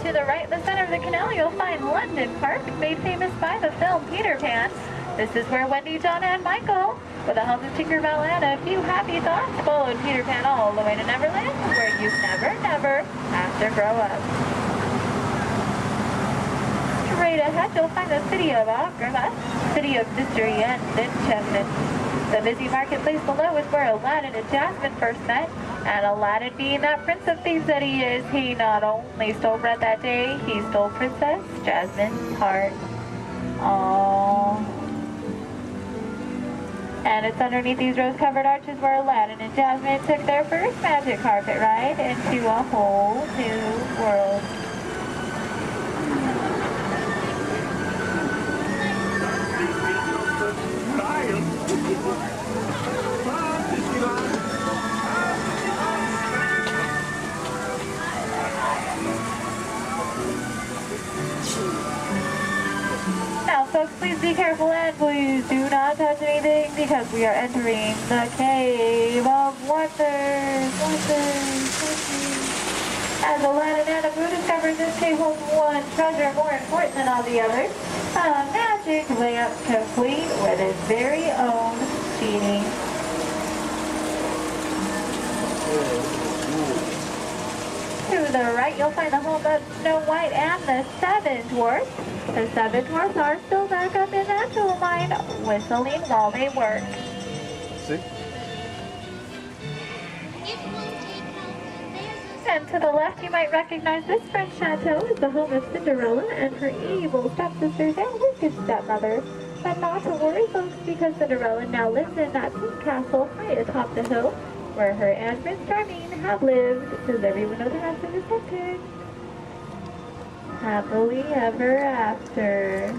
To the right, in the center of the canal, you'll find London Park, made famous by the film Peter Pan. This is where Wendy, John, and Michael, with a hum of Tinkerbell and a few happy thoughts, followed Peter Pan all the way to Neverland, where you never have to grow up. Straight ahead, you'll find the city of Agrabah, city of mystery and enchantment. The busy marketplace below is where Aladdin and Jasmine first met, and Aladdin, being that prince of thieves that he is, he not only stole bread that day, he stole Princess Jasmine's heart. Aww. And it's underneath these rose-covered arches where Aladdin and Jasmine took their first magic carpet ride into a whole new world. Now, folks, please be careful and please do not touch anything because we are entering the Cave of Wonders. As Aladdin and Abu discovered, this cave holds one treasure more important than all the others. A magic lamp complete with its very own genie. To the right, you'll find the home of Snow White and the Seven Dwarfs. The Seven Dwarfs are still back up in that tool mine, whistling while they work. See? And to the left, you might recognize this French chateau as the home of Cinderella and her evil stepsisters and wicked stepmother. But not to worry, folks, because Cinderella now lives in that pink castle high atop the hill, where her and Prince Charming have lived. Does everyone know the rest of the sentence? Happily ever after.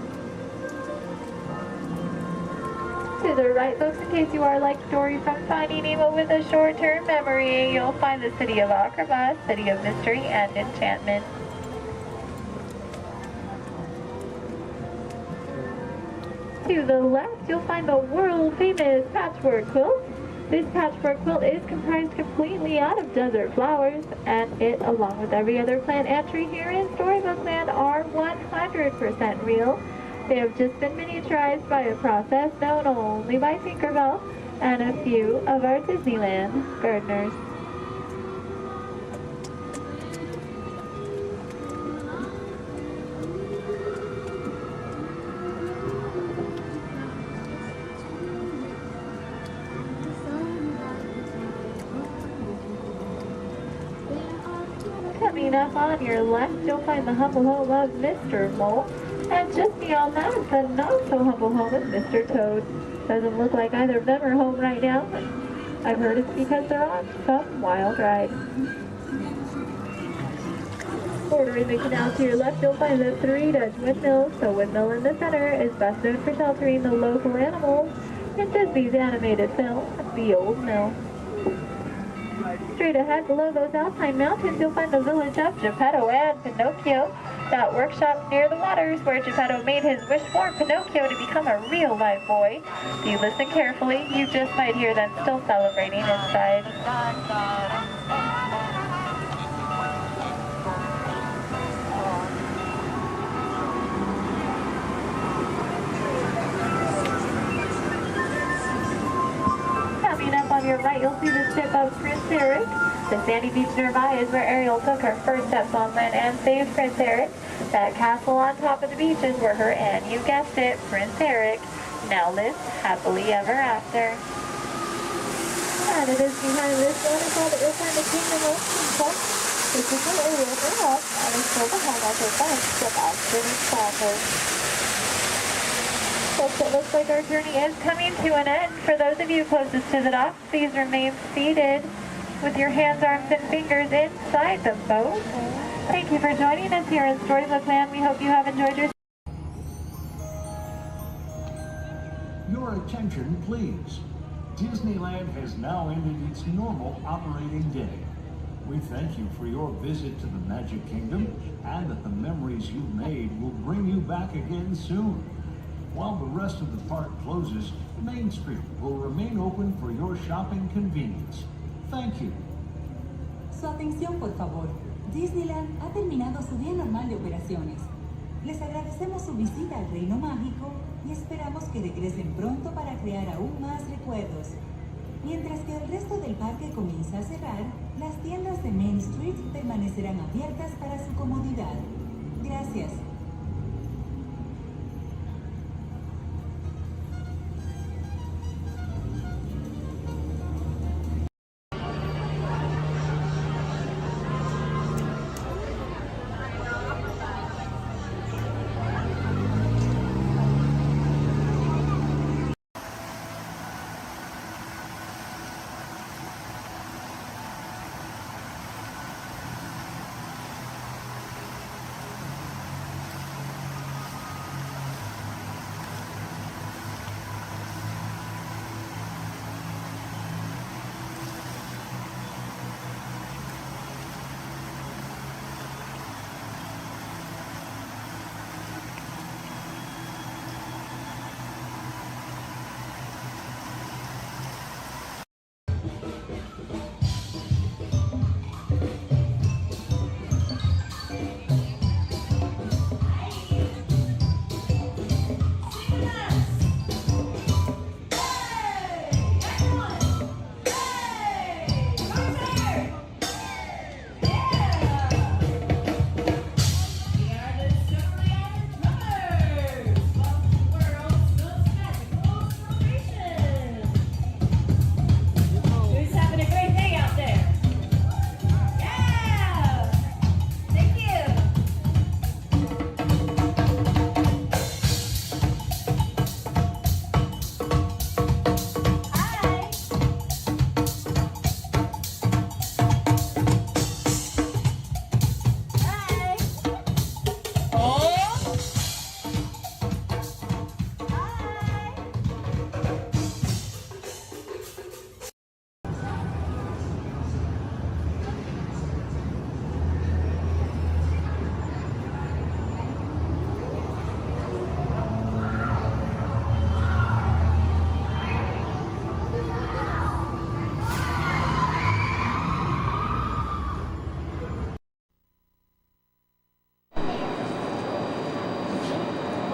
To the right, folks, in case you are like Dory from Finding Nemo with a short-term memory, you'll find the city of Agrabah, city of mystery and enchantment. To the left, you'll find the world-famous patchwork quilt. This patchwork quilt is comprised completely out of desert flowers, and it, along with every other plant and tree here in Storybook Land, are 100% real. They have just been miniaturized by a process known only by Tinkerbell and a few of our Disneyland gardeners. Coming up on your left, you'll find the humble home of Mr. Mole. And just beyond that is the not-so-humble home of Mr. Toad. Doesn't look like either of them are home right now. I've heard it's because they're on some wild ride. Bordering the canal to your left, you'll find the three Dutch windmills. The windmill in the center is best known for sheltering the local animals in Disney's animated film, The Old Mill. Straight ahead below those Alpine mountains, you'll find the village of Geppetto and Pinocchio. That workshop near the waters where Geppetto made his wish for Pinocchio to become a real live boy. If you listen carefully, you just might hear them still celebrating inside. Coming up on your right, you'll see the ship of Prince Eric. The sandy beach nearby is where Ariel took her first steps on land and saved Prince Eric. That castle on top of the beach is where her and, you guessed it, Prince Eric, now lives happily ever after. And it is behind this waterfall that you'll find the Kingdom of Walt. This is an area for Walt and is still the home of a bunch of outstanding sponsors. Folks, it looks like our journey is coming to an end. For those of you closest to the dock, please remain seated with your hands, arms, and fingers inside the boat. Thank you for joining us here at Storybook Land. We hope you have enjoyed your... Your attention, please. Disneyland has now ended its normal operating day. We thank you for your visit to the Magic Kingdom and that the memories you've made will bring you back again soon. While the rest of the park closes, Main Street will remain open for your shopping convenience. Thank you. Su atención, por favor. Disneyland ha terminado su día normal de operaciones. Les agradecemos su visita al Reino Mágico y esperamos que regresen pronto para crear aún más recuerdos. Mientras que el resto del parque comienza a cerrar, las tiendas de Main Street permanecerán abiertas para su comodidad. Gracias.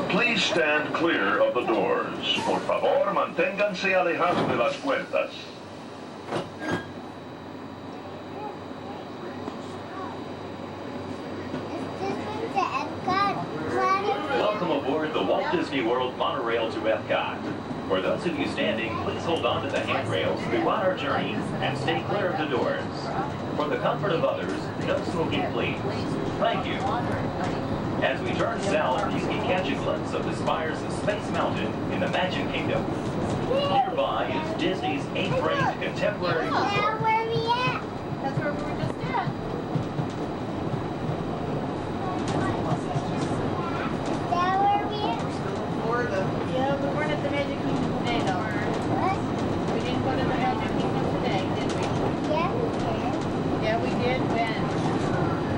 Please stand clear of the doors. Por favor, manténganse alejados de las puertas. Welcome aboard the Walt Disney World monorail to Epcot. For those of you standing, please hold on to the handrails throughout our journey and stay clear of the doors. For the comfort of others, no smoking, please. Thank you. As we turn south, you can catch a glimpse of the spires of Space Mountain in the Magic Kingdom. Nearby is Disney's 8th-ranked contemporary resort. Where are we at? That's where we were just at. Is that where we at? Yeah, we weren't at the Magic Kingdom today, though. What? We didn't go to the Magic Kingdom today, did we? Yeah, we did. Yeah, we did. When?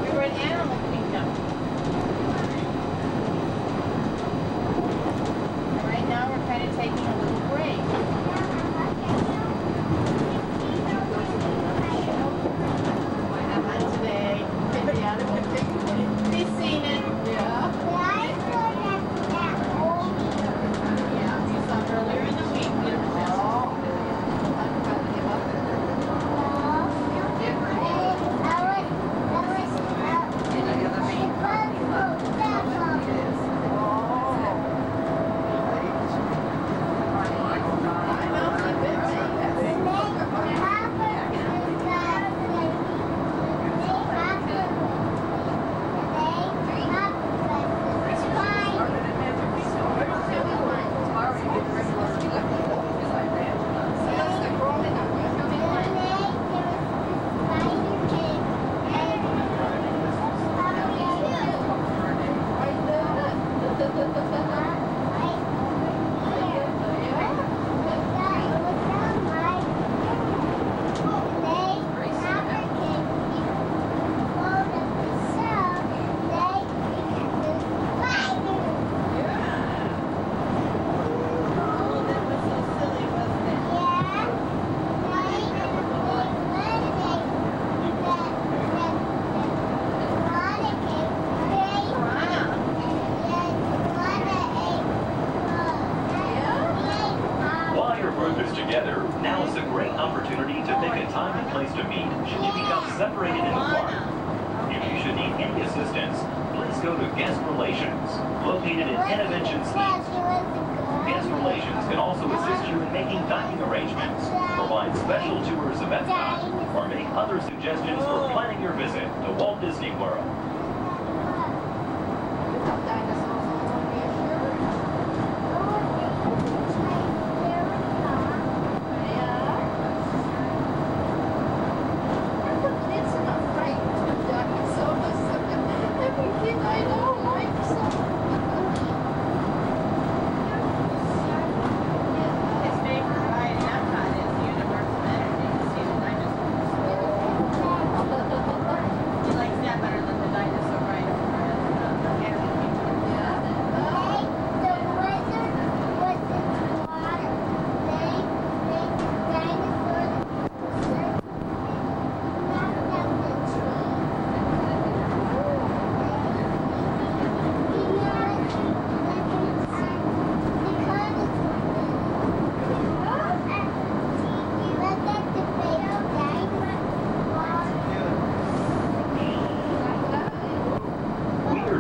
We were at Animal Kingdom. Right now, we're kind of taking a little break. What happened today? Yeah, we've seen it. Yeah. Yeah, we saw earlier in the week. separated in the park. If you should need any assistance, please go to Guest Relations, located in Interventions East. Guest Relations can also assist you in making dining arrangements, provide special tours of Epcot, or make other suggestions for planning your visit to Walt Disney World.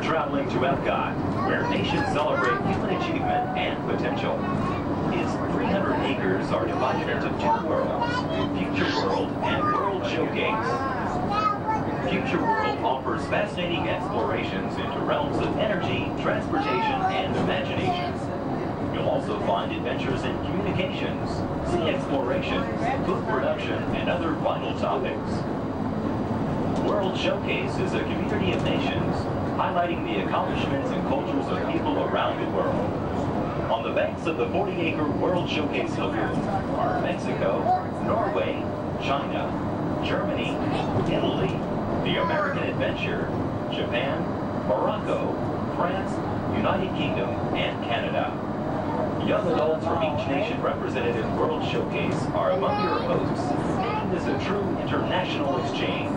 Traveling to Epcot, where nations celebrate human achievement and potential. Its 300 acres are divided into two worlds, Future World and World Showcase. Future World offers fascinating explorations into realms of energy, transportation, and imagination. You'll also find adventures in communications, sea exploration, food production, and other vital topics. World Showcase is a community of nations, highlighting the accomplishments and cultures of people around the world. On the banks of the 40-acre World Showcase Lagoon are Mexico, Norway, China, Germany, Italy, the American Adventure, Japan, Morocco, France, United Kingdom, and Canada. Young adults from each nation represented in World Showcase are among your hosts, making this a true international exchange.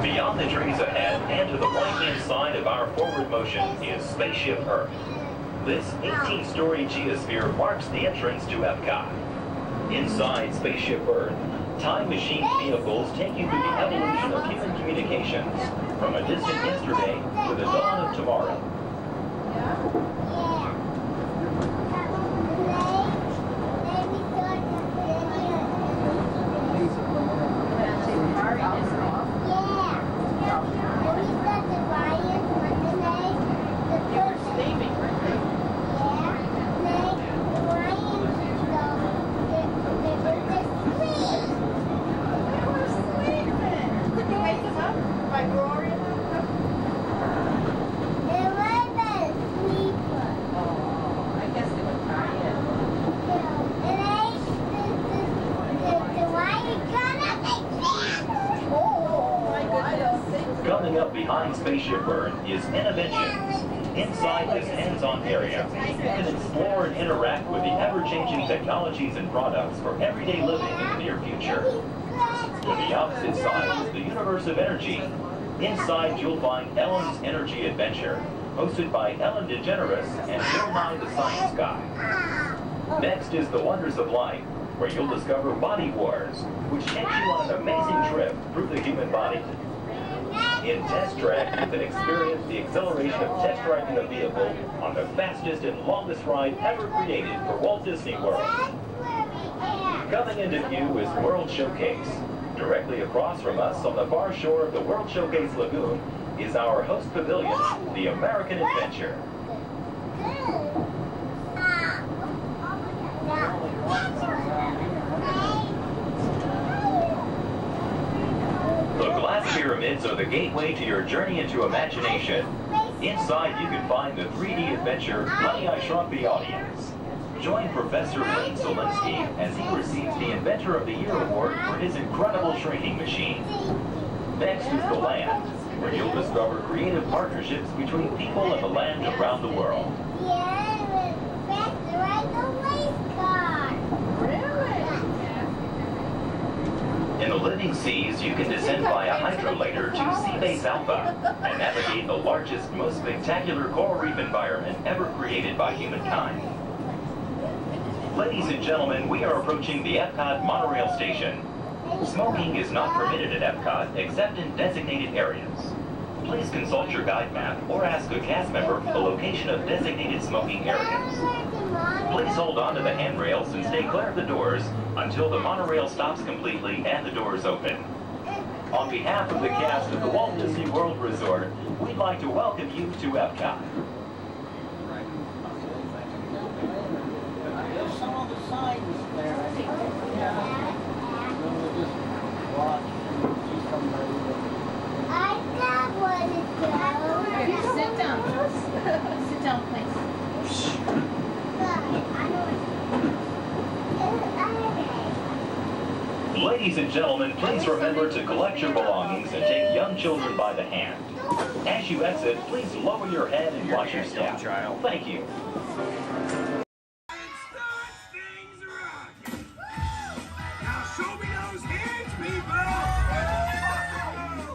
Beyond the trees ahead and to the right-hand side of our forward motion is Spaceship Earth. This 18-story geosphere marks the entrance to Epcot. Inside Spaceship Earth, time machine vehicles take you through the evolution of human communications, from a distant yesterday to the dawn of tomorrow. Coming up behind Spaceship Earth is Interventions. Inside this hands-on area, you can explore and interact with the ever-changing technologies and products for everyday living in the near future. To the opposite side is the universe of energy. Inside, you'll find Ellen's Energy Adventure, hosted by Ellen DeGeneres and Bill Nye the Science Guy. Next is The Wonders of Life, where you'll discover Body Wars, which takes you on an amazing trip through the human body. In Test Track, you can experience the exhilaration of test driving a vehicle on the fastest and longest ride ever created for Walt Disney World. Coming into view is World Showcase. Directly across from us on the far shore of the World Showcase Lagoon is our host pavilion, the American Adventure. The glass pyramids are the gateway to your journey into imagination. Inside, you can find the 3D adventure Honey, I Shrunk the Audience. Join Professor Wayne Zielinski as he receives the Inventor of the Year award for his incredible shrinking machine. Next is the land, where you'll discover creative partnerships between people and the land around the world. In the living seas, you can descend via hydrolator to Seabase Alpha and navigate the largest, most spectacular coral reef environment ever created by humankind. Ladies and gentlemen, we are approaching the Epcot monorail station. Smoking is not permitted at Epcot except in designated areas. Please consult your guide map or ask a cast member for the location of designated smoking areas. Please hold on to the handrails and stay clear of the doors until the monorail stops completely and the doors open. On behalf of the cast of the Walt Disney World Resort, we'd like to welcome you to Epcot. There's some of the signs there. We'll just watch and see somebody. I got one to go. Here, sit down. Sit down, please. Ladies and gentlemen, please remember to collect your belongings and take young children by the hand. As you exit, please lower your head and watch your step. Thank you. Now show me those hands, people!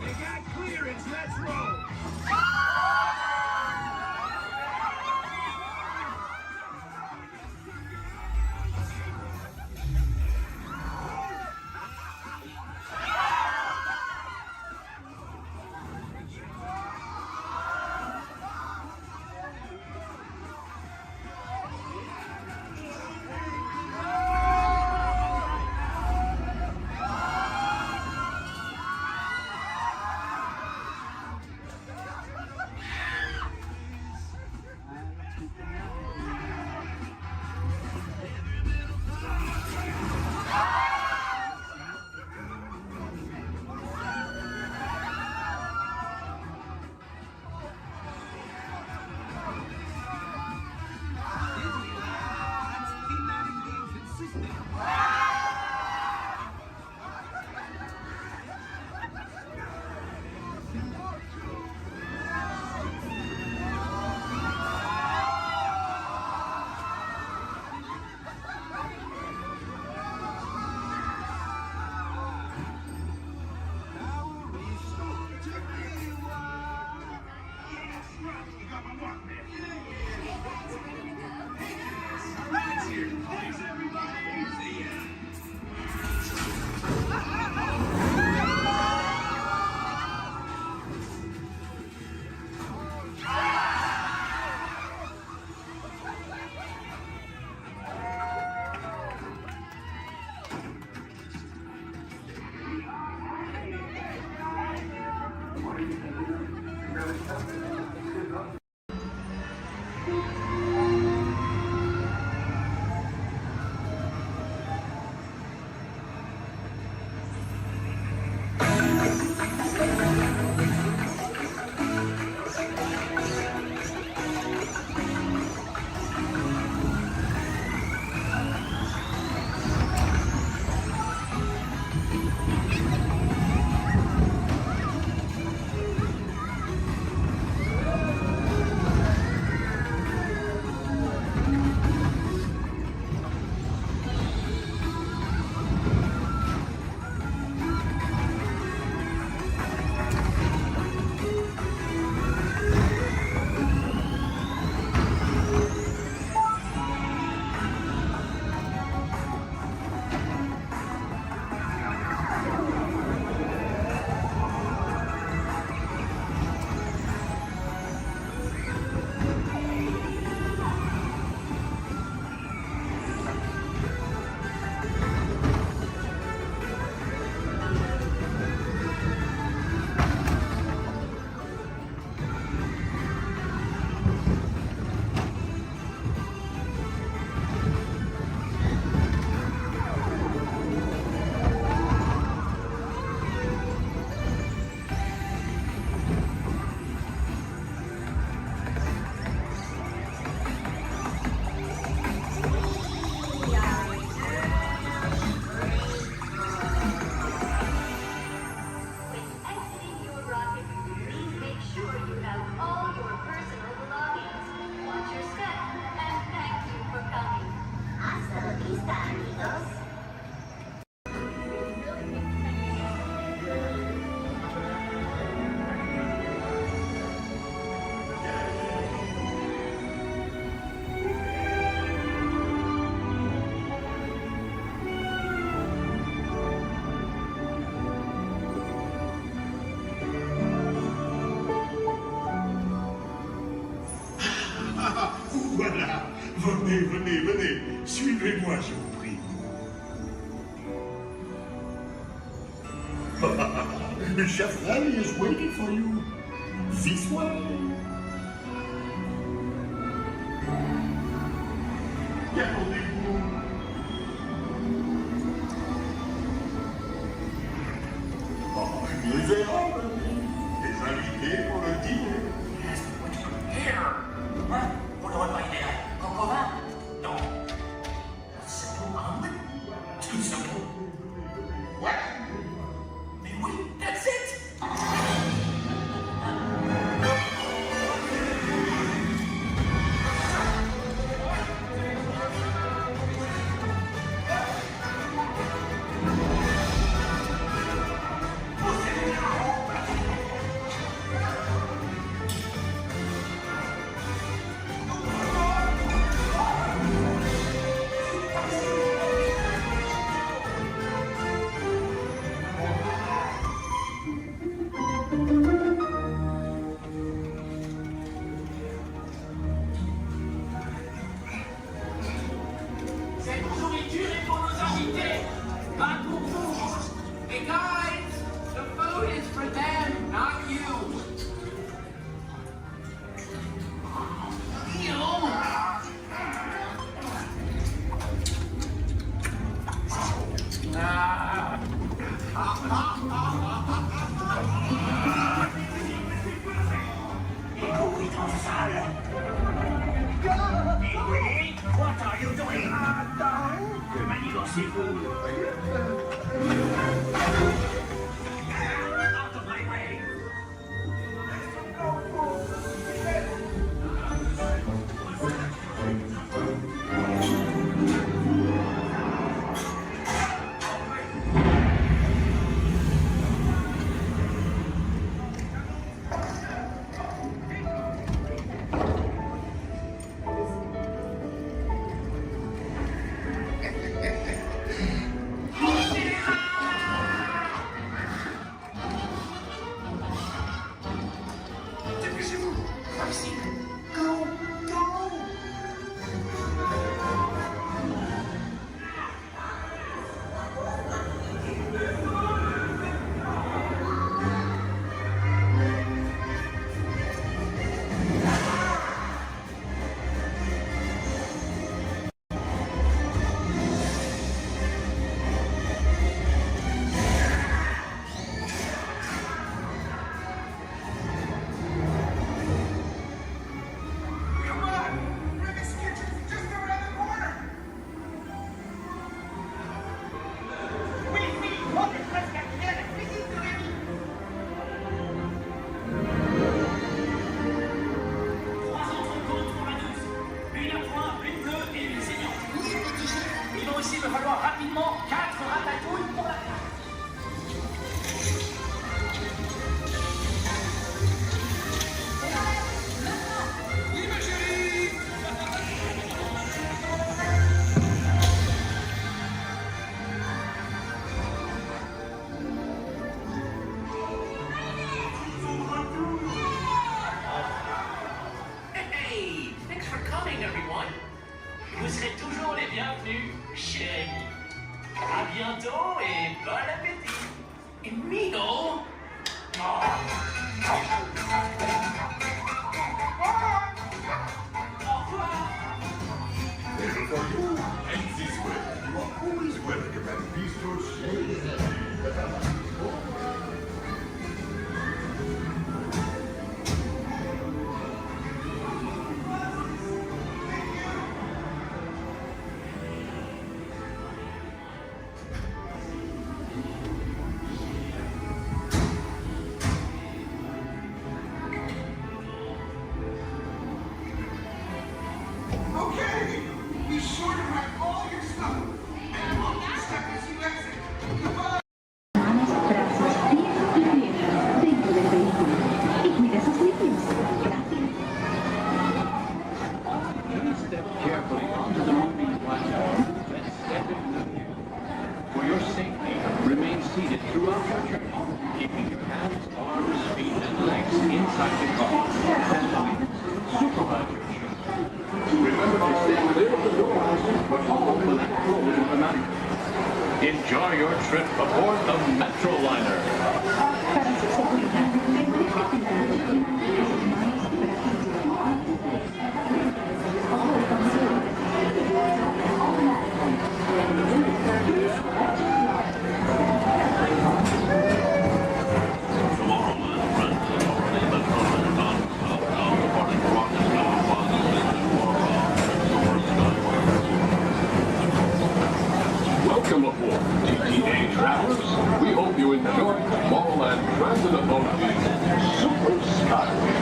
You got clearance, let's roll! voilà. Venez, venez, venez. Suivez-moi, je vous prie. Chef Rally is waiting for you. This way. Attendez-vous. Oh, les verres, les invités pour le dîner. Yes, what you here? Hein? Pour le repas idéal. Coco vin? Non. Simple omelet? Too simple. What? Mais oui, that's it! Cette nourriture est pour nos invités, pas pour vous. Hey guys, the food is for them, not you. What are you doing? Que manigancez-vous? Out of my way! Vous serez toujours les bienvenus chez Rémi. À bientôt et bon appétit. Amigo. Au revoir. And for you, and this way, you are always welcome at Bistro Shade. Start your trip aboard the Metroliner. Welcome aboard, TTA travelers. We hope you enjoy Tomorrowland Transit Authority's Super Skyway.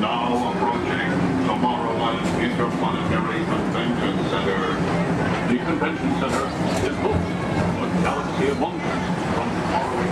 Now approaching Tomorrowland Interplanetary Convention Center. The convention center is home to a galaxy of wonders from faraway.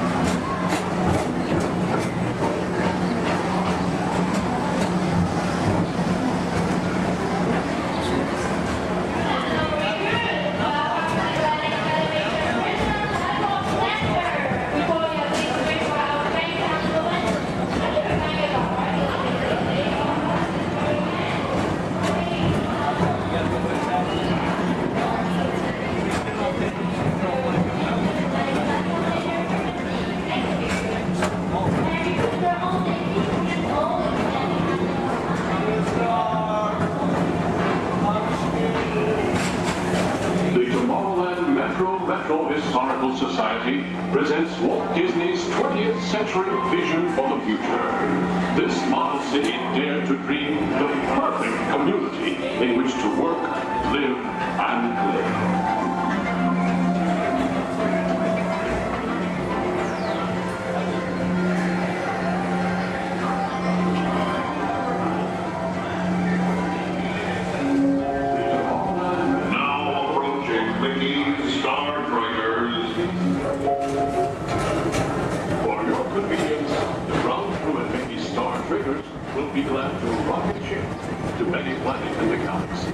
The Tomorrowland Metro Historical Society presents Walt Disney's 20th century vision for the future. This model city dared to dream the perfect community in which to work, live, and play. Star Traders. For your convenience, the ground crew and Mickey Star Traders will be glad to rocket ship to any planet in the galaxy.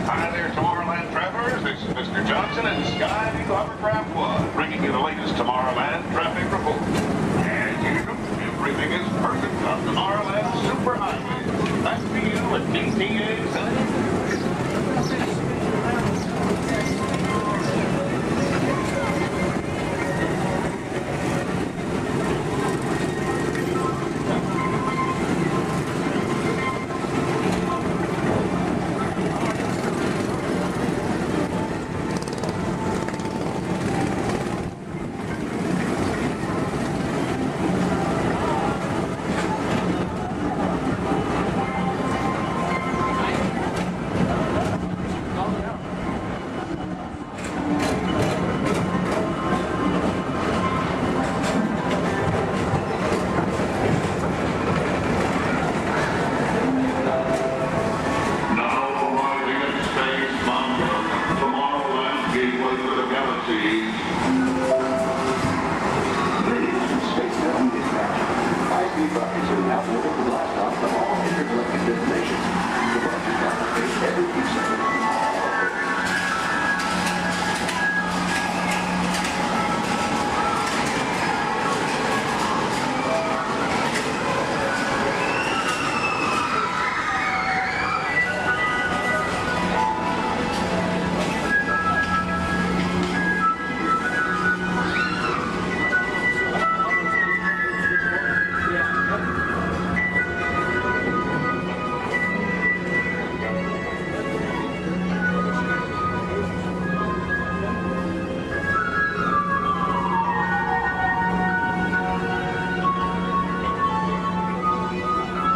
Hi there, Tomorrowland travelers. This is Mr. Johnson in Sky Eagle Hovercraft 1, bringing you the latest Tomorrowland traffic report. As usual, everything is perfect on Tomorrowland Superhighway. Back to you at DTA